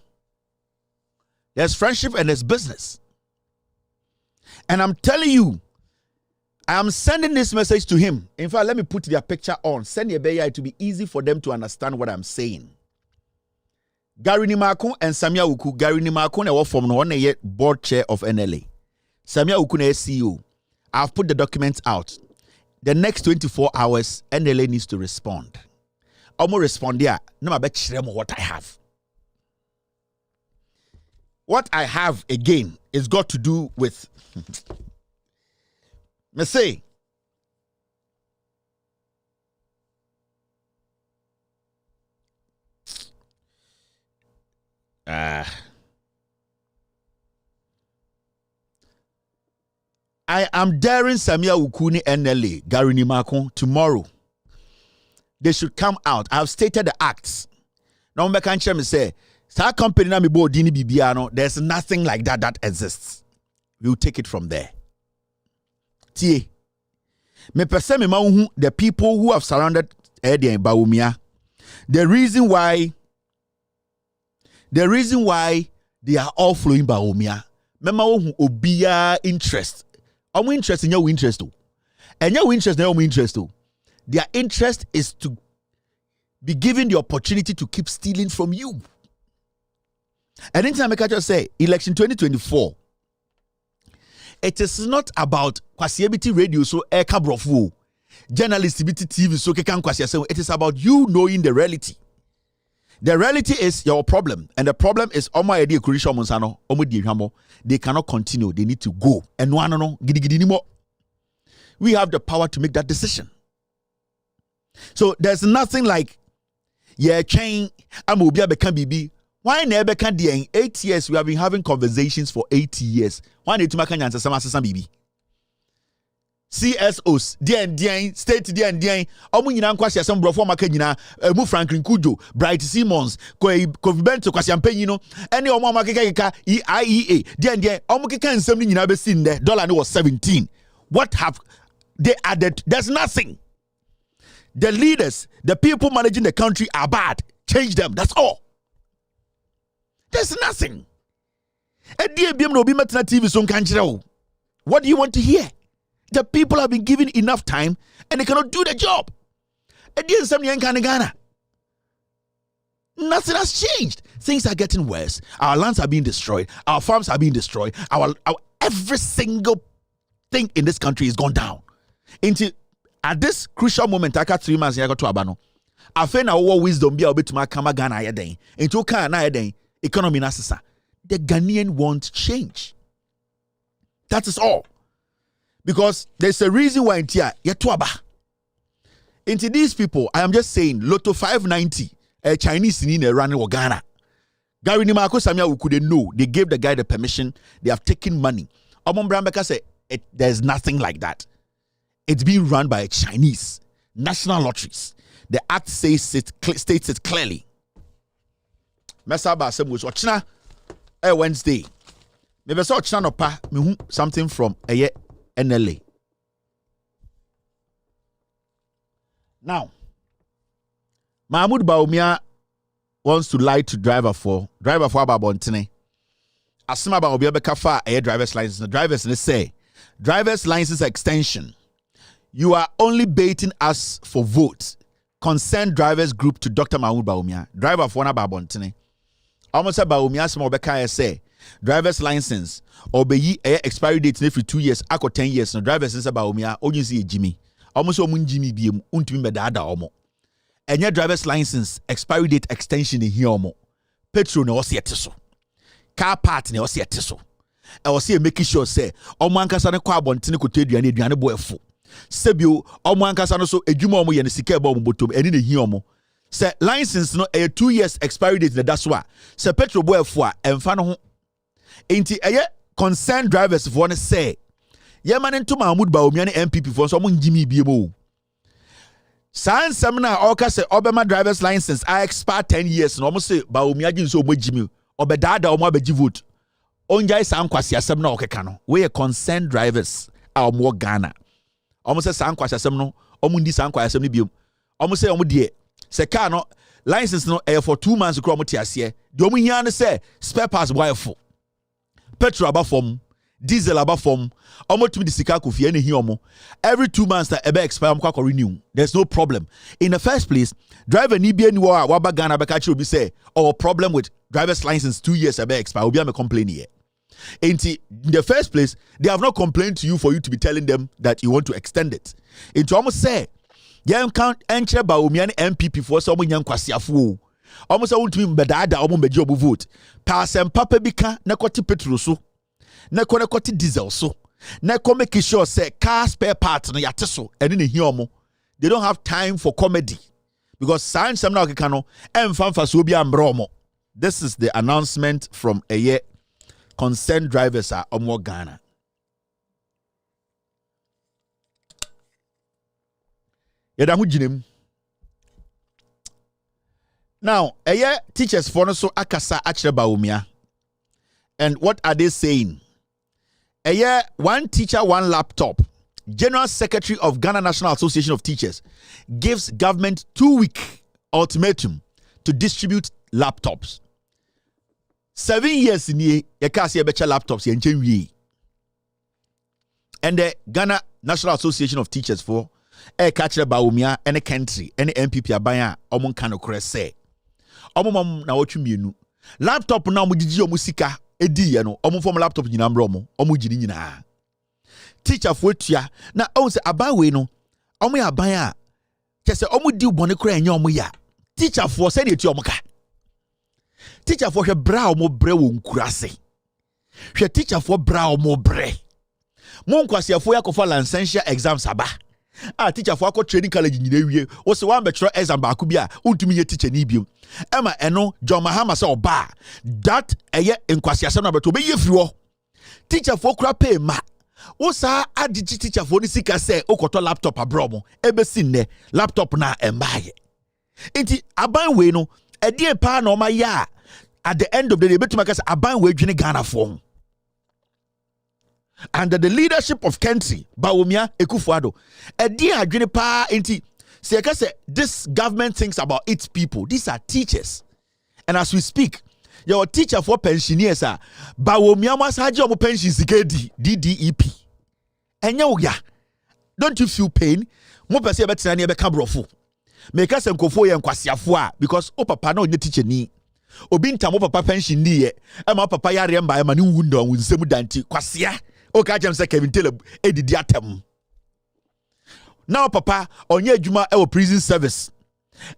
There's friendship and there's business. And I'm telling you, I am sending this message to him. In fact, let me put their picture on. Send your baby to be easy for them to understand what I'm saying. Gary Nimako and Samia Uku. Gary Nimako na from one year board chair of NLA. Samia Uku na CEO. I've put the documents out. The next 24 hours, NLA needs to respond. I'm going to respond there. No, I bet you what I have. What I have, again, is got to do with, me say, I am daring Samia Ukuni NLA, Gary Nimako, tomorrow. They should come out. I have stated the acts. Now, I can't say, Sa company na mi bo dini bibiano, there's nothing like that exists. We'll take it from there. Tie. Me pese me ma the people who have surrounded Eddie and Baumia. The reason why they are all flowing Baumia. Me ma obiya interest. Omo interest in your interest too. And your interest, their own interest too. Their interest is to be given the opportunity to keep stealing from you. And anytime I can just say, election 2024, it is not about Kwasiebiti radio so eka brofu, journalistic TV so kekan kwasiase. It is about you knowing the reality. The reality is your problem, and the problem is they cannot continue. They need to go. And we have the power to make that decision. So there's nothing like chain amobia bekan bibi. Why never can the 8 years we have been having conversations for 80 years? Why need to make an answer some bibi? CSOs, DN, state DN, Omuina Quasia, some Brofo Macagina, Mu Franklin Kujo, Bright Simmons, Covibento Quasiampeno, any Omama IEA, DN, Omukikan, something you never seen there. Dollar was 17. What have they added? There's nothing. The leaders, the people managing the country are bad. Change them. That's all. There's nothing. What do you want to hear? The people have been given enough time and they cannot do the job. Nothing has changed. Things are getting worse. Our lands are being destroyed. Our farms are being destroyed. Our every single thing in this country is gone down. At this crucial moment, I got 3 months. I got to Abano. I feel now what wisdom be able to make Ghana ayeden. Into Ghana ayeden economy nasisa. The Ghanaian won't change. That is all. Because there's a reason why into these people, I am just saying, Lotto 590, a Chinese in running Ghana. Gary Nimako Samia couldn't know. They gave the guy the permission. They have taken money. Omon Brambeka said, there's nothing like that. It's being run by a Chinese national lotteries. The act states it clearly. Mesaba Sem was Ochina Wednesday. Maybe saw Ochina no pa me something from NLA. Now, Mahmoud Baumia wants to lie to driver for Ababontene. Asima ba obi abeka fa driver's license. The drivers say driver's license extension. You are only baiting us for votes. Concerned drivers group to Dr. Mahmoud Baumia. Driver for Ababontene. Almost about Baumia some obeka say driver's license or be expiry date every 2 years, ako 10 years. No driver's license Baumia only see Jimmy. Almost omun Jimmy be untimi bedada omo. And your driver's license expiry date extension in here omo. Petrol no osi etiso. Car part ne osi etiso. I was here making sure say omo ankasa ne kwa abontene kote aduane bo efo. Sebio omo ankasa no so edwuma omo ye ne sika bo botom eni ne hi omo. Say license no 2 years expiry date na that's why. Say petrol bo efo a emfa no ho. Enti concerned drivers for ne say ye man to Mahmoud Baumia ne MPP for so mo njimi biemo. San semna oka say obema driver's license I expire 10 years no almost say Baumia gin so mo jimi obedada omo abeji vote. Onjai san kwasi asem na okeka no. We concerned drivers are more Ghana. Almost say san kwasi asem no omo ndi san kwasi asem ni biom. Almost say omo de se car no license no for 2 months kro omo ti ase. De omo hia no say spare parts boy for. Petrol aba form, diesel aba form, omo tumi di sika kofi ene hi omo. Every 2 months that ebe expire am kwa renew. There's no problem. In the first place, driver ni bi eni wa ba Ghana be ka obi say our problem with driver's license 2 years ebe expire obi am complain here. In the first place, they have not complained to you for you to be telling them that you want to extend it. Into almost say, you can't enter Baumia MPP for someone young kwasiafu. Almost I want to be bedada almost be job vote. Pass and papa bika na kwati petrol so. Na kwati diesel so. Na make sure say car spare parts na yateso and in here they don't have time for comedy. Because science some now kano emfamfa so bi ambromo. This is the announcement from a year. Concerned drivers are Omo Ghana. Now, teachers for so akasa achre Baumia. And what are they saying? One teacher, one laptop. General Secretary of Ghana National Association of Teachers gives government 2-week ultimatum to distribute laptops. 7 years in ye kasi becha laptops yenchen wi. and the Ghana National Association of Teachers for catch Bawumia and a country and MPP abaya omon kano kure say omom na watchu mienu laptop na omujiji omusika edi ye no omom form laptop nyina mbro omo omujiri nyina teacher for tua na on se aban we no omo ya aban a kese omudi ubone kure enye omo ya teacher for say de tua omo ka teacher for hwe bra omo bre wo nkurase hwe teacher for bra omo bre mon kwasiafo yakofa licensure exams aba teacher for akọ training college nyina wie wo se wan be tro exam ba akubia untumi ye teacher ni biom ema eno John Mahama se oba that eye nkwasiasem na beto be ye firi wo teacher for kura pay ma wo sa adigi teacher for ni sika se okoto laptop abromo ebe sinne laptop na embaye enti aban we no edie pa na o ma ya at the end of the day betuma ka se aban we dwene Ghana for under the leadership of Kentry Bawumia Ekufuado edi adwene pa enti say this government thinks about its people. These are teachers, and as we speak your teacher for pensioners are Bawumia masaji omo pension sikedi DDEP enye ya don't you feel pain mo pese betina ne be kabrofo make us nkofo ye nkwasiafo a because o papa na onye teacher ni obi ntam o papa pension ni ye e ma papa yare mba e ma ne wunda wunsem danti kwasia o ka jem say Kevin Taylor edidi atem now papa onye adwuma e wo prison service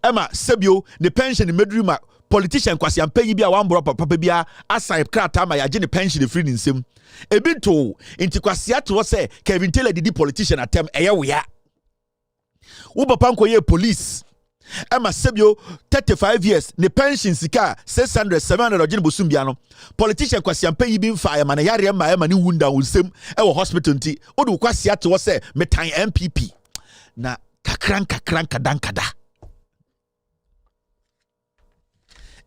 ema sebio ne pension ne medruma politician kwasi ampanyi bia wan bro papa bia assign krata ma yaje ne pension free nsem ebinto inti kwasi ato say Kevin Taylor didi politician atem eye wo ya wo papa nkoye police ema sebio 35 years ne pension sika 600 700 ogene bosum bia no politician kwasi ampanyi bi mfa ya ma na yare ma ema ne wunda wonsem e wo hospital nti wo de kwasi ato say metan MPP na kakran kadankada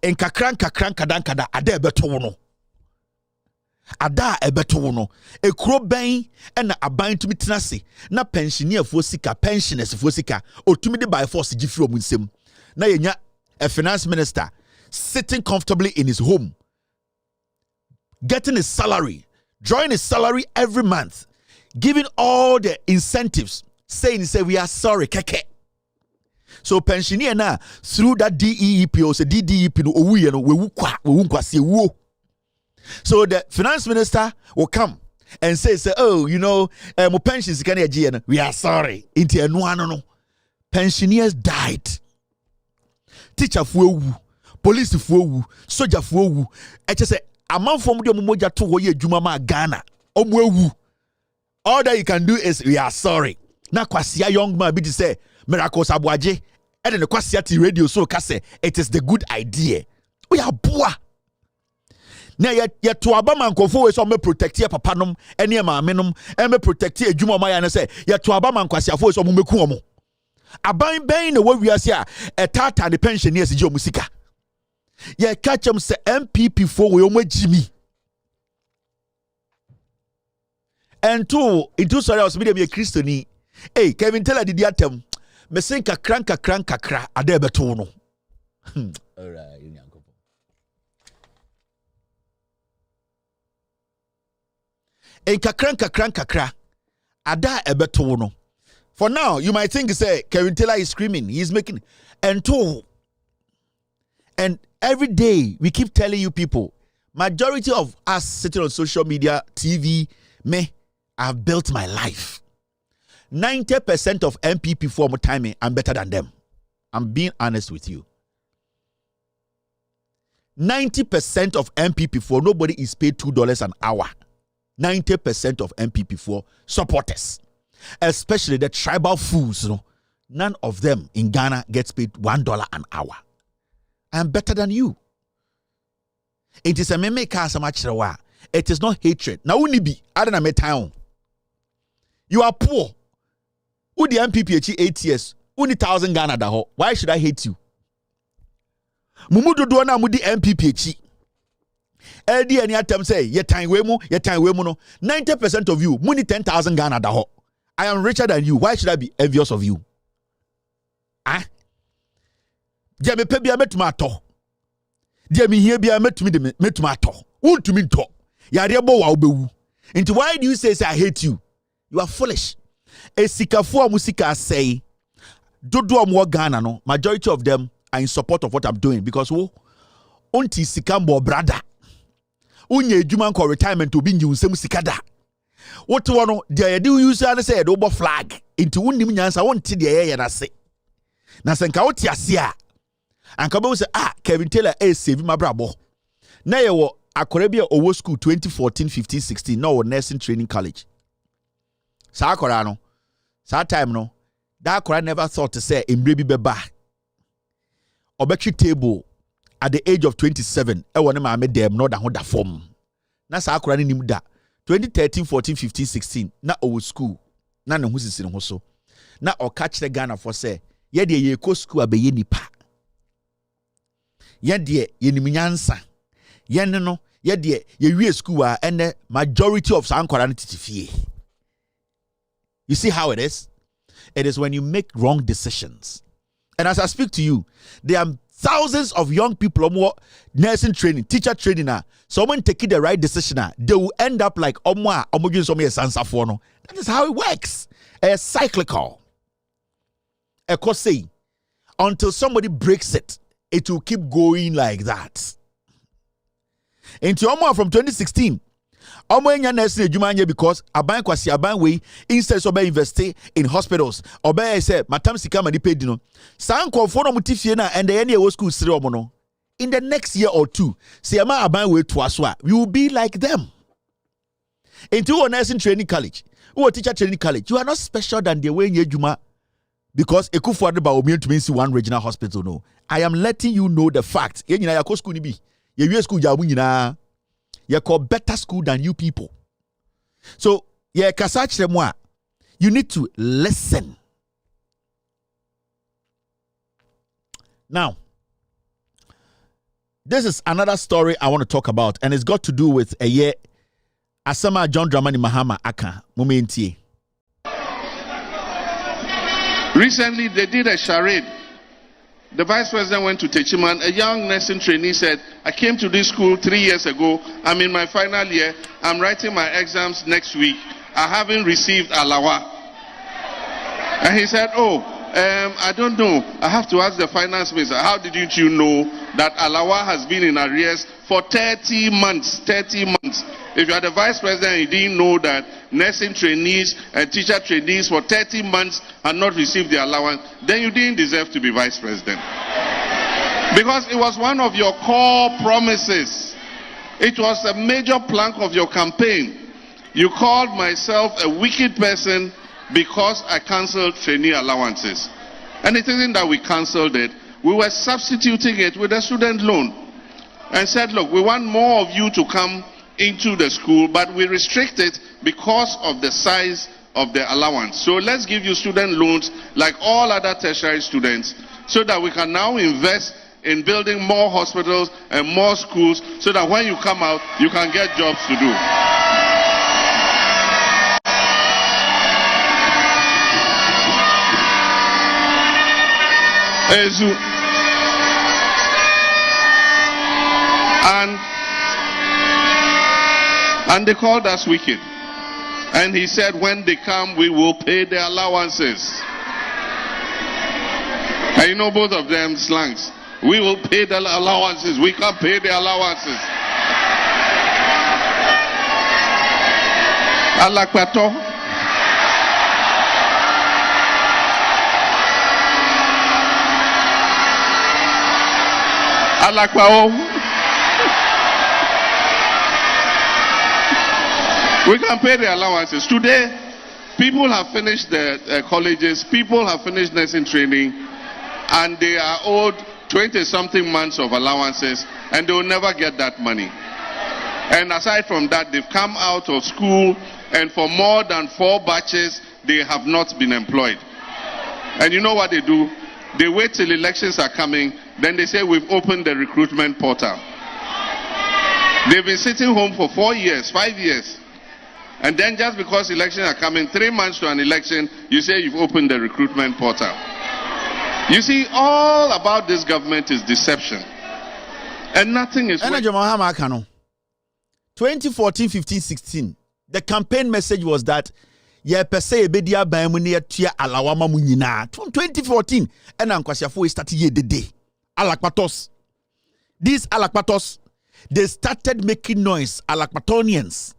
en kakran kadankada ada ebeto no ada ebeto no ekuro ben na aban tumi tenase na pensioner fo sika pensioners fo sika otumi de by force gifiri omunsem na yenya a finance minister sitting comfortably in his home getting his salary drawing his salary every month giving all the incentives saying say we are sorry keke so pensioner na through that DEEP or say DDEP no owu no we kwase wuo so the finance minister will come and say oh you know mo pensions can age no we are sorry into enu ano no pensioners died teacher fo owu police fo owu soldier fo owu e che say amanfo mo de mo moja to wo ye adwuma ma Ghana omo ewu all that you can do is we are sorry na kwasia young man be say miracles abuaje and the kwasia ti radio so ka say it is the good idea we are boa na ye to abama nkofo we so me protect your papa nom ene maame nom e me protect adwuma ma ya na say ye to abama kwasia fo we so mo meku omo aban ben na wo wiase a etata the pensioners je omusika ye catch them say MPP fo we omo jimi and two into sorry I was be a Christian. Hey, Kevin Taylor did atem. Me say kakra ade beto no. All right, Hey, kakra ada ebeto no. For now, you might think say Kevin Taylor is screaming, he's making and every day we keep telling you people, majority of us sitting on social media, TV, I've built my life. 90% of MPP form timing, I'm better than them. I'm being honest with you. 90% of MPP for nobody is paid $2 an hour. 90% of MPP for supporters, especially the tribal fools, none of them in Ghana gets paid $1 an hour. I'm better than you. It is a meme cast much. It is not hatred. Now unibi, I don't know town. You are poor. Who the MPP 8 years? Who 1,000 Ghana da ho? Why should I hate you? Mumudu do na mudi MPP. LD any atem say ye time we mu no. 90% of you muni 10,000 Ghana da ho. I am richer than you. Why should I be envious of you? Ah? Dia me pe bia metuma ato. Dia me hie bia metuma ato. Wontumi nto. Yare bo wa obewu. Into why do you say I hate you? You are foolish. Esikafo musika say dodo mo Ghana no, majority of them are in support of what I'm doing because unti sikambo brother. Unye edwuma nko retirement obi nyi unsem sikada. What one they do use say do flag into unnim nyansa wonte de ye na se. Na senka woti ase a anka be say Kevin Taylor save my brabo. Na ye wo akore bia owo school 2014 15 16 no nursing training college. Sa akora no sa time no that akora never thought to say embre bi beba. Obetri table at the age of 27 e won ma me dem no da ho da form. Na sa akora ni nim da 2013 14 15 16 na owo school na ne ho sisi ne ho so. Na o catch the Ghana for say ye de ye ko school abeye nipa. Ye de ye nim nyansa. Ye ne no ye de ye wie school a ene majority of sankwara no titifie. You see how it is? It is when you make wrong decisions. And as I speak to you, there are thousands of young people more nursing training, teacher training. Someone taking the right decision, they will end up like Omwa. That is how it works. It's cyclical. Say, until somebody breaks it, it will keep going like that. Into Omwa from 2016. Omonya nursing ejumanye because aban kwasi aban we instead of invest in hospitals obey say matam sika mani paid no san konfo no mutifie na and the any school sire omo no in the next year or two say ama aban we to aso a you will be like them. Into nursing training college or teacher training college, you are not special than the way ejuma because ekufu adeba omi to see one regional hospital. No, I am letting you know the fact. Ye nyina yakọ school ni bi ye wie school jamu nyina you call better school than you people. So, you need to listen. Now, this is another story I want to talk about, and it's got to do with a year Asama John Dramani Mahama Aka Momenti. Recently, they did a charade. The vice president went to Techiman. A young nursing trainee said, I came to this school 3 years ago. I'm in my final year. I'm writing my exams next week. I haven't received alawa. And he said, I don't know. I have to ask the finance minister. How did you know that alawa has been in arrears for 30 months? 30 months. If you are the vice president and you didn't know that nursing trainees and teacher trainees for 30 months had not received their allowance, then you didn't deserve to be vice president. Because it was one of your core promises. It was a major plank of your campaign. You called myself a wicked person because I cancelled trainee allowances. And it isn't that we cancelled it. We were substituting it with a student loan. And said, look, we want more of you to come into the school, but we restrict it because of the size of the allowance. So let's give you student loans like all other tertiary students so that we can now invest in building more hospitals and more schools so that when you come out, you can get jobs to do. And they called us wicked. And he said, when they come, we will pay their allowances. And you know both of them slangs. We will pay the allowances. We can't pay the allowances. Alakwato. Alakwao. We can pay the allowances. Today, people have finished their colleges, people have finished nursing training, and they are owed 20-something months of allowances, and they will never get that money. And aside from that, they've come out of school, and for more than 4 batches, they have not been employed. And you know what they do? They wait till elections are coming, then they say, we've opened the recruitment portal. They've been sitting home for 4 years, 5 years. And then just because elections are coming, 3 months to an election, you say you've opened the recruitment portal. You see, all about this government is deception. And nothing is... 2014, 15, 16, the campaign message was that ye pese ye bedi aban mu ne yetua alawama mu nyina. 2014 and ankwasiafo started ye dede. Alakpatos. These alakpatos, they started making noise. Alakpatonians.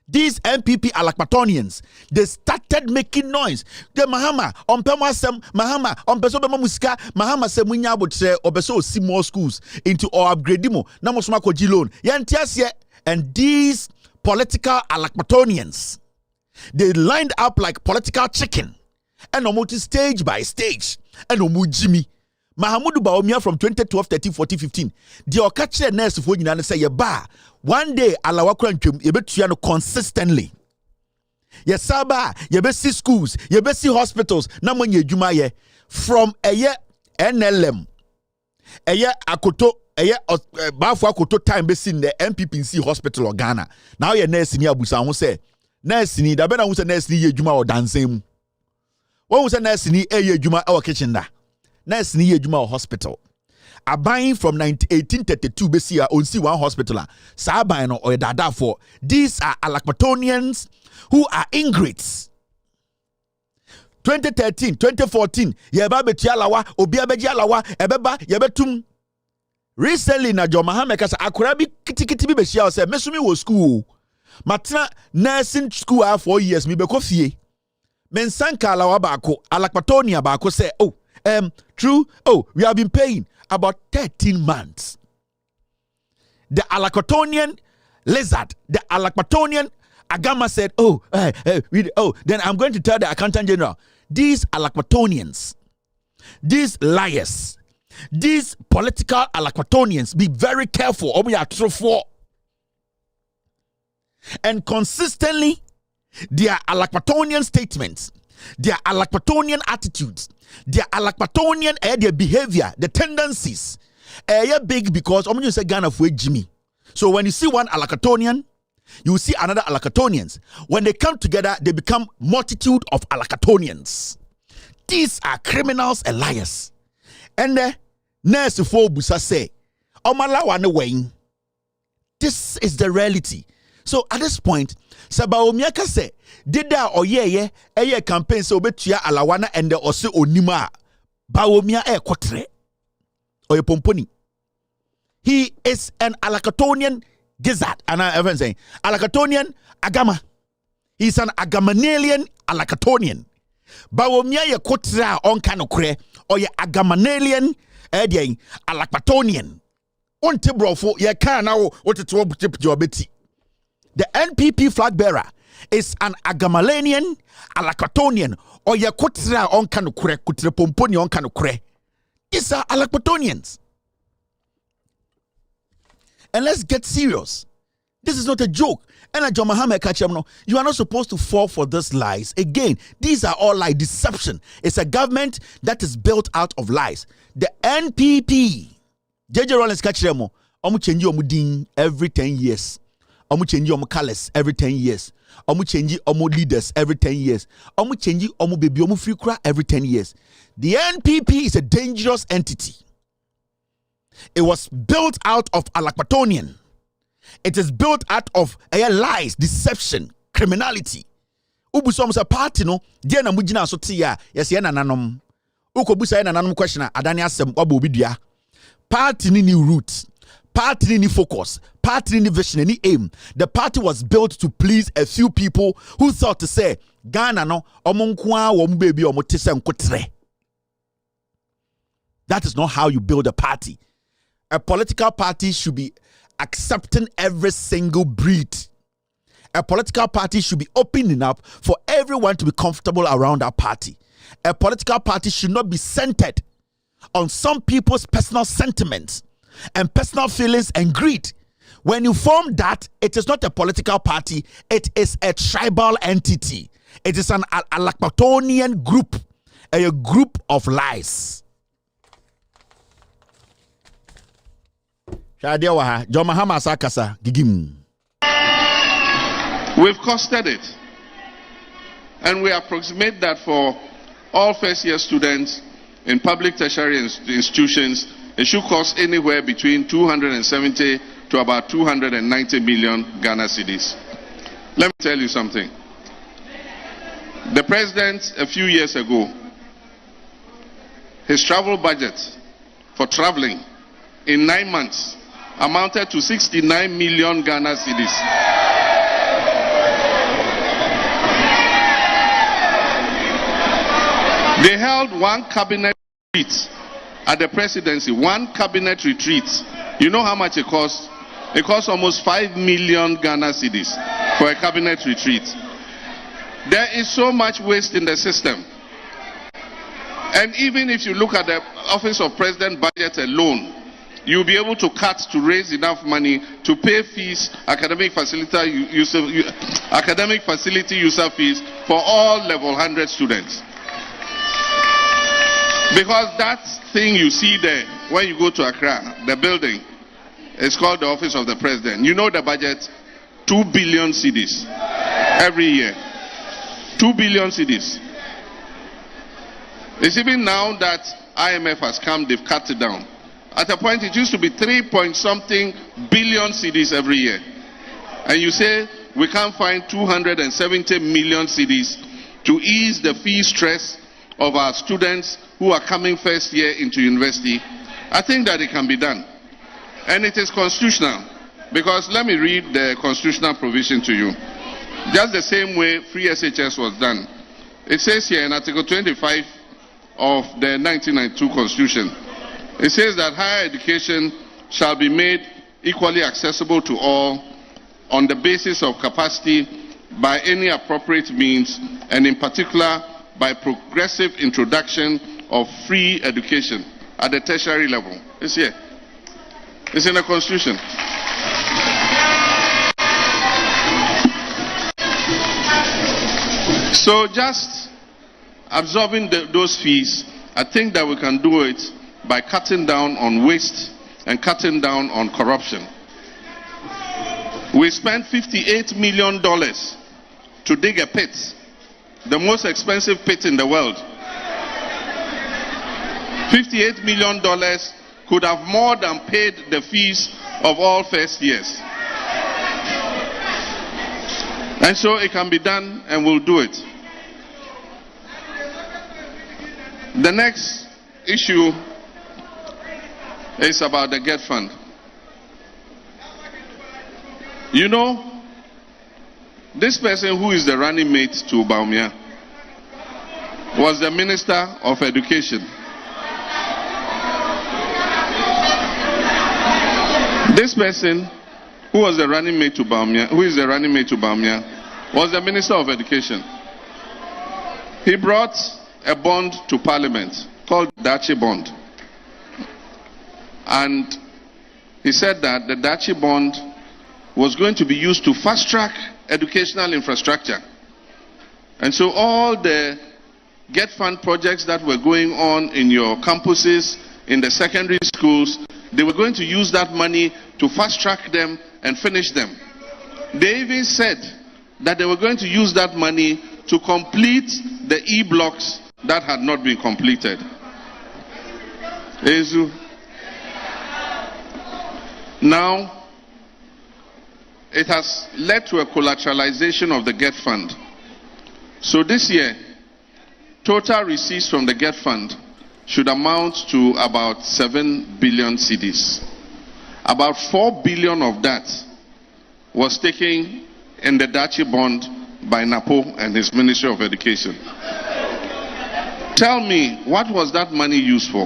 These MPP Alakpatonians, they started making noise. The Mahama, Ompema Sem, Mahama, Ompeso Bema Musika, Mahama Semunya would say, Obeso see more schools into or upgradimo, Namosmako Jilon, Yantiasia, and these political Alakpatonians, they lined up like political chicken, and almost stage by stage, and Jimmy. Mahamudu Baumia from 2012, 13, 14, 15. The Okachi nurse for you and say, Yaba, one day, Alawakran, you bet you consistently. Yes, Saba, you bet see schools, you bet see hospitals, Naman Jumaye, from a year NLM, a year Akoto, a year Bafu Akoto time based in the MPPC hospital or Ghana. Now you're nurse in Yabusa, who say, nurse in the Bena was a nurse in Juma or dancing. What was a nurse in the Juma or kitchen da? Nurse ni Juma hospital. A buying from 1832 besia on see one hospital. Sabino or dada for these are Alakpatonians who are ingrates. 2013, 2014, yeba betialawa, obia bejialawa, ebeba, yebetum. Recently na John Mahama kasa akurabi kitikiti besia say mesumi wo school. Matra nursing school 4 years mi be kofie. Mensanka alawa bako, Alakpatonia bako say, oh, true. Oh, we have been paying about 13 months. The Alakpatonian lizard, the Alakpatonian Agama said, then I'm going to tell the accountant general, these Alakpatonians, these liars, these political Alakpatonians, be very careful. And consistently, their Alakpatonian statements, their Alakpatonian attitudes, their Alakpatonian their behavior, the tendencies, big because you say Ghana for Jimmy. So when you see one Alakpatonian, you see another Alakpatonians. When they come together, they become multitude of Alakpatonians. These are criminals and liars. And the nurse for Busa say, this is the reality. So at this point, Sabaomiaka say, did that or a campaign so betia alawana and the ose onima Baomia kotre or pomponi. He is an Alakpatonian gizzard, and I ever saying Alakpatonian agama. He's an agamanalian Alakpatonian. Baomia ye kotra on kanokre or ye agamanalian Alakpatonian. On tibrofo ye can now what it will tip your betty. The NPP flag bearer is an Agamalanian, Alakpatonian, or Yakutra on Kanukre, Kutre Pomponi on Kanukre. These are Alakpatonians. And let's get serious. This is not a joke. And John Mahama Kachamno, you are not supposed to fall for these lies. Again, these are all like deception. It's a government that is built out of lies. The NPP, JJ Rollins Kachremo, omu change omudin every 10 years. Omu change omu colors every 10 years. Omu change omu leaders every 10 years. Omu change omu baby omu free cry every 10 years. The NPP is a dangerous entity. It was built out of Alakpatonian. It is built out of lies, deception, criminality. Ubusom sa party no, dia na mujina so tia, yes ye nananom. Ukobusa ye nananom question adani asem obo bidua. Party ni roots. Party ni focus, party ni vision, ni aim. The party was built to please a few people who thought to say, Ghana no, omunkwa wom baby omotise nkotre. That is not how you build a party. A political party should be accepting every single breed. A political party should be opening up for everyone to be comfortable around that party. A political party should not be centered on some people's personal sentiments and personal feelings and greed. When you form that, it is not a political party, it is a tribal entity. It is an Alakpatonian group, a group of lies. We've costed it, and we approximate that for all first-year students in public tertiary institutions, it should cost anywhere between 270 to about 290 million Ghana cedis. Let me tell you something. The president, a few years ago, his travel budget for traveling in 9 months amounted to 69 million Ghana cedis. They held one cabinet retreat at the presidency, one cabinet retreat. You know how much it costs? It costs almost 5 million Ghana cedis for a cabinet retreat. There is so much waste in the system. And even if you look at the Office of President budget alone, you'll be able to cut to raise enough money to pay fees, academic facility user fees for all level 100 students. Because that thing you see there, when you go to Accra, the building, is called the Office of the President. You know the budget, 2 billion cedis every year. 2 billion cedis. It's even now that IMF has come, they've cut it down. At a point, it used to be 3-point-something billion cedis every year. And you say, we can't find 270 million cedis to ease the fee stress of our students who are coming first year into university. I think that it can be done. And it is constitutional. Because let me read the constitutional provision to you. Just the same way free SHS was done. It says here in Article 25 of the 1992 Constitution, it says that higher education shall be made equally accessible to all on the basis of capacity by any appropriate means, and in particular by progressive introduction of free education at the tertiary level. It's here. It's in the Constitution. So just absorbing those fees, I think that we can do it by cutting down on waste and cutting down on corruption. We spent $58 million to dig a pit, the most expensive pit in the world. $58 million could have more than paid the fees of all first years. And so it can be done, and we'll do it. The next issue is about the GET Fund. You know, this person who is the running mate to Baumia was the Minister of Education. This person who was the running mate to Baumia, was the Minister of Education. He brought a bond to Parliament called Dachi Bond. And he said that the Dachi Bond was going to be used to fast-track educational infrastructure. And so all the GET Fund projects that were going on in your campuses, in the secondary schools, they were going to use that money to fast-track them and finish them. They even said that they were going to use that money to complete the E-blocks that had not been completed. Ezu. Now, it has led to a collateralization of the GET Fund. So this year, total receipts from the GET Fund should amount to about 7 billion cedis. About 4 billion of that was taken in the Dachi Bond by Napo and his Ministry of Education. Tell me, what was that money used for?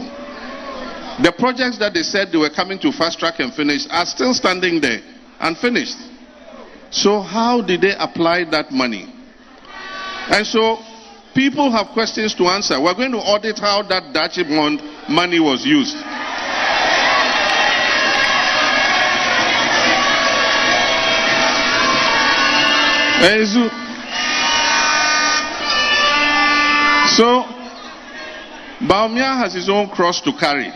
The projects that they said they were coming to fast track and finish are still standing there and finished. So how did they apply that money? And so people have questions to answer. We're going to audit how that Dachi Bond money was used. So Baumia has his own cross to carry.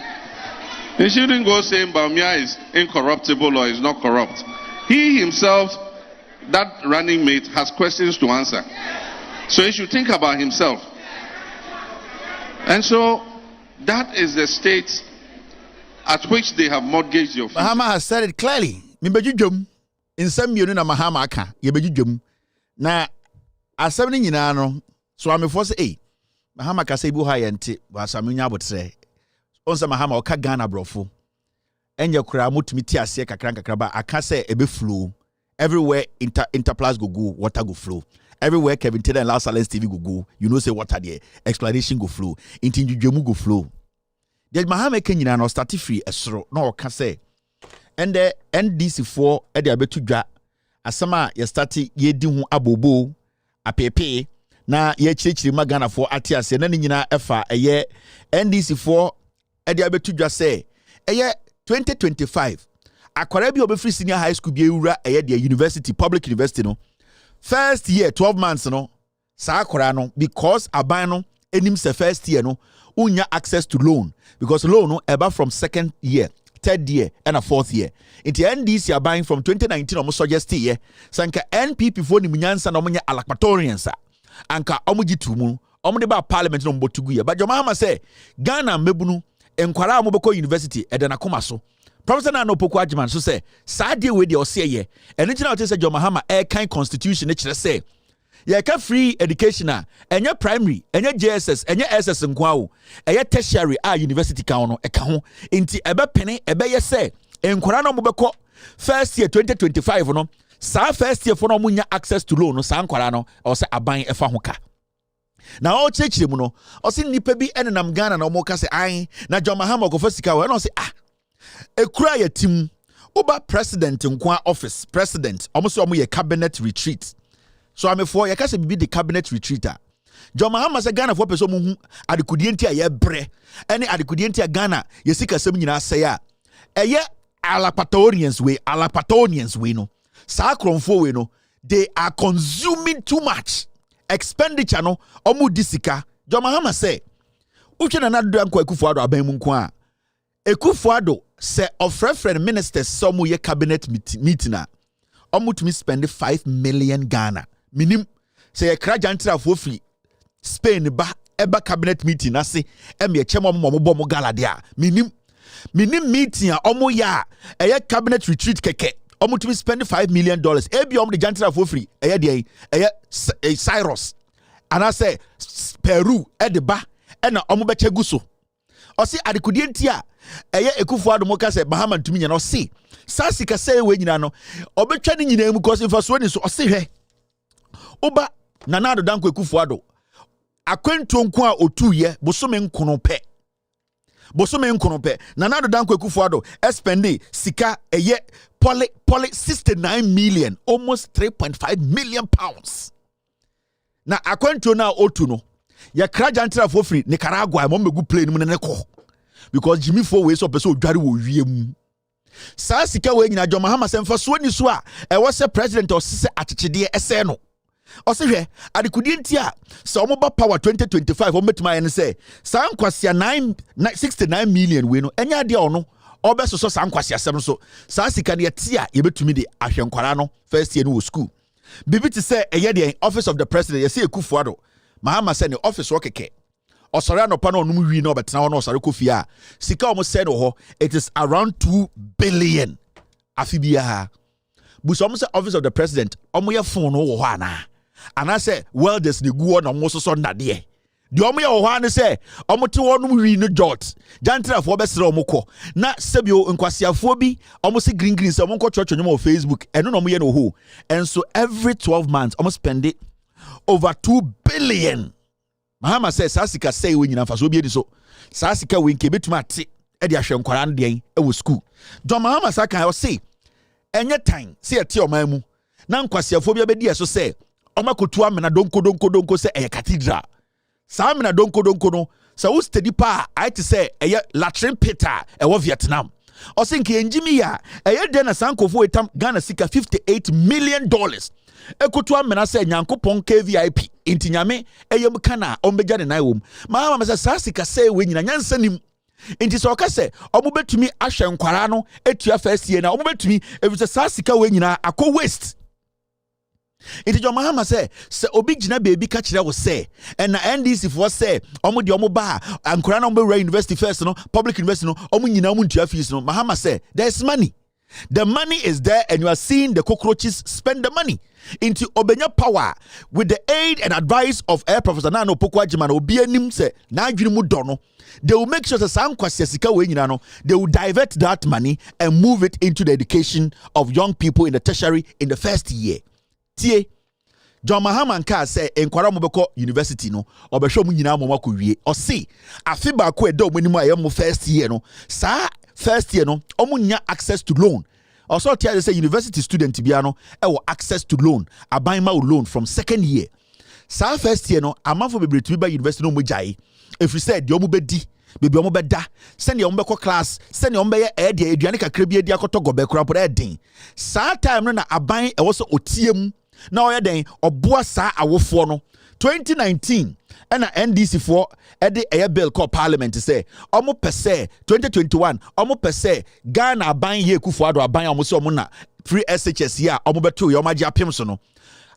He shouldn't go saying Baumia is incorruptible or is not corrupt. He himself, that running mate, has questions to answer. So he should think about himself. And so that is the state at which they have mortgaged your future. Mahama has said it clearly. In some na Mahama aka yebejudwum na asem ni nyina no So I'm force a Mahama ka say bu ha yente was amunya botre. Onsa Mahama oka Ghana brofo. Enye kura mutumi ti ase kakra ba aka say ebe flow. Everywhere Interplus go water go flow. Everywhere Kevin Taylor and Last Silence TV go, you know say water there. Explanation go flow. Inti Njujemu go flow. The Mahama Kenyina no start free esro no oka say. And the NDC4 e dey abetu dwa asama ye start ye di ho abobo apepe na ye chirichiri magana for atiase na nyina efa eye NDC4 e dey abetu dwa say eye 2025 akwara bi obefri senior high school bi ewura eye the university public university no first year 12 months no sa akwara no because aban no enim se first year no unya access to loan because loan no eba from second year third year and a fourth year. Into NDC are buying from 2019 almost suggest here. Sanka NPP for the Munyansa no munya alakpatoriansa. Anka omuji tumu. Omude ba parliament no mbotugu but your mama say Ghana mebunu enkwara mobeko university edana komaso. Professor na no poku adjiman so say sadie we de ose ye. Eno tina ote say John Mahama kind constitution e kire say ye ka free education enye primary enye JSS enye SS nkwa o eye tertiary university kan no e ka ho enti ebe pene ebe ye say enkwara no mobeko first year 2025 no sa first year for no munya access to loan no sa nkwara no o say aban efa ho ka na o chechire mu no o say nipa bi enenam Ghana na o mo ka say ai na John Mahama go fasika we no say ekura ya tim oba president nkwa office president o mo say o mo ye cabinet retreat. So I'm for you can be the cabinet retreater. John Mahama say Ghana for person mu adekudienti a ye bre. Any adekudienti a Ghana ye sika sem nyina say a. Eye alapatonians way no. Sa kronfo we no. They are consuming too much expenditure no omu disika. John Mahama say uche na nadu anko Ekufuado aban mu nko a. Ekufuado say of reference ministers some ye cabinet meeting a. Omu to me spend 5 million Ghana. Minim say a krajantra for free Spain eba cabinet meeting ase em ye chemo mo bom gala dia minim meeting a omo ya eye cabinet retreat keke omo to spend $5 million ebi omo the jantra for free eye de eye Cyrus and I say Peru edeba na omo be cheguso o se adekudienti a eye Ekufuado mo ka say Bahama ntumi nya no se sasika say we nyina no obetwa ni nyina mu cause infaso ni so o se hwe Oba Nanado Danko Ekufuado akwentu nko a otu ye bosome nkono pe Nanado Danko Ekufuado spend sika eye poly 69 million almost 3.5 million pounds na akwentu na otu no ya kraja ntra for free Nicaragua mo megu play mu ne ko because Jimmy for we so person odware wo wiem sa sika we nyina John Mahama semfa so ni so a e wo se president o sese atechede ese no Osihwe adekudienti a so omoba power 2025 ometima yen say sankwasia 69 million we no enya de ono obeso so sankwasia sem so sa sika ne tie a yebetumi de ahwenkwara no first year no school bibi ti say eye de office of the president yesi Ekufuado Mahama say ne office okeke osore anopa na onum wi na obetena ho na osore kofia sika omo say no ho it is around 2 billion afibia buso omo say office of the president omo ye phone no wo ho ana and I say, well, there's the good on most on that day. The only one say, Omote one we no jot. Jantra for best Romoko. Na Sebio and Quasiaphobi, almost green some church on your Facebook, and no me no who. And so every 12 months, almost spend it over 2 billion. Mahama says, Sasika say when you have so be so. Sasika win kebit mati, Edia Shem Koran day, was school. John Mahama Saka, I say, and your time, see a tear my mu. Nan Quasiaphobia bedia so say. Oma kotua mena donko se eye Cathedral. Sa mena donko no sa wo steady pa I to say eye latrine pita e Vietnam. O se nke enjimi ya eye de na sankofo etam Ghana sika $58 million. E kotua mena se Nyankopon KVIP inti nyame eye mka na ombeja ne naiwom. Mama me se sa sika se we nyina nyansa nim. Inti so ka se omo betumi ahwe nkwara no etua first year na omo betumi e se sa sika we nyina akọ waste. It is John Mahama say obi gina baby catch that was say and na NDC for say omo de omo ba ankora na omo university first no public university no omo nyina omo ntua fees no Mahama say there's money The money is there, and you are seeing the cockroaches spend the money into Obenya power with the aid and advice of Air Professor Nano Pokwajima Obianim se na adwene dono. They will make sure that they will divert that money and move it into the education of young people in the tertiary in the first year. Tie John Mahama Nka say enkwara mobeko university no obehwe mu nyina mo makowie o see afi ba ko edo monimu ayem first year no sa first year no omunya access to loan. Also tell say university student bia no e wo access to loan aban ma loan from second year. Sa first year no amafo bebre ba university no mo jai if you said the omu bedi baby omu beda send your omu class send your omu be e de aduane kakra bi edi akoto gobe kura por edin sa time no na aban e wo so otiem na oya den oboa sa awofo no 2019 and NDC for ede a bill called parliament say omo pese 2021 omo pese Ghana aban ye Kufuado aban omo so omo na free SHS ya omo beto ye omaji apem so no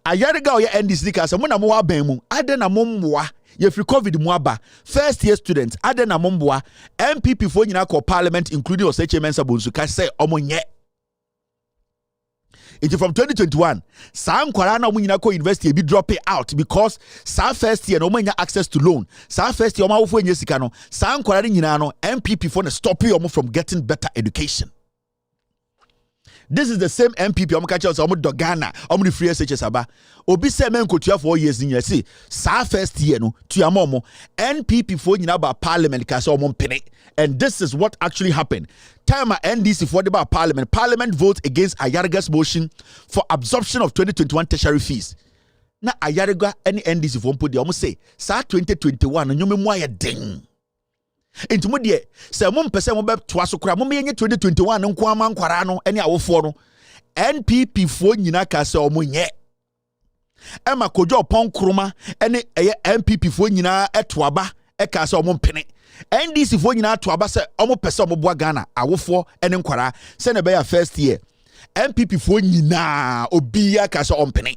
ayarega oya NDC ka say mo na mo wa ban mu ade na mo mmoa ye free covid mu aba first year students ade na mo mboa MPP for nyina call parliament including Oseche Mensa Bonsu ka say omo nye. It's from 2021. Some Kwarana Munyako University be drop it out because some first year no manya access to loan. Some first year Omafu Yesikano. Some Kwarani MPP for stop you from getting better education. This is the same MPP Omakacha Omo Dogana, Omo free SHS Aba. Obi se men ko 4 years in see. Sa first year no to yamomo NPP for about parliament ka so omo pene. And this is what actually happened. Time at NDC for the parliament. Parliament votes against Ayaraga's motion for absorption of 2021 tertiary fees. Na Ayaraga any NDC for put the almost say sa 2021 and you me moya ding. Into mo de say mo pese mo be toa so kra mo me 2021 nko ama nkwara no ene awofo no NPP fo nyina ka say omo nye Emma kojo pon kroma ene MPP fo nyina etoaba e ka say omo mpene NDC fo nyina etoaba say omo pese omo boa Ghana awofo ene nkwara say na be ya first year MPP fo nyina obiya ka say ompene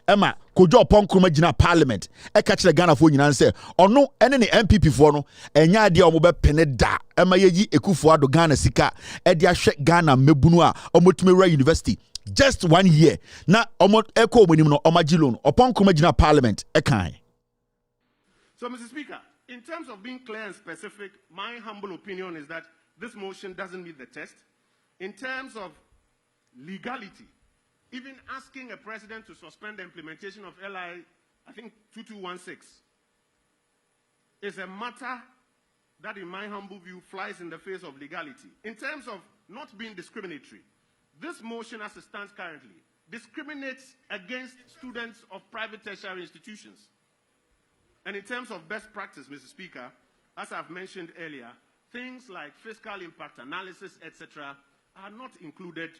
Emma kojo pon kroma gina parliament e ka kire Ghana fo nyina say ono ene ne MPP fo no enya ade omo be pene da Emma yeji Ekufuado Ghana sika e de ahwe Ghana mebunu a omo tumewura university just 1 year na omo eko omonim no omaji loan upon kroma gina parliament e kan. So Mr. Speaker, in terms of being clear and specific, my humble opinion is that this motion doesn't meet the test. In terms of legality, even asking a president to suspend the implementation of LI, I think 2216, is a matter that, in my humble view, flies in the face of legality. In terms of not being discriminatory, this motion, as it stands currently, discriminates against students of private tertiary institutions. And in terms of best practice, Mr. Speaker, as I've mentioned earlier, things like fiscal impact analysis, etc., are not included.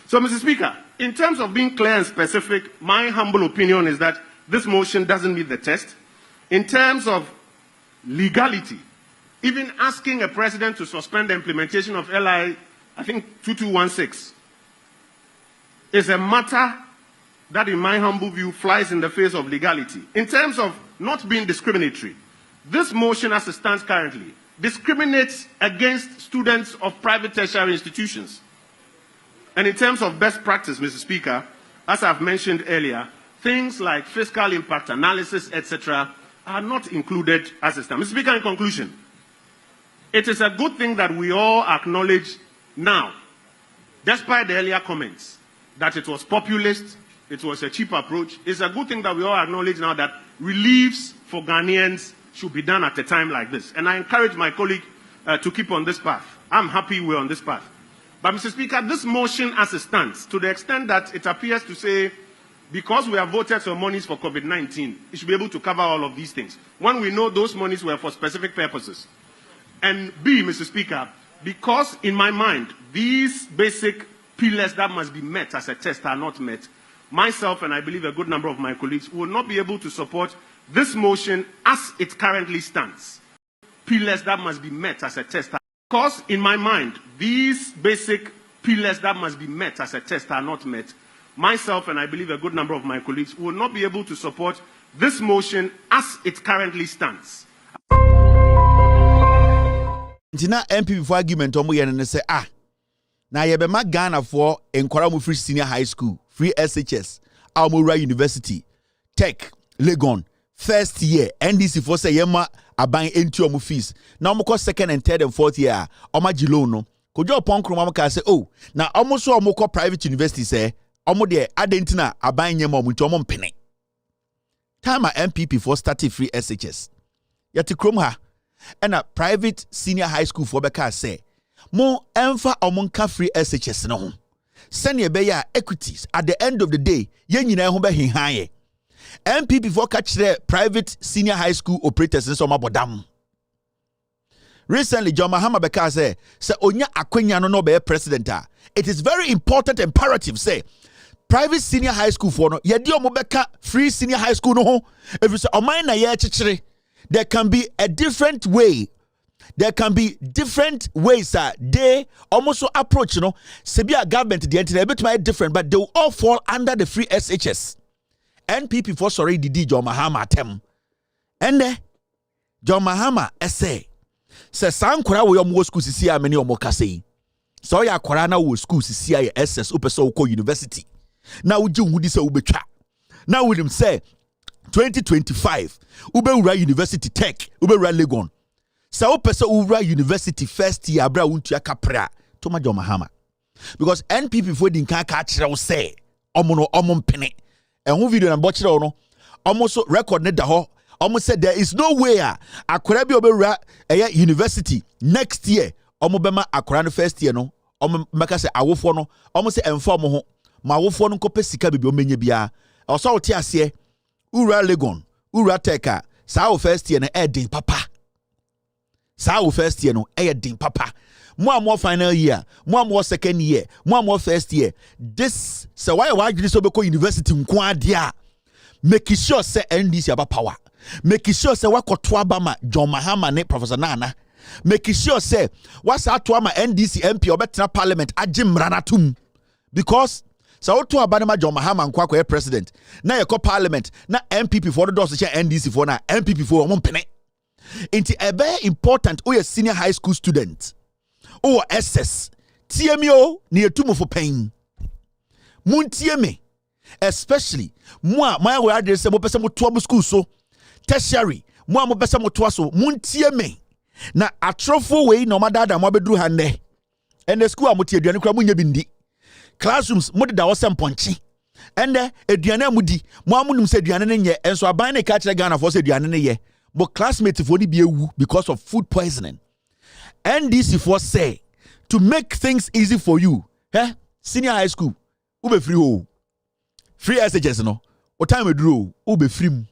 So, Mr. Speaker, in terms of being clear and specific, my humble opinion is that this motion doesn't meet the test. In terms of legality, even asking a president to suspend the implementation of LI, I think 2216, is a matter that, in my humble view, flies in the face of legality. In terms of not being discriminatory, this motion, as it stands currently, discriminates against students of private tertiary institutions. And in terms of best practice, Mr. Speaker, as I've mentioned earlier, things like fiscal impact analysis, etc., are not included as it stands. Mr. Speaker, in conclusion, it is a good thing that we all acknowledge now, despite the earlier comments, that it was populist, it was a cheap approach. It's a good thing that we all acknowledge now that reliefs for Ghanaians should be done at a time like this. And I encourage my colleague to keep on this path. I'm happy we're on this path. But, Mr. Speaker, this motion as it stands, to the extent that it appears to say, because we have voted some monies for COVID-19, it should be able to cover all of these things, when we know those monies were for specific purposes. And B, Mr. Speaker, because in my mind, these basic pillars that must be met as a test are not met, myself and I believe a good number of my colleagues will not be able to support this motion as it currently stands. Pillars that must be met as a test. Because in my mind, these basic pillars that must be met as a test are not met, myself and I believe a good number of my colleagues will not be able to support this motion as it currently stands. Tina MPP for argument omo yen say na yebema Ghana for enkwara mu free senior high school, free SHS, Almora University, Tech, Legon, first year, NDC for say yema aban enti omu fees. Na omo second and third and fourth year, oma jilo no. Kojo pon kroma ka say oh, na omo so omo private university say, omo de adentina aban nyema omo nti omo mpene. Time MPP for started free SHS. Yati krom ha, and a private senior high school for beka say, mo emfa omonka free SHS no ho. Send ye beya equities at the end of the day, yen nyina ho be hinhan. MPP for catch the private senior high school operators in some abodam. Recently, John Mahama beka say onya akwenya no be president. It is very important and imperative say private senior high school for no ye di omo beka free senior high school no ho. If you say oman na ye chichire, there can be a different way. There can be different ways they almost so approach, you know. Sebia government the entity a bit might different, but they will all fall under the free SHS. NPP for sorry did John Mahama tem. And John Mahama essay says Sankura will your school see many or more say. So ya Korana will school see SS Upeso University. Now would you who this will be trapped. Now with him say 2025 Ubewura University Tech Ubewura Legon. Sao pesa Ubewura University first year abra untua kapra to ma John Mahama. Because NPP for din kan ka kire say omo mpene. Ehun video na bochire no omo so record ne da ho. Omo said there is no way akwara bi obewura university next year omo bema akwara no first year no omo meka say awofo no omo say emfa omo ho ma awofo no kope sika bibi omenye bia. Oso wote ase Ura Legon, Ura Teka, Sao first year na din papa. Sao first year no din papa. More final year, more second year, more first year. This so why you so beko university nkwa dia. Make sure say NDC aba power. Make sure say wakotwa bama John Mahama ne Professor Nana. Make sure say what's atwa ma NDC MP obetena parliament agim ranatum. Because so to abanema John Mahama nkwa president na yeko parliament na MPP for the doors share NDC for na MPP for omo pene inti very important o senior high school student o SS TMO ni etumo for pain mun TME especially moi my we address mo pese mo to school so tertiary mo pese mo to so mun TME na atrofo we no madada mo beduru hande and the school amotie aduane kra munya bindi classrooms mo da wasem ponchi ende aduane amudi mo amunum se aduane ne nye enso aban ne ka kire Ghana for se aduane ne ye but classmates for the be ewu because of food poisoning. NDC for say to make things easy for you senior high school ube free ho free SHS no o time eduro ube free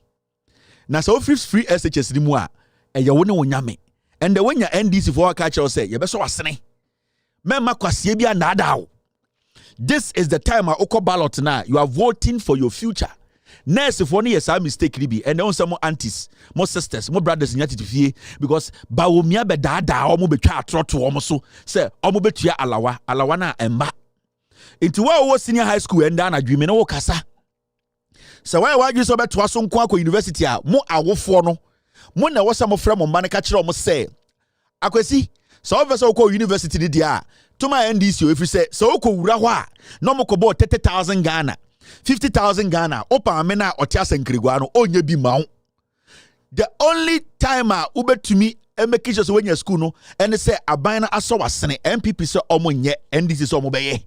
na so free SHS ni mu a eye wo ne wonyame and the when your NDC for ka kire say ye be so wasene memma kwasie bia na adawo. This is the time oko ballot now. You are voting for your future. Nurse for yes, I mistake be and then some aunties, more sisters, more brothers in yati because bawumia be dada or mo be twa trot almost so say omo betua alawana emba. Into what senior high school and dan adwime no kasa. So why you so beto aso nko university a mo awofo no mo na wo some frem mo ba ne ka kire omo say akwesi so officer ko university ni dia to my NDC if you say so ko wura ho a no mo ko bo 30,000 Ghana 50,000 Ghana opa amena otia senkrigwa no onye bi ma. The only time ubetumi make sure when you school no and say abana aso wasene MPP so omo nye NDC so omo beye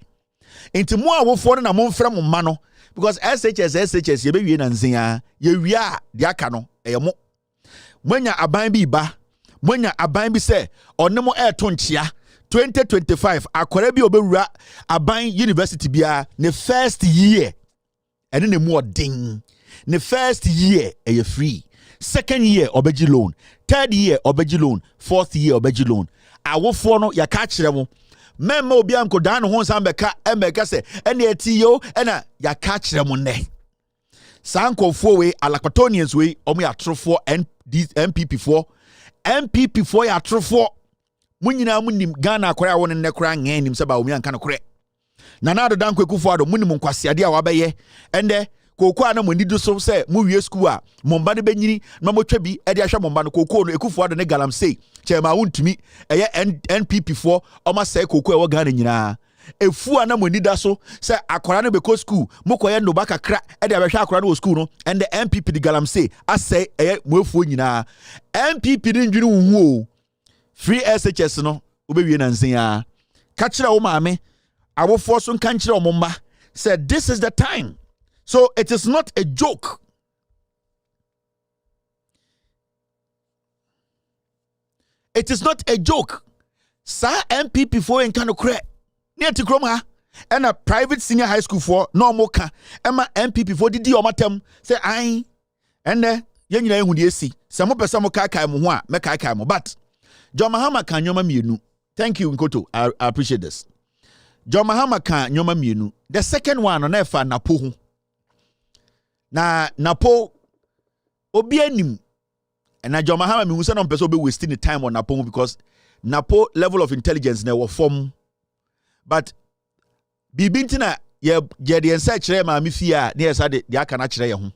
enti mo awofo na mo mfra mo ma no because SHS ye be wie na nzia ye wie a de aka no eyemo mwanya aban bi ba mwanya aban bi se onemo eto nchia 2025 akwara bi obewura aban university bia ne first year and then more ding the first year a free second year obeji loan third year obeji loan fourth year obeji loan awofo no ya ka kire mo memma obi anko dan ho san beka emeka se ene etiyo ena ya ka kire mo ne sankofo we alakotonians we omo ya trofo and these MPP4 ya trofo munyina munim Ghana akwara won ne kra ngenim se ba omi anka no kre na na do danko ekufo ado munim nkwasiade a wabeye ende kokwa na monidu so se mu wie school a momba ne benyini na motwa bi e de ahwe momba no kokwa no ekufo ado ne galamsey chema wuntumi eye NPP4 oma se kokwa e wo Ghana nyina efu ana mo nida so say akora no be ko school mo koye no ba kakra e de abehwa akora no school no and the MPP di galamsey asay mo efu nyina MPP di ndwini wuo free SHS no obewie na nsen ya ka kire wo maame awofo so nka kire wo mma said this is the time, so it is not a joke. It is not a joke. Sa MPP for in kind of crack near to Kroma and a private senior high school for no more can Emma MPP for the diomatem say I and young who you see some of some kakaimo mekaimo but John Mahama can yoma mienu. Thank you Nkoto. I appreciate this. John Mahama can yoma mienu. The second one on efa napo na napo obi anim. And now John Mahama mi say no person be wasting the time on Napo because Napo level of intelligence never form. But bibintina ye de ensa kire ma mi fia na yesa de aka na kire ye ho.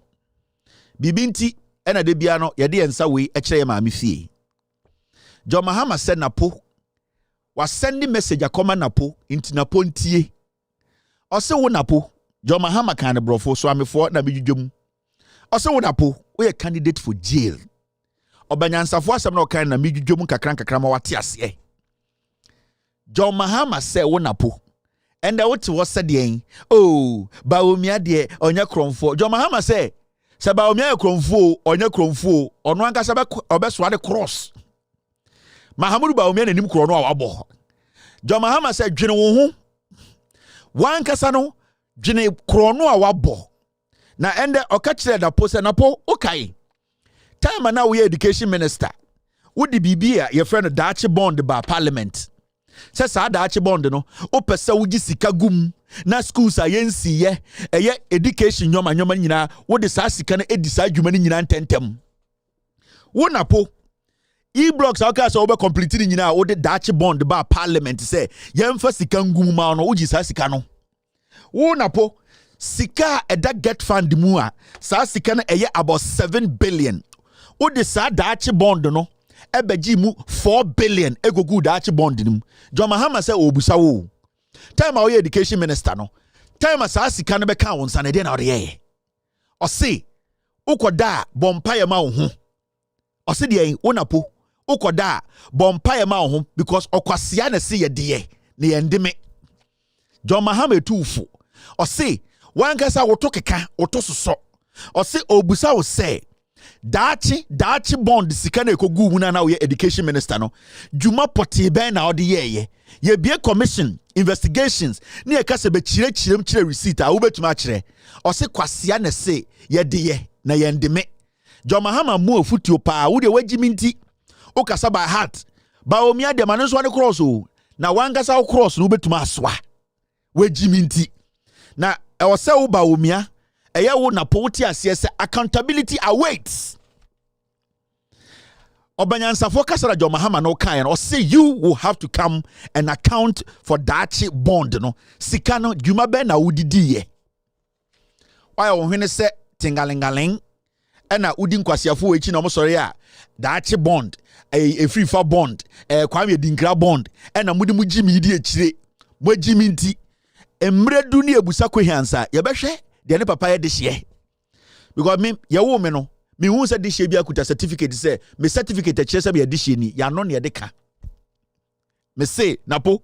Bibinti ena de bia no ye de ensa we e kire ma mi fie. John Mahama said Napo was sending message akoma Napo into Napo ntie. Ose wo Napo John Mahama kan de brofo so amefo na bidwudwum. Ose wo Napo we a candidate for jail. Obanyansafo asem na okan na midwudwom kakra ma wate ase. John Mahama say wo Napo. And what was said yen? Oh, Baomia de onya kromfo. John Mahama say, "Sa Baomia kromfo, onya kromfo, ono anka sa obeso ade cross." Mahamudu Baomia nanim kro no awabo. John Mahama say dwene wo ho. Wan kasa no dwene kro no awabo. Na ende oka kire da po se Napo okay. Time now we education minister. Would the BB your friend Dachi bond by parliament? Says Dachi bond no. Opesa uji sika gum. Na schools are yensi ye. Education yoma nyina. What the sasika na edisa jumani nyina tentem. Wona po. E-blocks aka so obe complete nyina. What the Dachi bond by parliament say. Yemfa sika gum ma no uji sasika no. Wona po. Sika eda get fund mu a. Sasika na about 7 billion. O de sa dachi bond no ebeji mu 4 billion egogu dachi bond nim. John Mahama say obusa wo. Time a education minister no. Time sa sika no be kan won sa na de na ore ye. O se ukoda bompaye ma wo ho. O se de Napo ukoda bompaye ma wo ho because okwasea na se ye de na ye ndeme. John Mahama etufu. O se wan kasa wo to keka wo to soso. O se obusa wo say Dachi bond sika na ekogu mu na we education minister no juma poti ben na ode ye be commission investigations na ye kase be chire receipt a wo betuma kire o se kwasea na se ye de ye na ye ndeme. John Mahama mu ofutuo pa wo de wagiminti o kasa by heart ba omia de manso ne cross o na wangasa wo cross no betuma asoa wagiminti na e wo se wo ba omia Eya wo Napo ti asese accountability awaits. Obanyansafo kasara John Mahama no kan or say you will have to come and account for that bond no. Sika no dwuma be na wudidi ye. Why wo hwene se tingalingaling na udi nkwasiafo echi na mo sori a that bond a free for bond kwame dinkra bond na mudi mu gimi di echire mo gimi nti emredu ni ebusa kwehiansa ye behwe de ne papa ye de hye because me ye wo me no me hu se de hye bia kuta certificate say me certificate a kire se be de hye ni ya no ne de ka me say Napo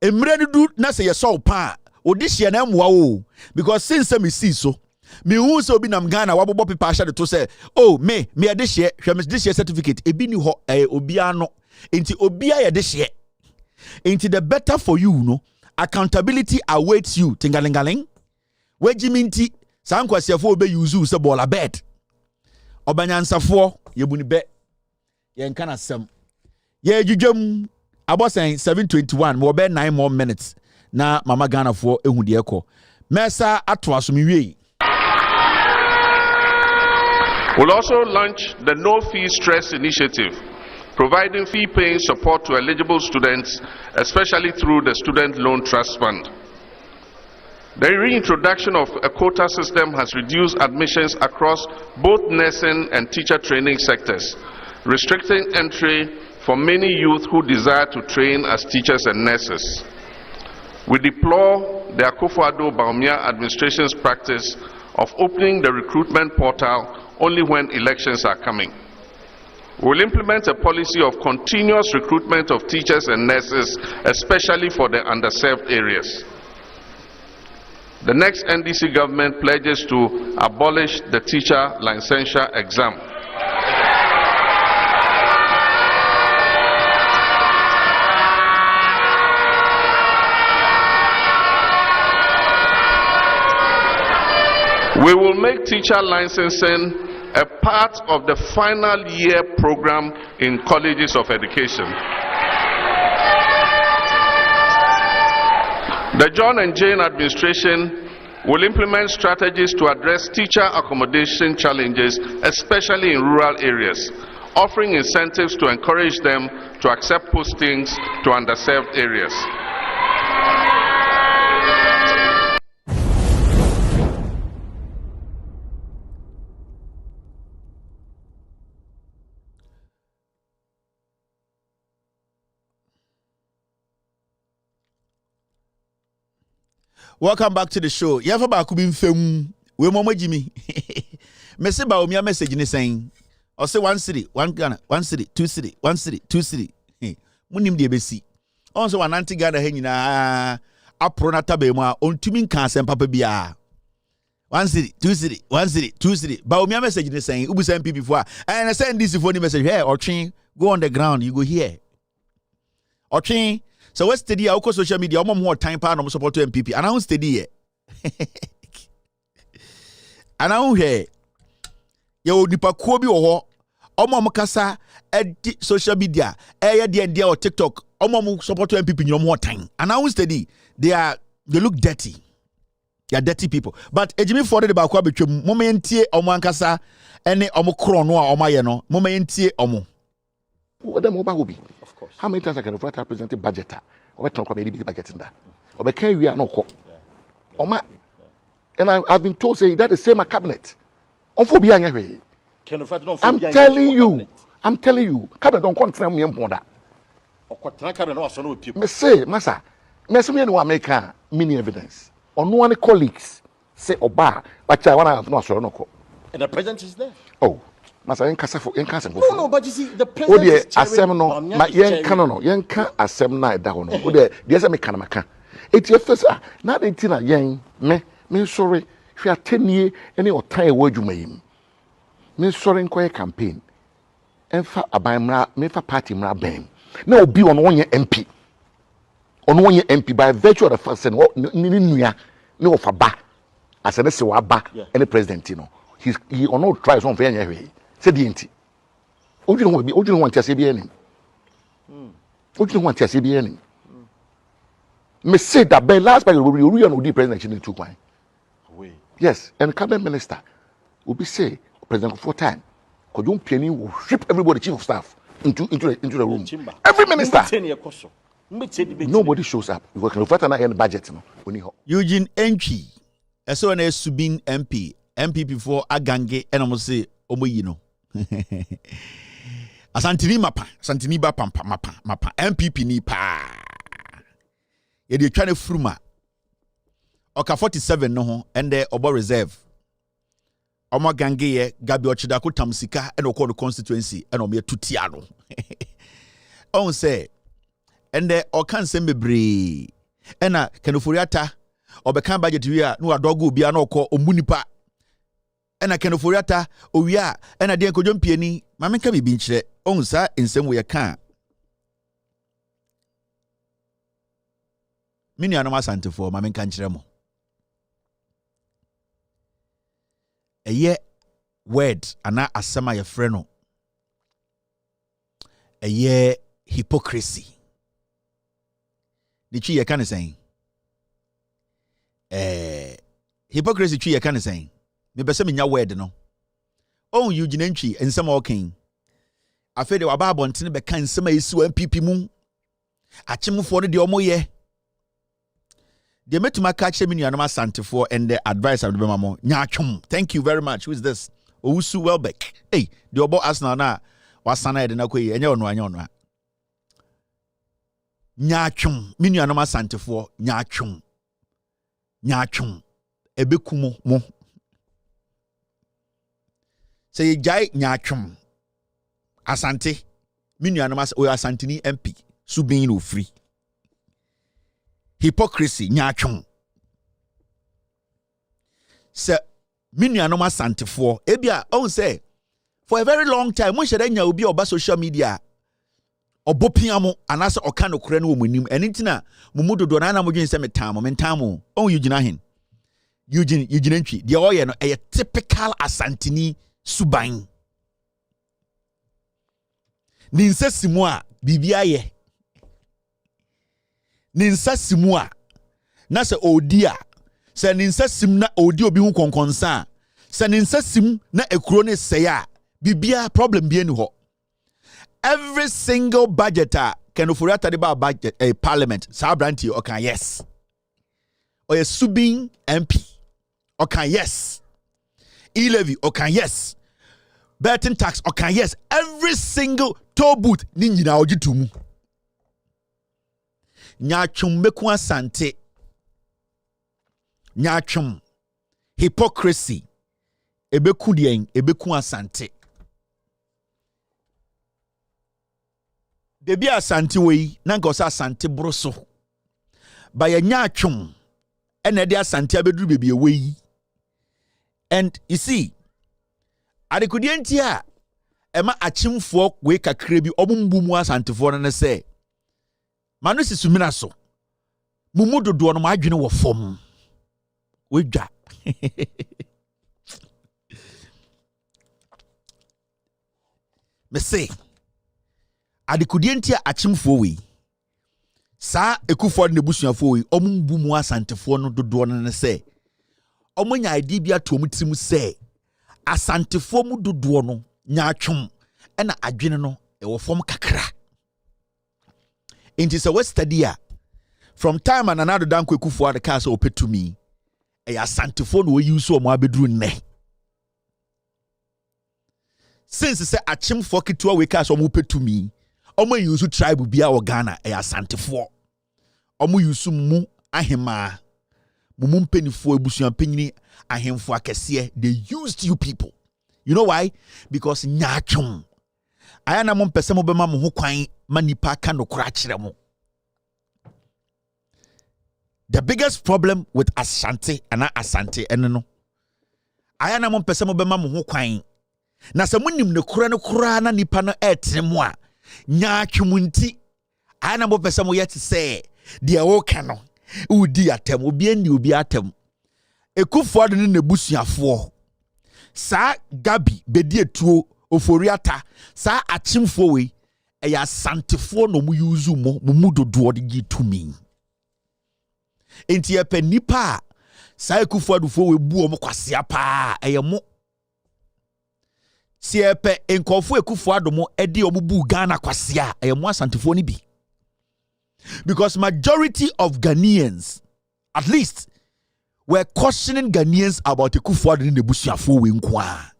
emre du na se ye so pa o de hye na mwa wo because since me see so me hu se obi nam Ghana wabobo pepa hye de to say oh me de hye hwe me de hye certificate ebi ni ho obi ano enti obi a ye de hye enti the better for you no accountability awaits you tingalingaling. Wajiminti sa nkwasiafo obe use se bola bed obanyansafo yebuni be ye nka na sem ye dwudwam abosan 7:21 mo be 9 more minutes na mama Ghana fo ehu de ekọ mesa ato aso mi wie. We'll also launch the No Fee Stress Initiative, providing fee-paying support to eligible students, especially through the Student Loan Trust Fund. The reintroduction of a quota system has reduced admissions across both nursing and teacher training sectors, restricting entry for many youth who desire to train as teachers and nurses. We deplore the Akufo-Addo-Bawumia administration's practice of opening the recruitment portal only when elections are coming. We will implement a policy of continuous recruitment of teachers and nurses, especially for the underserved areas. The next NDC government pledges to abolish the teacher licensure exam. We will make teacher licensing a part of the final year program in colleges of education. The John and Jane administration will implement strategies to address teacher accommodation challenges, especially in rural areas, offering incentives to encourage them to accept postings to underserved areas. Welcome back to the show. You have about Kubin film. We Momo Jimmy. Messi Bawumia message ni saying, or say 1 city, 1 Ghana, 1 city, 2 city, 1 city, 2 city. Munim de besi. Also one anti Ghana henina aprona tabema on tumin kansen papa bia. 1 city, 2 city, 1 city, 2 city. Bawumia message ni saying, ubu send people before. And I send this phone message. Hey, or train, go on the ground, you go here. Or train. So what's steady? I go social media. I'm more time pa no support to MPP. And I don't steady. And I don't hear. Yo nipa kuobi oho. Omo mukasa edi social media. Dia or TikTok. Omo support to MPP. You more time. And I don't steady. They look dirty. They are dirty people. But ejimi for the bakwa betwem. Mo mentie omo ankasa ene omo kro no a omo ye no. Mo mentie omo. What them over will be? Of course. How many times I can refer to represent a budgeter? Or talk about maybe budget in that. Or can we are no call? And I've been told say that the same cabinet. I'm telling you, cabinet don't confirm me on that. Me say, massa, me say no American mini evidence. On no one colleagues say oba, but I wanna no so no call. And the president is there. Oh. Masa yen kasa no, but you see, the president is asem no, ma yen ka no, yen ka asem na eda ho no. O de say me kana maka. Eti efesa na de ti na yen me sorry, hwe atenie ene otan e wadwuma yim. Me sorry nkoye campaign. Enfa abanmra, me fa party mra ben. Na obi ono onye MP. Ono onye MP by virtue of the fact say no ni nua ne ofa ba. Asene se wa ba ene president no. He ono try so for yen hwe. Said the enti. Oju no want to say be any. Oju no want to say be any. Me say that by last by we no di president in 2 kwan. Yes, and cabinet minister will be say president for time. Cause you penny will ship everybody chief of staff into the room. Every minister. Nobody shows up. We can refer to na budget no. Eugene Enchi. Eso na Subin MP. MP before Agange and almost say omo yi no. Asantini ba mapa MPP ni pa ye de twa ne fruma oka 47 no ho ende obo reserve omo gange ye gabi ochida ko tamsika ene okọ the constituency ene omo tutia no on say ende okan sem bebre ena kanoforiata obekan budget wi a no adogo obi a na okọ omunipa ena kenoforiata owia ena de enkodwom piani mamenka bibi nkyere onsa ensem wo ye ka mini anoma asantefo mamenka nkyere mo eye word ana asema ye frɛ no eye hypocrisy de twi ye ka ne sɛn hypocrisy twi ye ka ne sɛn me bese me nya word no on you ginantwi ensem oken afa de waba abontene be kan ensem ayesi wa MPP mu achemfo no de omoye de metuma ka che me nuanom asantefo and the advice of the mamo nya atwom. Thank you very much. Who is this? Owusu Welbeck. Hey, the obo Arsenal na wasana de na koyi enye ono anya ono Nyachum, Minuanoma Santefo, Nyachum, Ebekumo mo. Say Jai Nyachum, Asante, Minuanoma or Asantini MP, Subin free. Hypocrisy, Nyachum. Say Minuanoma Santefo, Ebia, on say, for a very long time, when should I will be over social media? Obopiamo anasa okano kure no munim enitina mumudo do na modwen se metamo on Eugene ahen Eugene ntwi de oye no a typical Asantini suban ninsa simu a bibia ye ninsa simu a na se odi a se ninsa sim na odi obi hu konkonsa se ninsa sim na ekuro ne sey a bibia problem bi eni ho. Every single budgeter can afford to about budget a parliament. Sabranti okay yes. Or a subing MP. Okay yes. E-levy okay yes. Betting tax okay yes. Every single toll booth ninja na ojitumu. Nyachum meku asante. Nyachum hypocrisy. Ebeku dien ebeku asante. Debi asante wei na nkosa asante broso ba ya nyatwom ene de asante abeduru bebi wei. And you see adekudie ntia ema achimfo wei kakra bi omumbu mu asantefo no ne se manu sisumina so mumu dodo no madwene wo fom wedwa me say adekudie ntia achimfo wei sa ekufo ne busuafo wei omumbu mu asantefo no dodo no ne se omunya ide bia to omutirim se asantefo mu dodo no nyaatwom ena adwene no ewo fom kakra. Inti se we study a from time and another dan kwekufo ade ka se opetumi e asantefo no we use o mo abeduru nne. Since se achimfo kitua we ka se o mo opetumi omo use tribe bia o Ghana e asantefo omo use mu ahema mumu mpenifo ebusuan penyini ahemfo akese. They used you people. You know why? Because nyachum ayana mo mpese mo bema mo ho kwan manipa ka no kura kire mo. The biggest problem with Asante and Asante eno ayana mo mpese mo bema mo ho kwan na se monim ne kura no kura na nipa no etre mo a nyatwumunti ayana mo pese mo yet say de wo ka no udi atem obi andi obi atem ekufo de ne busuafo sa gabi bedi etuo oforiata sa achimfo we eya santefo no mu yuzu mo mu dodo de gitumi enti epe nipa sa ekufo adufo we bu o mo kwasea pa eyemo si epe enkofo ekufo adomo edi obubu Ghana kwasea eyemo asantefo ni bi. Because majority of Ghanaians at least were cautioning Ghanaians about ekufo ado ne busuafo we nkwa.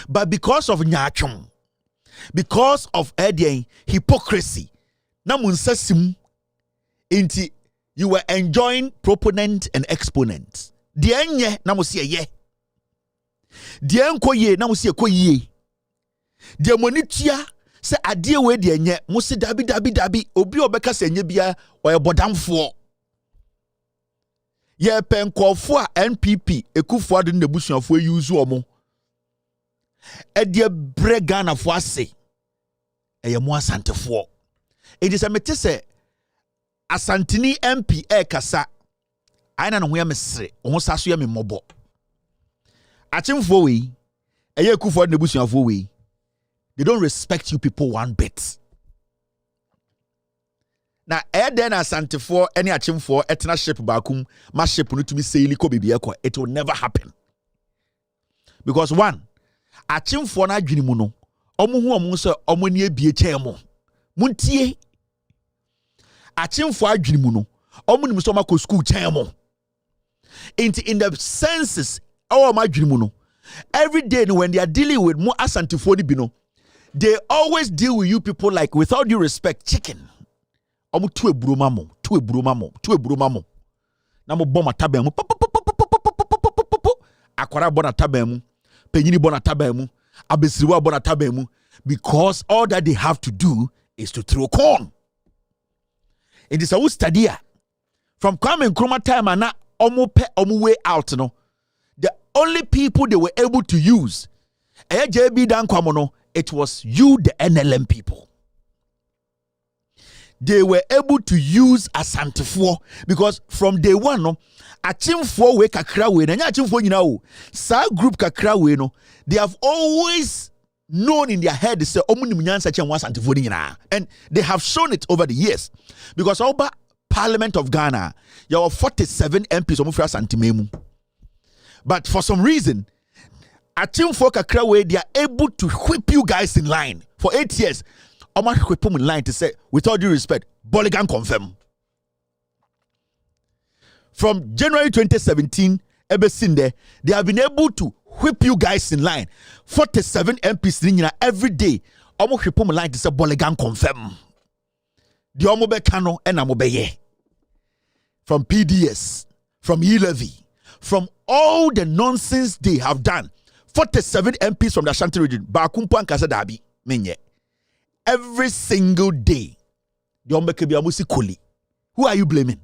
But because of nyachum, because of hypocrisy, na munsasim inti you were enjoying proponent and exponent. Die enye na mo se ye. Die enkoye na mo se ekoye. Die monitua se adie we die enye mo se dabi obi obeka se enye bia oye bodamfo. Ye penkofo a NPP ekufo ado ne busuafo use omo. Edie bre Ghana fo ase. Eye mo asantefo. It is a metese Asantini MP kasa aina no ho ya mesre o saso ya me mobo achimfo we eye kufo ne busuafo we they don't respect you people one bit. Na den asantefo any achimfo etna ship bakum ma ship no to be saili ko bibia ko it will never happen. Because one achimfo na adwini mu no omo hu omo so omo ne abie kyemo muntie achimfo adwini mu no omo nim so makọ school kyemo in the senses our adwini mu no every day when they are dealing with more asantefo ni bi no they always deal with you people like without due respect chicken Omu tu eburo mamo. Na mo bom ataban mu. Akwara bon ataban mu. Penyini bon ataban mu. Abesiriwa bon ataban mu. Because all that they have to do is to throw corn. It is a who study from Kwame Nkrumah time and now omu way out no. The only people they were able to use it was you, the NLM people. They were able to use Asantefo because from day one, no, Achimfo we kakra we, na Achimfo nyina o. Sa group kakra we no, they have always known in their head say omunim nyansa chen Asantefo nyina, and they have shown it over the years because over Parliament of Ghana, there were 47 MPs omu fra Santimemu, but for some reason, Achimfo kakra we, they are able to whip you guys in line for 8 years. Oma whip them in line to say, with all due respect, Boligan confirm. From January 2017, Ebesinde, they have been able to whip you guys in line. 47 MPs every day. Oma whip them in line to say, Boligan confirm. The Omobe Kano and Amobeye. From PDS, from E-Levy, from all the nonsense they have done. 47 MPs from the Ashanti region, Bakumpo and Kasadabi, Menye. Every single day, the Ombekebiamusi Koli. Who are you blaming?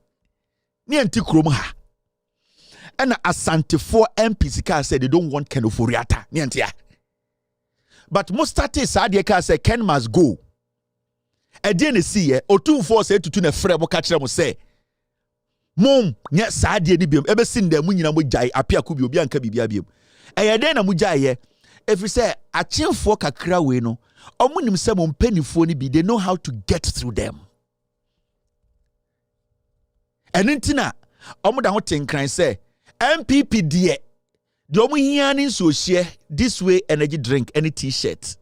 Nianti Kromaha. And Asantefo MPs said they don't want Ken Oforiata. Niantia. But Mostati Sadiaka said Ken must go. I didn't see it. Or 2-4 said to tune a frebo catch them say. Mom, yet Sadia Nibium, ever seen them when you know Mujai, Apia Kubio Bianca Biabium. And then a Mujai, if you say, a chin for Kakra Weno. Omunim se mon penifoni bi, they know how to get through them. And intina, omuda ho tenkran say, MPP die, the omu hianin so share this way energy drink, any t-shirt.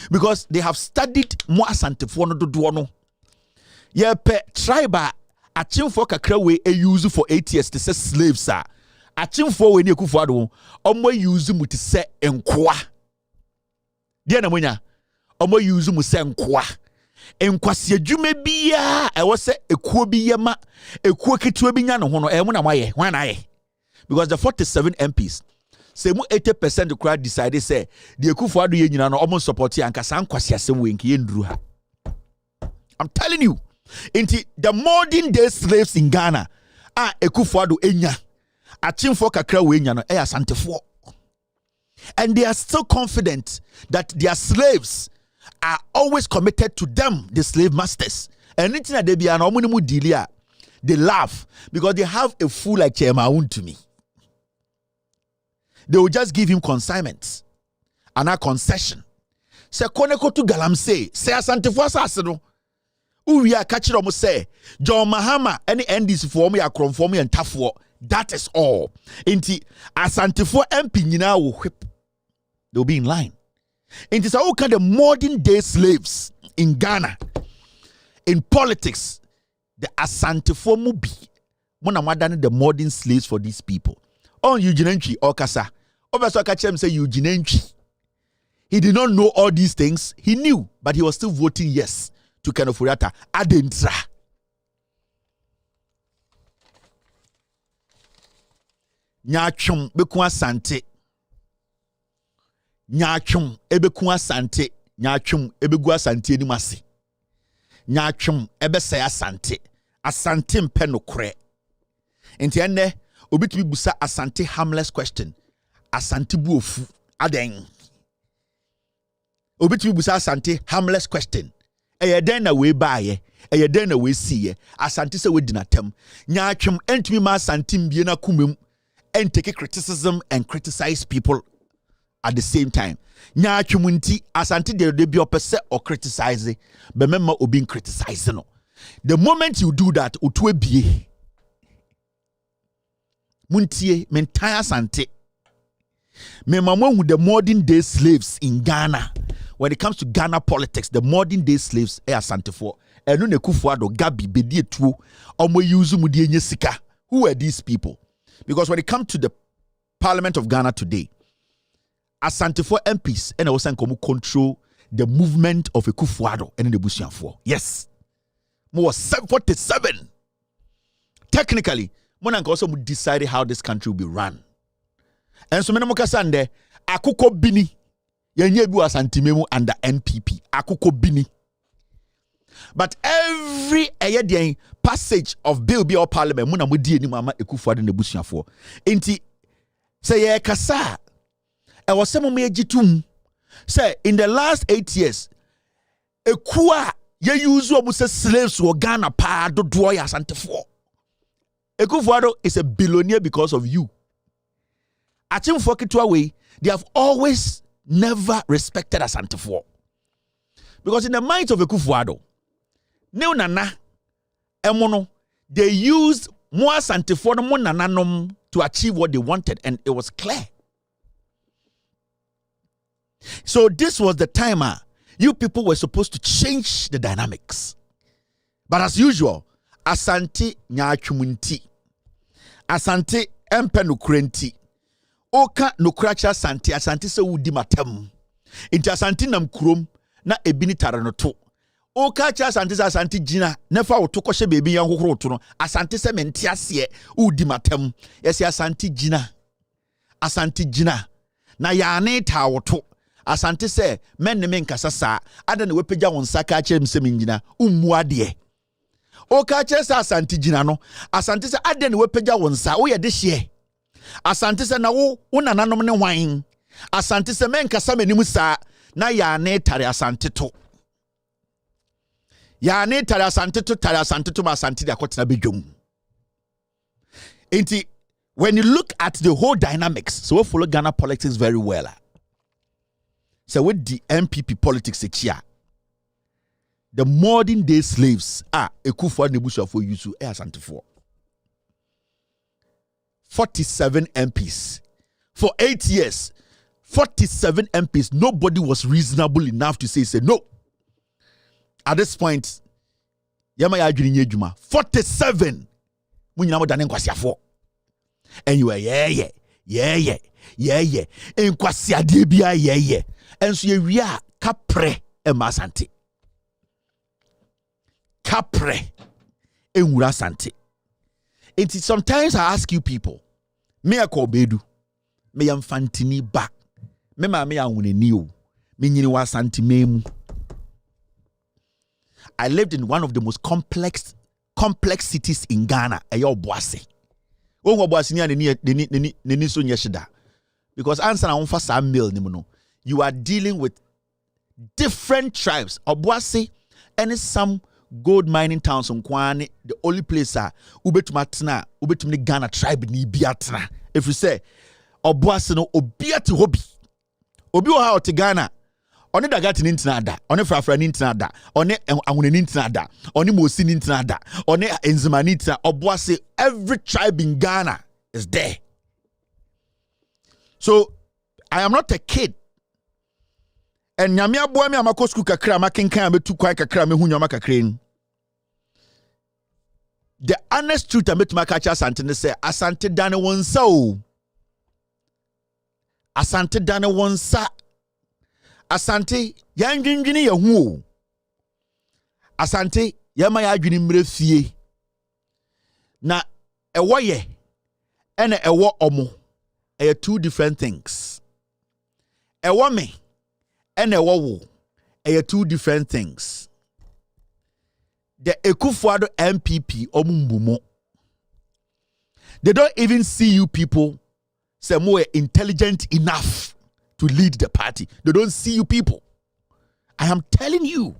Because they have studied more Asantefo no do no. Ye pe tribe achimfo kakra we e use for 8 years to say slaves are. Achimfo we ni Akufo-Addo, omo use mu to say enkoa. Dia na monya omo use mu se nkoa enkwase adwuma bia e wo se ekuo bi yema ekuo ketewa bi nya no ho no e mo na maye hwan na ye because the 47 MPs say mu 80% the crowd decided say the Akufo-Addo ye nyina no omo support anka san kwase asem we nke ye nduru ha. I'm telling you, into the modern day slaves in Ghana Akufo-Addo enya achimfo kakra we nya no e Asantefo. And they are still confident that their slaves are always committed to them, the slave masters. And they laugh because they have a fool like Chemaun to me. They will just give him consignments and a concession. Say koneko to galamse, say Asantefo asasino. We are catching almost say John Mahama any NDC for me, akron for me and tough war. That is all. Inti Asantefo MP nyina will whip. They'll be in line. It is all kind of modern day slaves in Ghana. In politics, the Asantefo Mubi. One of the modern slaves for these people. On Eugene Entry or Kasa. Obaso Kachem say Eugene Entry. He did not know all these things. He knew, but he was still voting yes to Ken Oforiata. Adentra. Nyachum Bekwa Sante. Nyachum ebeku asante, nyachum ebegu asante ni mase. Nyachum ebese asante, asante mpe nokre. Enti enne obitumi busa asante harmless question. Asante bu ofu aden. Obitumi busa asante harmless question. Eye den na we baaye, eye den na we siye. Asante se we dinatem. Nyachum entumi ma asante mbie na kumem and take criticism and criticize people at the same time. Nya atwumunti asante de be opese or criticize be memma obi criticize no. The moment you do that otu ebie muntie mentan asante memma with the modern day slaves in Ghana. When it comes to Ghana politics, the modern day slaves are Asantefo. Enu ne Akufo-Addo Gabi bedi etuo omo use mu de enye sika. Who are these people? Because when it comes to the Parliament of Ghana today, Asantefo MPs and also control the movement of Akufo-Addo and the Busianfo. Yes. was 47. Technically, Monanka also decided how this country will be run. And so many Mokasande, Akuko Bini, Yanyebu Asantimemu under NPP, Akuko Bini. But every passage of bill or parliament, Muna Mudi ni Mama Ekufuado ne Busia for. Inti, say ye kasa, I was some me jitum. Say in the last 8 years, Ekua ye use almost slaves who Ghana pa do dwoya Asantefo. Ekufuado is a billionaire because of you. Achim Fokitua way, they have always never respected Asantefo. Because in the minds of Ekufuado, Neo Nana, Emono, they used more Asantefo no nananom to achieve what they wanted, and it was clear. So this was the timer. You people were supposed to change the dynamics. But as usual, Asante nyachumunti. Asante empenukrenti. Oka nokracha Asante. Asante se udi matem. Inti Asante nam kurom na ebini taranoto. Oka cha Asante jina. Nefa otoko she bebi yan hohoro no. Asante se mentiasie udi matem. Yesi Asante jina. Asante jina. Na yane ta woto. Asante se men ne menkasa sa. Ada ne wepeja won saka chem se menjina. Umuade. Oka chesa Asante jina no. Asante se ade ne wepeja won sa. Wo ye de hye. Asante se na wo nananom ne hwan. Asante se menkasa manimu sa na ya ne tare Asante to. Ya ne tare Asante to ma Asante de akotena bedwom. Enti when you look at the whole dynamics, so we follow Ghana politics very well. So with the MPP politics here, the modern day slaves are Ekufuado Nebusua for you to Asantefo. 47 MPs. For 8 years, 47 MPs, nobody was reasonable enough to say no. At this point, Yama ya adwini nyejuma 47. Munyina mo dane nkwasiafo. And you are yeah. Nkwasiade bia yeah. And so we are kapre emasante. Kapre enwura sante. And sometimes I ask you people, me akọ bedu, me yamfantini ba, me ma me awuneni o, me nyini wa sante memu. I lived in one of the most complex cities in Ghana, Eyo Boase. Ongo Boase ni so nyeshida. Because answer na unfa sa mail ni no. You are dealing with different tribes. Obuasi and some gold mining towns on Kwane, the only place ubetumni Ghana tribe ni biatna. If you say Obuasi no obiati hobi. Obi wa ha Ghana. Oni dagati nintina da, oni frafra nintina da, oni angune nintina da, oni mosi nintina da, oni enzima nintina. Obuasi, every tribe in Ghana is there. So I am not a kid. And nyamia boy me amako school kakra makenkan ametu kwai kakra me hu nyama kakren. The honest truth ametu catch Asante ne say Asante dane wonsa o. Asante dane wonsa. Asante yandwindwini ye hu o. Asante yama ya adwini mre fie. Na ewo ye ene ewo omo. Are two different things. Ewo me and a wo are two different things. The Ekufuado MPP omumbumo. They don't even see you people say more intelligent enough to lead the party. They don't see you people. I am telling you.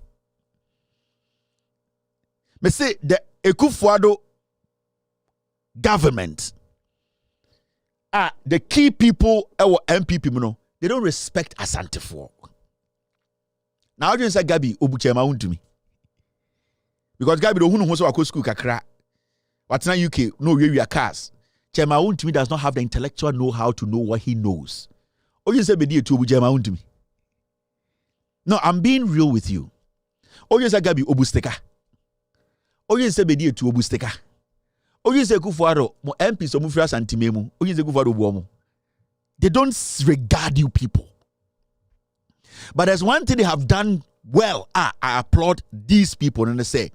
Me say the Ekufuado government are the key people our MPP no. They don't respect Asantefo. Now you say Gabi obuchema untumi. Because Gabi don't know so school kakra. What's not UK no we are cars. Chema untumi does not have the intellectual know-how to know what he knows. Oh you say bedi etu obuchema untumi. No, I'm being real with you. Oh you say Gabi obusteka. Oh you say bedi etu obusteka. Oh you say Ekufuado mo MP so mu fira santimemu. Oh you say Ekufuado obuomo. They don't regard you people. But there's one thing they have done well. I applaud these people and they say,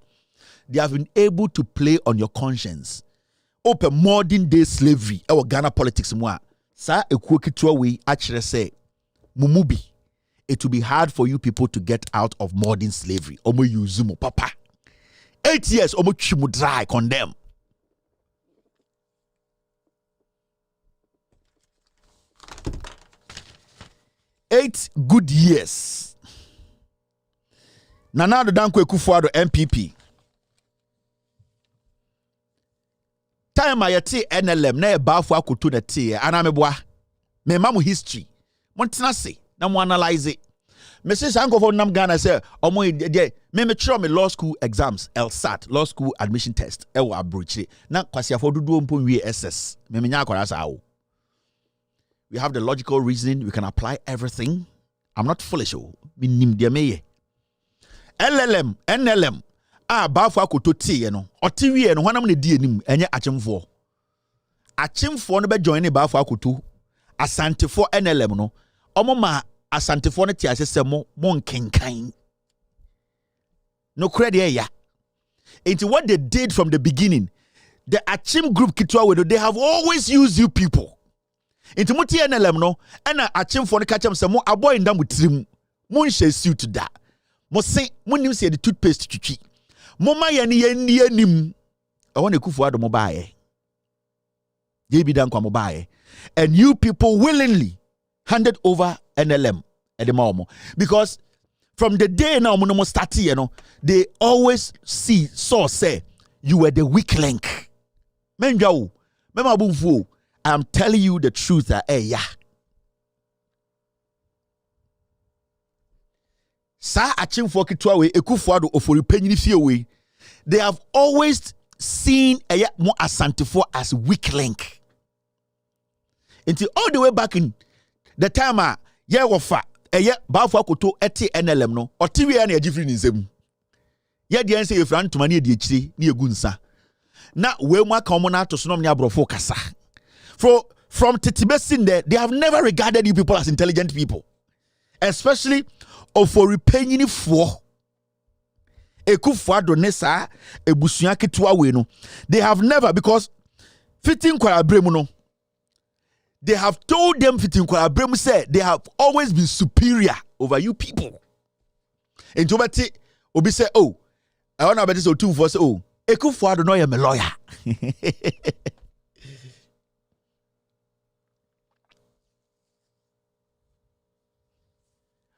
they have been able to play on your conscience. Open modern day slavery, our Ghana politics moi. Sa ekuo kitua we actually say mumubi. It will be hard for you people to get out of modern slavery. Omo yuzumo papa. 8 years omo chimu dry condemn. 8 good years. Nana Addo Dankwa Akufo-Addo MPP. Time ayete NLM na ebafo akoto na tie anameboa. Me mamu history. Montena se na mo analyze it. Mrs. Ankofo nam Ghana say omo de me try me law school exams LSAT law school admission test e wo abrochi na kwasiafo dodo mpo wie SS me nya akwara sa wo. We have the logical reasoning. We can apply everything. I'm not foolish. LLM, NLM. Bafo akoto tie no. Oti wie no hwanam ne die nim enye achemfo. Achemfo no be join ne bafo akoto. Asantefo NLM no. Omo ma asantefo no tie asesemo mon kenkan. No credit ya. Into what they did from the beginning. The Achim group kitwa they have always used you people. Into muti NLM no, ena achimfo no kachem se mo aboy ndam trim. Mo nhye suit da. Mo se mo nim se the toothpaste twitwi. Mo ma ye ni anim. I want Akufo-Addo mo bae. Ye bi dan kwa mo bae. And you people willingly handed over NLM at the moment. Because from the day now mo no start here no, they always say you were the weak link. Menja wo, mema bumfu. I'm telling you the truth. Sa achimfo kitwa we Akufo-Addo ofori panyini fie we. They have always seen mo asantefo as weak link. Until all the way back in the time ye wofa bafo akoto eti NLM no otiwe na agifri ni nsem. Ye de ense yefran toma na de akire na egunsa. Na we mu aka omo na to so no nya brofo kasa. From Titibesin there, they have never regarded you people as intelligent people. Especially for repaying for Akufo-Addo nesa ebusua ketua we no. They have never, because fitting kwara bremu no. They have told them fitting kwara bremu say they have always been superior over you people. And to beti obi say oh, I want to bet so two for say oh, Akufo-Addo no am a lawyer.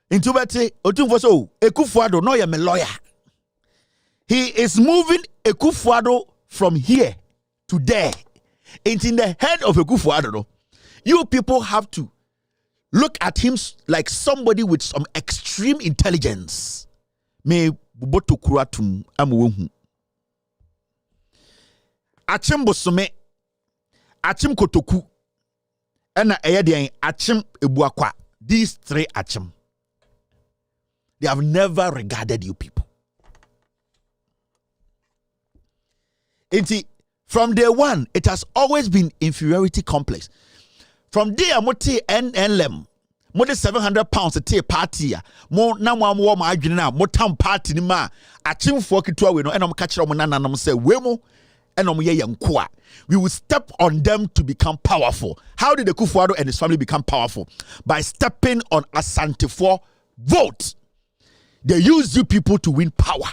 Into beti otumfo so Akufo-Addo no am a lawyer. He is moving Akufo-Addo from here to there. It's in the head of Akufo-Addo. You people have to look at him like somebody with some extreme intelligence. Me buboto kuratum amuwehu. Achim bosome, achim kotoku, ena eyedian achim ebuakwa. These 3 achim. They have never regarded you people. From day one, it has always been inferiority complex. From day amote NLM, more than 700 pounds a day party. More now one more my now more town party ni ma. Achim for kitwa we no and catch them na say wemo and ye yankwa. We will step on them to become powerful. How did the Akufo-Addo and his family become powerful? By stepping on Asantefo vote. They use you people to win power.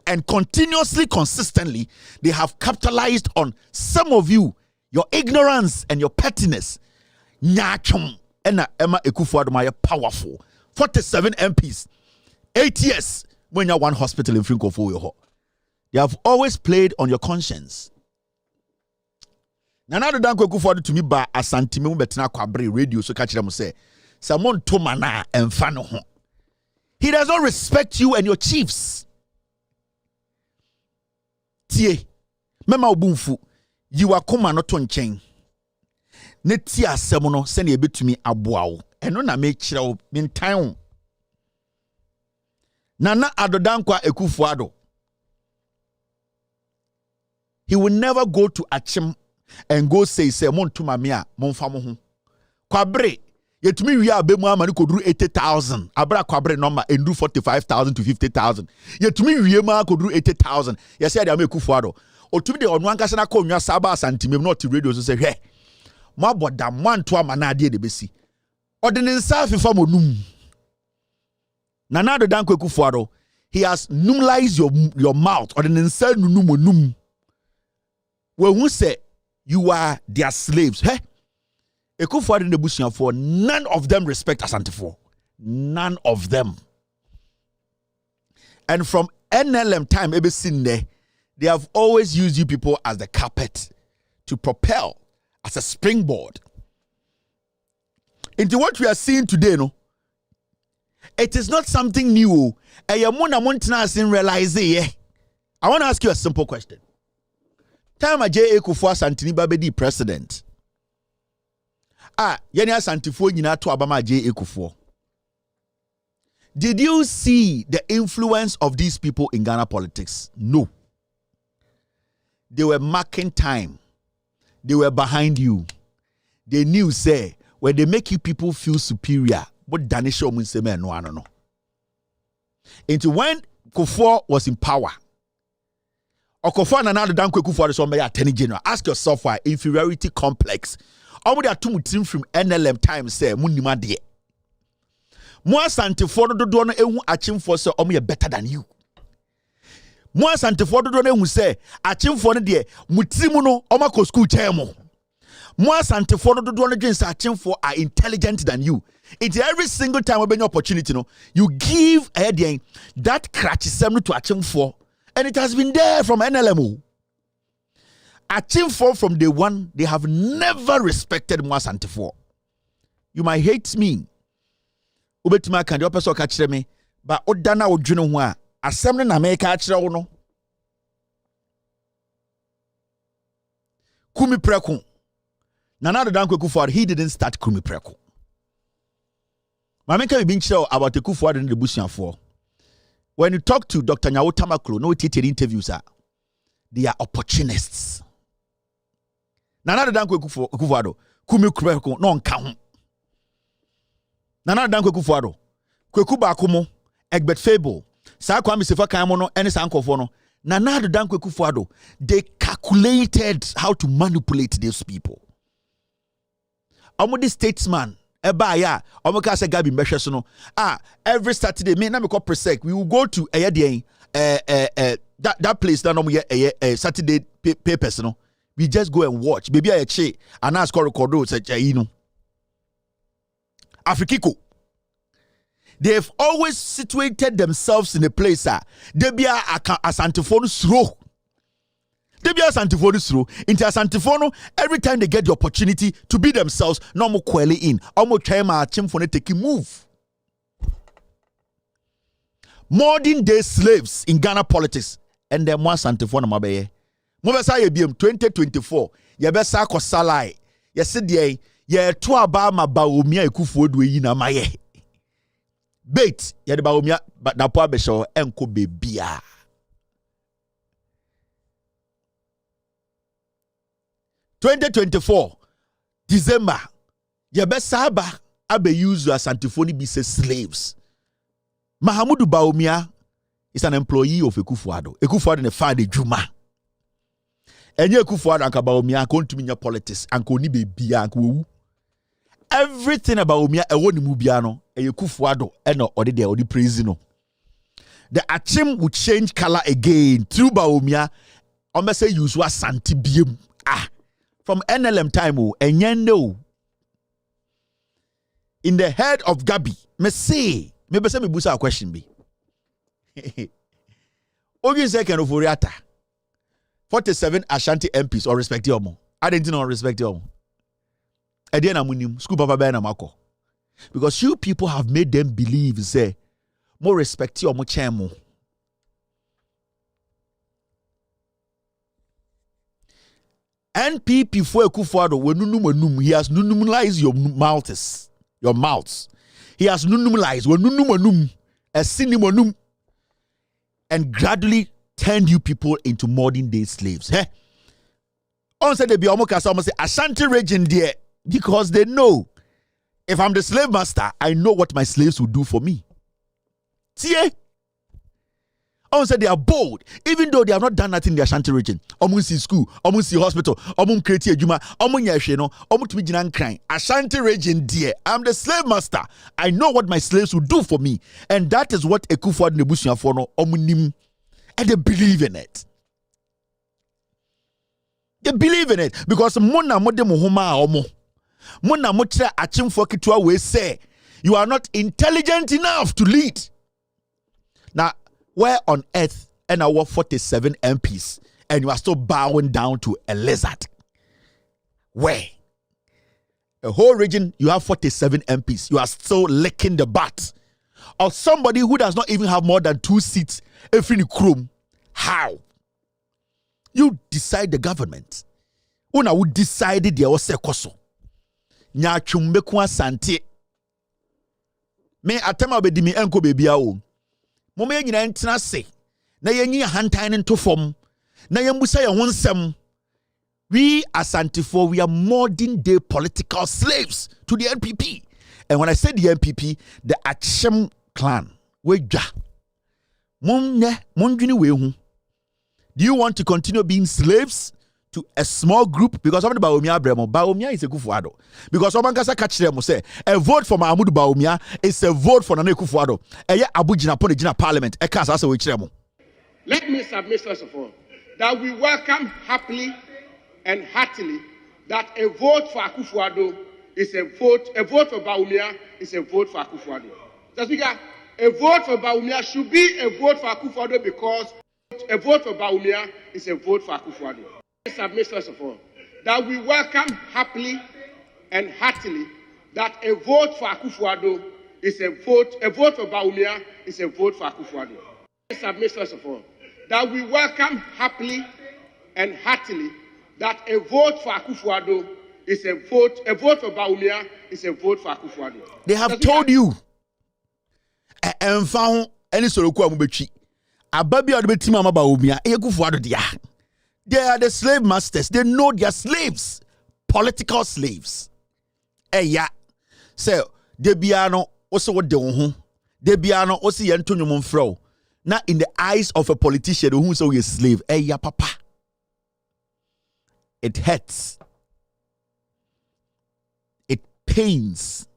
And continuously, consistently, they have capitalized on some of you, your ignorance and your pettiness. Nyachum ena Emma Akufo-Addo ma powerful. 47 MPs, 8 years when you're one hospital in Frinkofo. They have always played on your conscience. Nana Addo Dankwa Akufo-Addo to me ba asante me betina kwabre radio so catch them say Samon Tomana emfa no ho. He does not respect you and your chiefs. Tie mema obunfu you are come no to nchen ne tie asem no se na ebetumi aboa wo eno na me kire wo mentan wo Nana Addo Dankwa Akufo-Addo. He will never go to Achim and go say montuma me a momfa mo ho kwabre Yetumi wi abemu ama ni koduru 80,000. Abra kwabre number endu 45,000 to 50,000. Yetumi wi ma koduru 80,000. Yesi ade Akufo-Addo. Otumi de onu ankasa na konwa saba santimem not radio so say hwe. Mo aboda manto ama na ade de besi. Ode ne nsa fifa monum. Nana Addo Dankwa Akufo-Addo, he has numalized your mouth. Ode ne nsa nunu monum. When who say you are their slaves, hey? Akufo-Addo in the Busianfo, none of them respect Asantefo. None of them. And from NLM time, ever seen there, they have always used you people as the carpet to propel as a springboard into what we are seeing today. No, it is not something new. I want to ask you a simple question. Time Ajay Akufo-Addo Santini Babedi president. Yeni Asantefo nyina to Abama Ajay Akufo. Did you see the influence of these people in Ghana politics? No. They were marking time. They were behind you. They knew, say, when they make you people feel superior, but Danisha Omunseme no. Into when Kufuor was in power, or Kufuor and another Dankwa Akufo-Addo so may Attorney General, ask yourself why inferiority complex. Omo are two team from NLM time say munima de. Mo Asantefo dodo no ehu achimfo say omo better than you. Mo Asantefo dodo no ehu say achimfo no de mutimu no omo ko school chemo. Mo Asantefo dodo no dwen say achimfo are intelligent than you. It's every single time we be opportunity no you give that crachisem to achimfo, and it has been there from NLM. Achimfo from day one, they have never respected Mo Asantefo. You might hate me. Ubetima kan de opeso ka kire me, but odana odwene ho a asem na me ka kire wo no. Kumi preko. Nana Addo Dankwa Akufo-Addo, he didn't start Kumi preko. Mameka we been kire about Akufo-Addo in the Busianfo. When you talk to Dr. Nyawo Tamaklo, no Tertiary interviews are, they are opportunists. Nana Addo Dankwa Akufo-Addo, Kumi preko no nka ho. Nana Addo Dankwa Akufo-Addo, Kweku Bakumo, Egbert Fable, Sa Kwame Sefa Kaimono, and Sankofo no. Nana Addo Dankwa Akufo-Addo, they calculated how to manipulate these people. Amodi statesman, eba ya, omoka se Gabi Meshweso no. Every Saturday, me na me call Presec, we will go to that place that no Saturday papers no. We just go and watch. Baby I che, and ask record say you know. Afrikiko. They've always situated themselves in a place they be Asantefo slow. They be Asantefo slow. Into Asantefo every time they get the opportunity to be themselves, no more quelly in. Almost try my chimfone take move. Modern day slaves in Ghana politics and then more Asantefo na mabeye. Mobesa ye biem 2024. Ye besa ko salai. Ye sidie ye to aba ma Baomia Akufo-Addo yi na maye. Bait ye de Baomia na po abesho enko bebia. (2024) December ye besa aba abe use Asantefo ni be slaves. Mahamudu Baomia is an employee of Akufo-Addo. Akufo-Addo ne fa de juma. Enye Akufo-Addo anka Baomia kontumi nya politics anka oni bebia anka wu. Everything about Baomia ewo ni mu bia no Akufo-Addo eno ode de ode praise no. The Achim would change color again through Baomia. Ome say use Asante biem. From NLM time enyendo. In the head of Gabi, me say me busa a question be. Ogin second of Oriata. 47 Ashanti MPs or respect yomo. I didn't know respect yomo. Ediana munim school papa bena mako. Because you people have made them believe say more respect yomo chemo. NPP for Akufo-Addo we nunum he has nunumalized your mouths. Your mouths. He has nunumalized we nunum esinimonum and gradually turned you people into modern day slaves. On said they be almost say Ashanti region there because they know If I'm the slave master, I know what my slaves will do for me. See? I said they are bold, even though they have not done nothing in the Ashanti region. Omunsi school, Omunsi hospital, Omun kreti ejuma, Omun yeshe no, Omun tumi jinan crying. Ashanti region, dear. I'm the slave master. I know what my slaves will do for me, and that is what Ekufuado Nebusuafo no Omunim, and they believe in it. They believe in it because mona mode muhuma omo. Mona motre achimfo kitua we say you are not intelligent enough to lead. Now, where on earth and our 47 MPs and you are still bowing down to a lizard? Where? A whole region, you have 47 MPs. You are still licking the butt of somebody who does not even have more than 2 seats in the room. How? You decide the government. Una would decide the Osekoso. Nya chumbekwa sante. Me atema bedimi enko bebia o. Moma nyina entra se. Na yenyi hantan nto fom. Na yembusa ye ho nsem. We Asantifo, we are modern day political slaves to the NPP. And when I say the NPP, the Achem clan. Weja. Do you want to continue being slaves to a small group? Because somebody Baumia Bremo. Baumia is a Kufuado. Because someone can say a vote for Mahmoud Baumia is a vote for Nane Kufuado. Eya Abujina Ponejina Parliament. Let me submit first of all that we welcome happily and heartily that a vote for Akufo-Addo is a vote for Baumia is a vote for Akufo-Addo. Mr. Speaker, a vote for Baumia should be a vote for Akufo-Addo because a vote for Baumia is a vote for Akufo-Addo. Let me submit first of all that we welcome happily and heartily that a vote for Akufo-Addo is a vote for Baumia is a vote for Akufo-Addo. Let me submit first of all that we welcome happily and heartily that a vote for Akufo-Addo is a vote for Baumia is a vote for Akufo-Addo. They have told you. And found any sort of Kwamubechi. Ababi Adbetima Baumia, Akufo-Addo dia. They are the slave masters. They know they are slaves. Political slaves. Yeah. So, Debiano also what they want. Debiano also Antonio Monfro. Now, in the eyes of a politician who is a slave, yeah, papa. It hurts. It pains.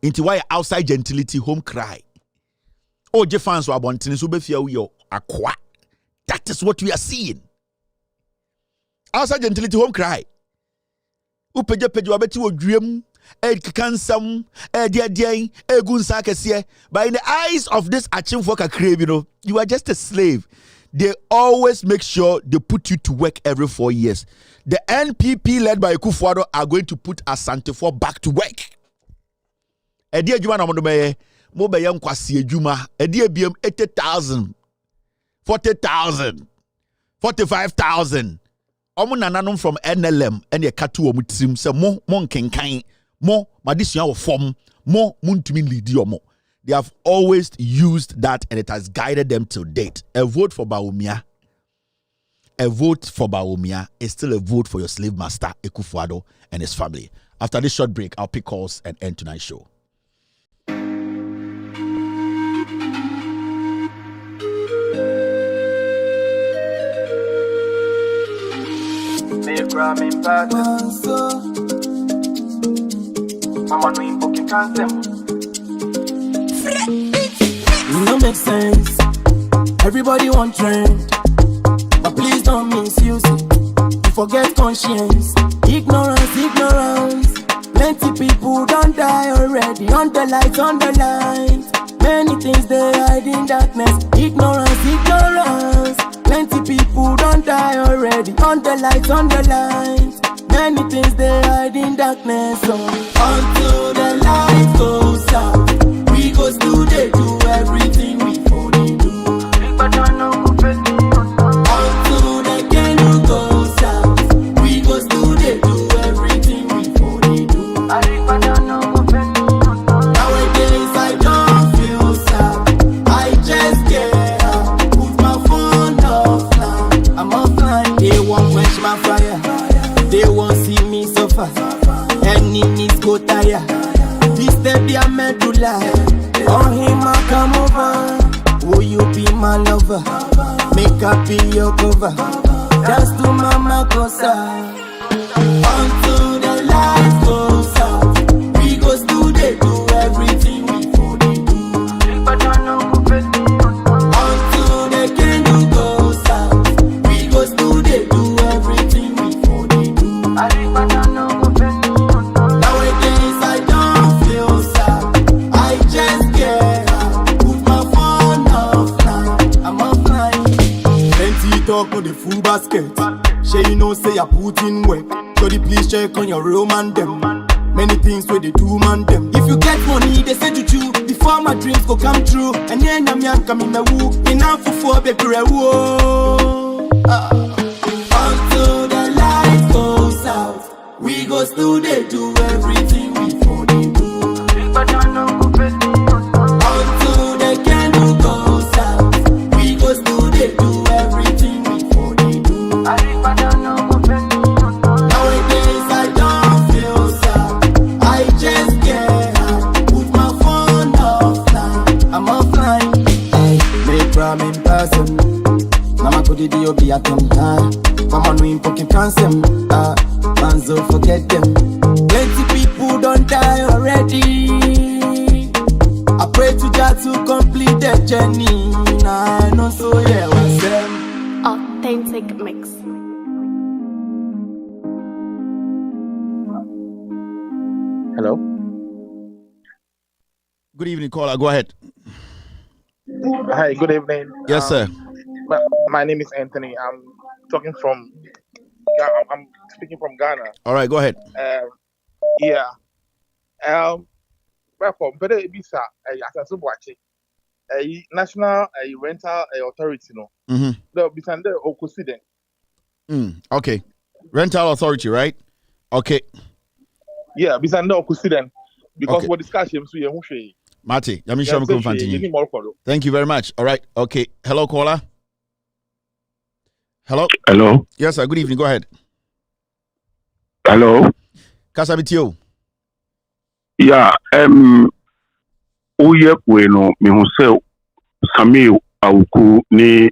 Into why outside gentility, home cry. Oh, Jeffans were born to be aqua. That is what we are seeing. Outside gentility, home cry. Upeja pejuabeti wo dream. Kansam, dear, gunsa kesie. But in the eyes of this Achimfoka crave, you are just a slave. They always make sure they put you to work every 4 years. The NPP led by Akufo-Addo are going to put Asantefo back to work. Edia Juma na modomeye, mo be yam kwasi ejuma, edia biem 80,000, 40,000, 45,000. Omo nananom from NLM and ye katu omu trim se mo nkenkan, mo madisua wo form, mo muntumi lead yomo. They have always used that and it has guided them till date. A vote for Baumia. A vote for Baumia is still a vote for your slave master, Akufo-Addo, and his family. After this short break, I'll pick calls and end tonight's show. It don't make sense. Everybody want trend, but please don't misuse it. You forget conscience, ignorance. Plenty people don't die already. On the lights. Many things they hide in darkness. Ignorance. Plenty people don't die already. On the lights. Many things they hide in darkness. So until the light goes out, we go still they do everything we only do. Until the candle goes out, we go still they do everything we only do. Nowadays I don't feel sad, I just get up, put my phone offline. I'm offline. They won't quench my fire, they won't see me suffer. Enemies go tire. This step be a medulla. On him I come over. Will you be my lover? Make up be your cover. Just do mama cosa. Until the lights goes out, we go still they do everything we for they do. Until the candle goes out, we go still they do everything we for they do. Nowadays I don't feel sad, I just get out. Put my phone off now, I'm offline. Plenty talk on the full basket. She you know say I put in work. So the please check on your real man them. Many things where they do man them. If you get money, they say to you before my dreams go come true. And then I'm young coming my woo. Enough for baby woo. Until the light goes out, we go still they do everything we for they do. Until the candle goes out, we go still they do everything we for they do. In person, Mama could you be at them time? Come on, we pocket cancer. Fans don't forget them. Plenty people don't die already. I pray to God to complete their journey. I know so yeah, what's them? Authentic mix. Hello. Good evening, caller. Go ahead. Hi, good evening. Yes, sir. My name is Anthony. I'm talking from. I'm speaking from Ghana. All right, go ahead. Yeah. Welcome. Better visa. Asasu Boache. National Rental Authority. No. The Bisande Okusiden. Okay. Rental Authority, right? Okay. Yeah, Bisande Okusiden. Because Okay. we're discussing so you Mate, thank you very much. All right. Okay. Hello, caller. Hello. Hello. Yes, sir. Good evening. Go ahead. Hello. Kasabitio. Yeah. Oye kweno me hu se Samuel Awuku ni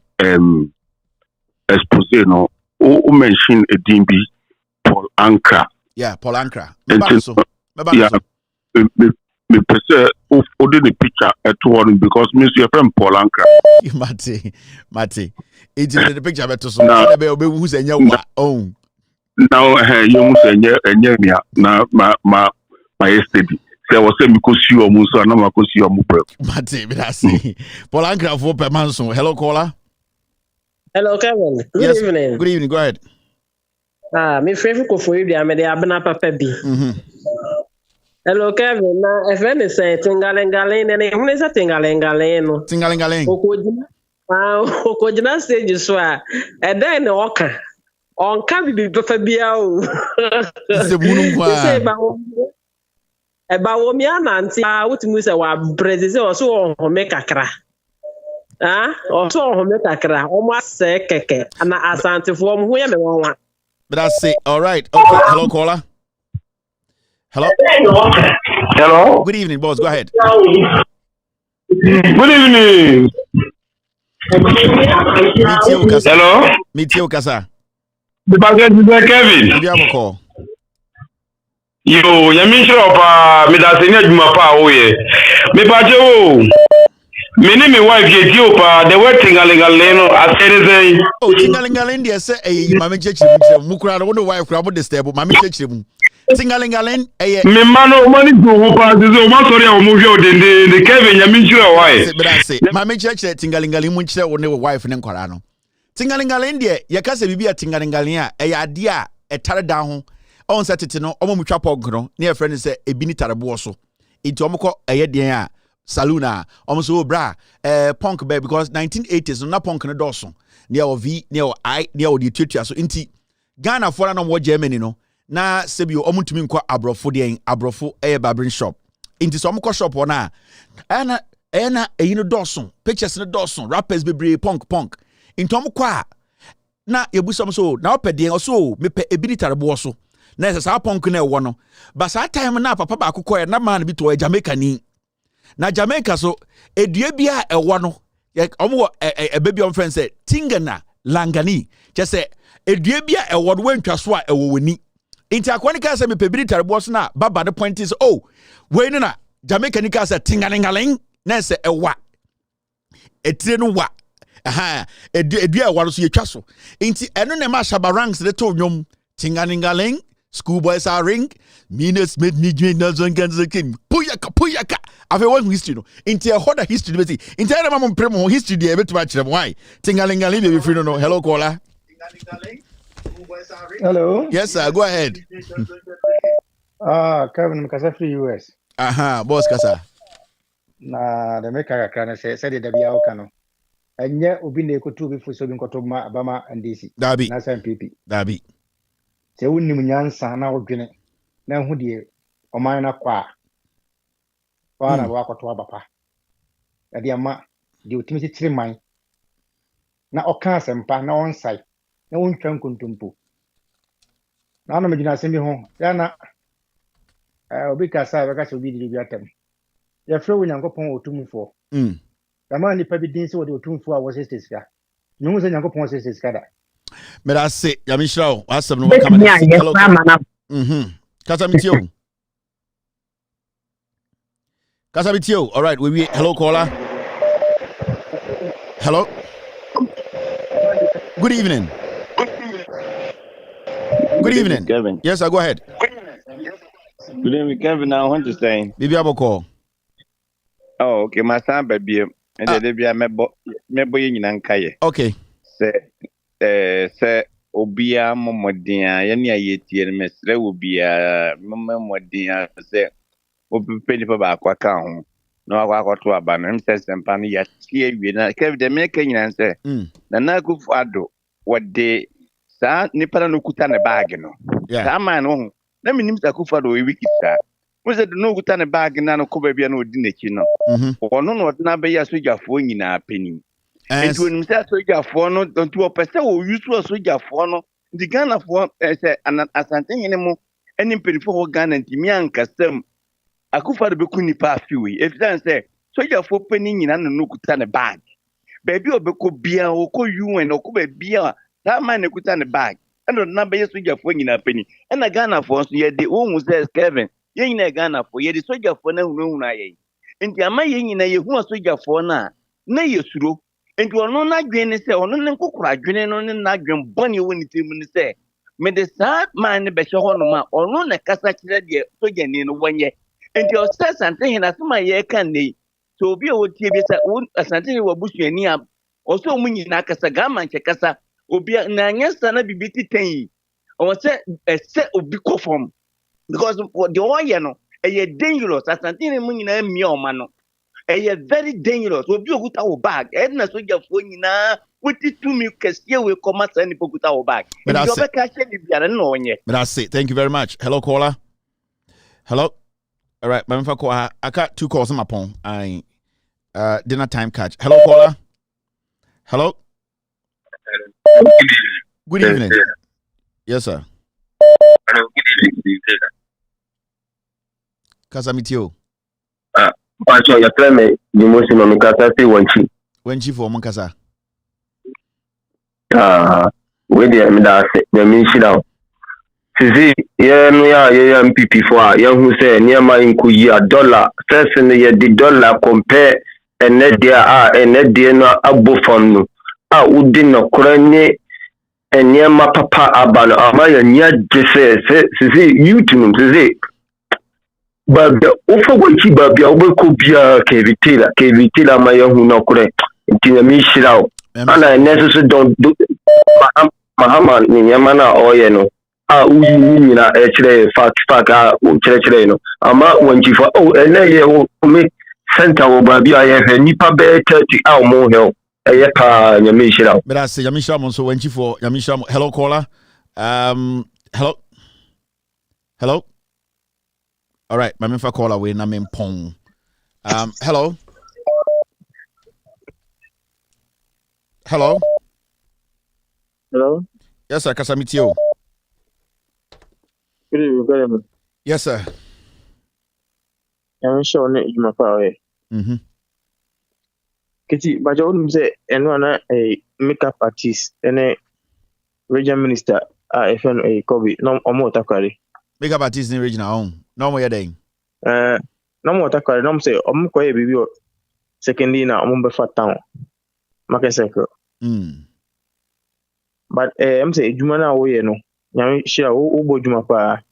expose no o mention edimbi Paul Ankra. Yeah, Paul Ankra. Yeah. Me pese o de the picture at one because me your friend Paul Ankra. Mate. It's in the picture beto so na be who say nya wa own. Now you say nya na ma yesterday. Say was say because you omu so na because you omu bro. Mate, me that say. Paul Ankra for per man so. Hello caller. Hello Kevin. Good evening. Good evening. Go ahead. Me friend ko for you be amede abena papa bi. Hello Kevin, na if any say tingalengalen and who is a tingalengalen no. Tingalengalen. Okojina stage so a then oka. Onka bi papa bia o. Se munu kwa. Say ba wo mi ananti wotimu say wa breze o so o me kakra. O so o me kakra. O mo ase keke. Na asantifo o ho ye me won. But I say all right. Okay, hello caller. Hello. Hello. Good evening, boss. Go ahead. Good evening. Hello. Mitio Kasa. The packet is Kevin. You have a call. Yo, ya mi sure pa me da senior juma pa o ye. Me pa je o. Me ni me wife ye ti o pa the word tingalingale no asere say. Oh, tingalingale dey say eh mama chechiri mu kura no wife kura mo disturb mama chechiri mu. Tingalingalen me mano money go pa this o ma sorry o mo hwe o de Kevin ya mi sure why. Say mama chechiri tingalingale mu chire wo ne wife ne nkora no. Tingalingalen dey ye ka se bibia tingalingalen a ade a etare dan ho on setete no omo mutwa pog no ne e friend say ebi ni tarebo so. Enti omo ko den a saloon a omo so bra punk be because 1980s no na punk no doso. Ne o V ne o I ne o de tuatua so enti Ghana for na mo Germany no na sebio omutumi nkwa abrofo de abrofo barbering shop inti so omko shop ona ana eyi no doson pictures no doson rappers bebre punk inti omko a na yebusom so na opede so mepe ebiri tarebo so na sa ponko na ewo no ba sa time na papa ba akokɔ na man bi to Jamaica ni na Jamaica so edua bia ewo no omo e baby on friend say tingana langani je say edua bia ewo no wantwa so a ewo woni inti akwani ka say me pebiri tarebo so na baba the point is we no na Jamaica ni ka say tingalingaling na say ewa etire no wa edua ewo so yetwa so inti eno na ma shabarangs de to nwom tingalingaling schoolboys are ring minus made me join nazon ganzakin puyaka afa one history no inti a hoda history be inti na mama premo history de be to ma kire why tingalingaling be free no hello caller. Hello. Yes sir, go ahead. Kevin Mkasa free US. Boss kasa. Na the make kakra na say the bia o kano. Enye obi na ekotu bi fuso bi nkoto ma Abama NDC. Dabi. Na MPP. Dabi. Se wonnim nyansa na odwene na hu de oman na kwa. Kwa na wa koto abapa. Ya de ama de otimi titire man. Na oka asempa na onsai. Na wontwa nkontompo. Na no medina asemi ho. Ya na obi kasa ba kasa obi di biatam. Ya fro wo nyankopon otumfo. Dama ni pa bi din se wo de otumfo a wo se sika. Nyu se nyankopon se sika da. Me da se ya mi shraw asem no come na hello. Kasa mitio. Kasa mitio. All right, we hello caller. Hello. Good evening. Good evening. Kevin. Yes, I go ahead. Good evening, Kevin. I want to say. Bibi aboko. Oh, okay. My son, baby. And the baby, me boy in Ankaye. Okay. Say, Obia Momodia, any ayeti, and Mestre will be a Momodia. Say, Open penny for back account. No, I got to abandon says and Panny yet. Here we are. Kevin, the making and say, Nana go fado. What they sa nipa no kuta ne bag no. Sa man no. Na minim sa ku fado we wiki sa. Mo se no kuta ne bag na no ko ba bia na odi n'echi no. Ono no na be ya sojafo nyina apeni. Enti onim sa sojafo no nti o pese o yusu sojafo no. Ndi Ghana fo se asante hene mo eni mpelifo ho Ghana nti mi ankasam akufado be ku nipa afiwe. Efidan se sojafo pani nyina no kuta ne bag. Baby obeko bia okọ UN okọ ba bia that man ekuta ne bag and na be soja fo nyina pani and na Ghana fo so ye de ohun says Kevin ye nyina Ghana fo ye de soja fo na hunu aye enti ama ye nyina ye hu soja fo na ye suro enti ono na dwen ne se ono ne nkokora dwen no ne na dwen bone woni tim ne se me de sa man ne be hye ho no ma ono na kasa kire de soja ni no wonye enti o stress ante hina so ma ye kan nei so obi o tie bi sa asante ni wabusuani a oso mu nyina kasa gama nke kasa obi na nyasa na bibiti ten o se obi kofom because the oye no e dangerous asante ni mu nyina mi o ma no e very dangerous obi okuta wo bag e na soja fo nyina woti tumi kese we komata ni pokuta wo bag e obi ka che ni biara na onye. That's it. Thank you very much. Hello caller. Hello. All right, my call. I got 2 calls on my phone. I dinner time catch. Hello, caller. Hello. Good evening. Yes, sir. Hello, good evening. Kasamitio. Pacho, ya pleme ni mosi no mikasa se wanchi. Wanchi for Monkasa. We dey me da se, me mi shida. Sisi ye no ya MPP for ya hu se niema inku yi $1 first ne ye di dollar compare ene dia ene die no abofam no udi no koranye niema papa abano ama ya nya jese sisi YouTube sisi but ofo gwachi babia obeko bia kevitila ma ya hu no kore ntina mi shira ana nesusu don mahama ni niema na oye no uyi nyina chere fact chere no ama wanchi fa ene ye o me center wo ba bia ye he nipa be 30 mo he eye pa nyame hira. But I say nyame hira mo so wanchi for nyame hira mo. Hello caller. Hello. All right, my member caller we na me pong. Hello. Hello. Hello. Yes sir, Kasamitio. Good evening, good evening. Yes, sir. I'm sure you my power. Kiti, but I wouldn't say anyone a makeup artist and a regional minister. I found a Kobe, no more Takari. Makeup artist in regional home. No more day. No more Takari, no say, baby, secondly now, fat town. Makaseko. But I'm say, Jumana, we no. Now, share Ubo Jumapa.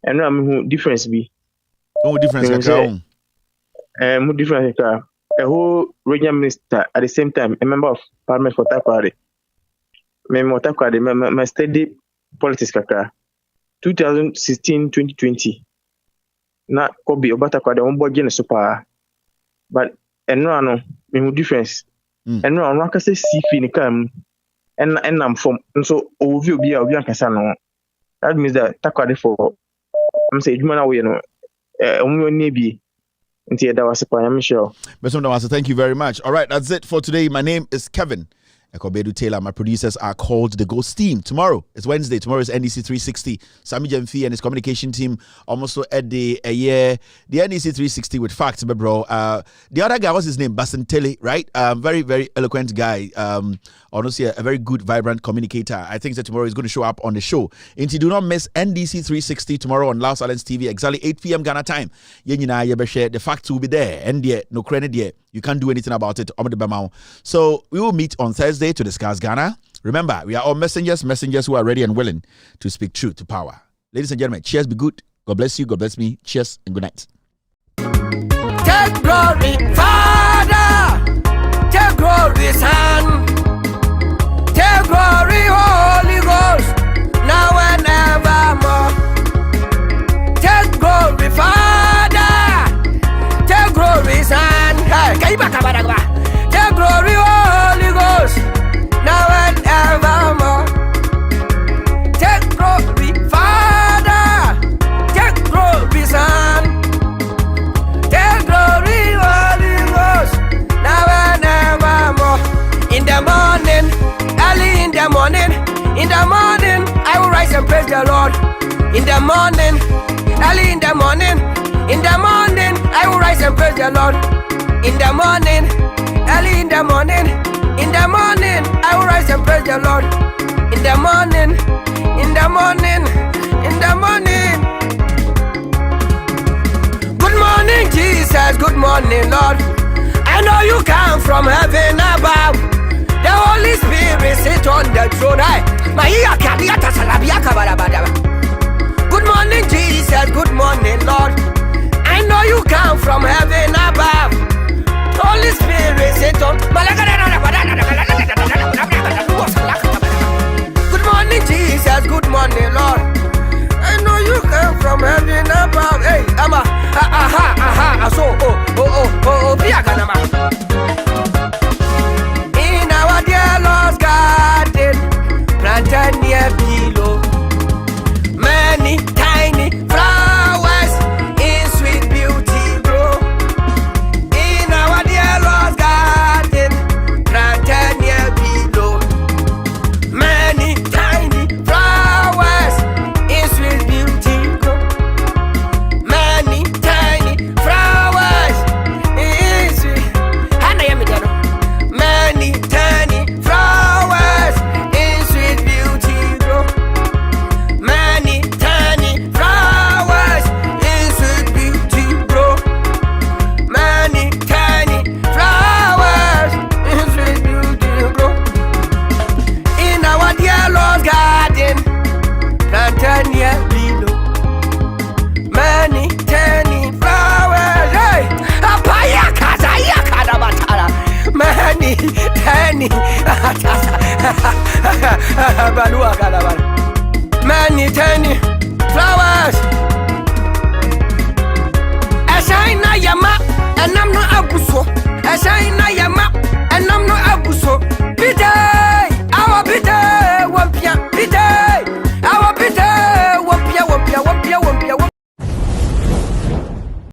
And I'm who difference be. Oh, difference. More difference. A whole regional minister at the same time, a member of parliament for Takwari. My steady politics kaka 2016-2020. Na Kobe Obatakwa the one boy gen super. But no difference. And no one can say see fin come and I'm from so overview be a Casano. That means that Takwari for I'm saying you know maybe. That was I'm sure. Thank you very much. All right, that's it for today. My name is Kevin Ekobedu Taylor. My producers are called the Ghost Team. Tomorrow is Wednesday. Tomorrow is NDC 360. Sami Jemfi and his communication team almost at the NDC 360 with facts, bro. The other guy, what's his name? Basantele, right? Very, very eloquent guy. Honestly, a very good, vibrant communicator. I think that tomorrow is going to show up on the show. And do not miss NDC 360 tomorrow on Loud Silence TV, exactly 8 p.m. Ghana time. The facts will be there. And no credit. You can't do anything about it. So we will meet on Thursday to discuss Ghana. Remember, we are all messengers who are ready and willing to speak truth to power. Ladies and gentlemen, cheers, be good. God bless you, God bless me. Cheers and good night. Take glory, Father. Take glory, Son. Take glory, Holy Ghost. Now and evermore. Take glory, Father. Take glory, Son. Take glory, Holy Ghost. Now and evermore. Take glory, Father. Take glory, Son. Take glory, Holy Ghost. Now and evermore. In the morning, early in the morning, I will rise and praise the Lord. In the morning, early in the morning, I will rise and praise the Lord. In the morning, early in the morning, I will rise and praise the Lord. In the morning, Good morning, Jesus. Good morning, Lord. I know you come from heaven above. The Holy Spirit sit on the throne. Good morning, Jesus. Good morning, Lord. I know you come from heaven above. Holy Spirit sit on. Good morning, Jesus. Good morning, Lord. I know you come from heaven above. Hey, in our dear Lord's garden, planted near below, many tiny flowers in sweet beauty grow. In our dear Lord's garden, planted near below, many tiny flowers in sweet beauty grow. Many tiny flowers in sweet. Many tiny flowers in sweet beauty grow. Many tiny flowers in sweet beauty grow. Many tiny flowers in sweet beauty grow. In our dear Lord's garden, planted near below, many tiny flowers. Hey, many tiny, many tiny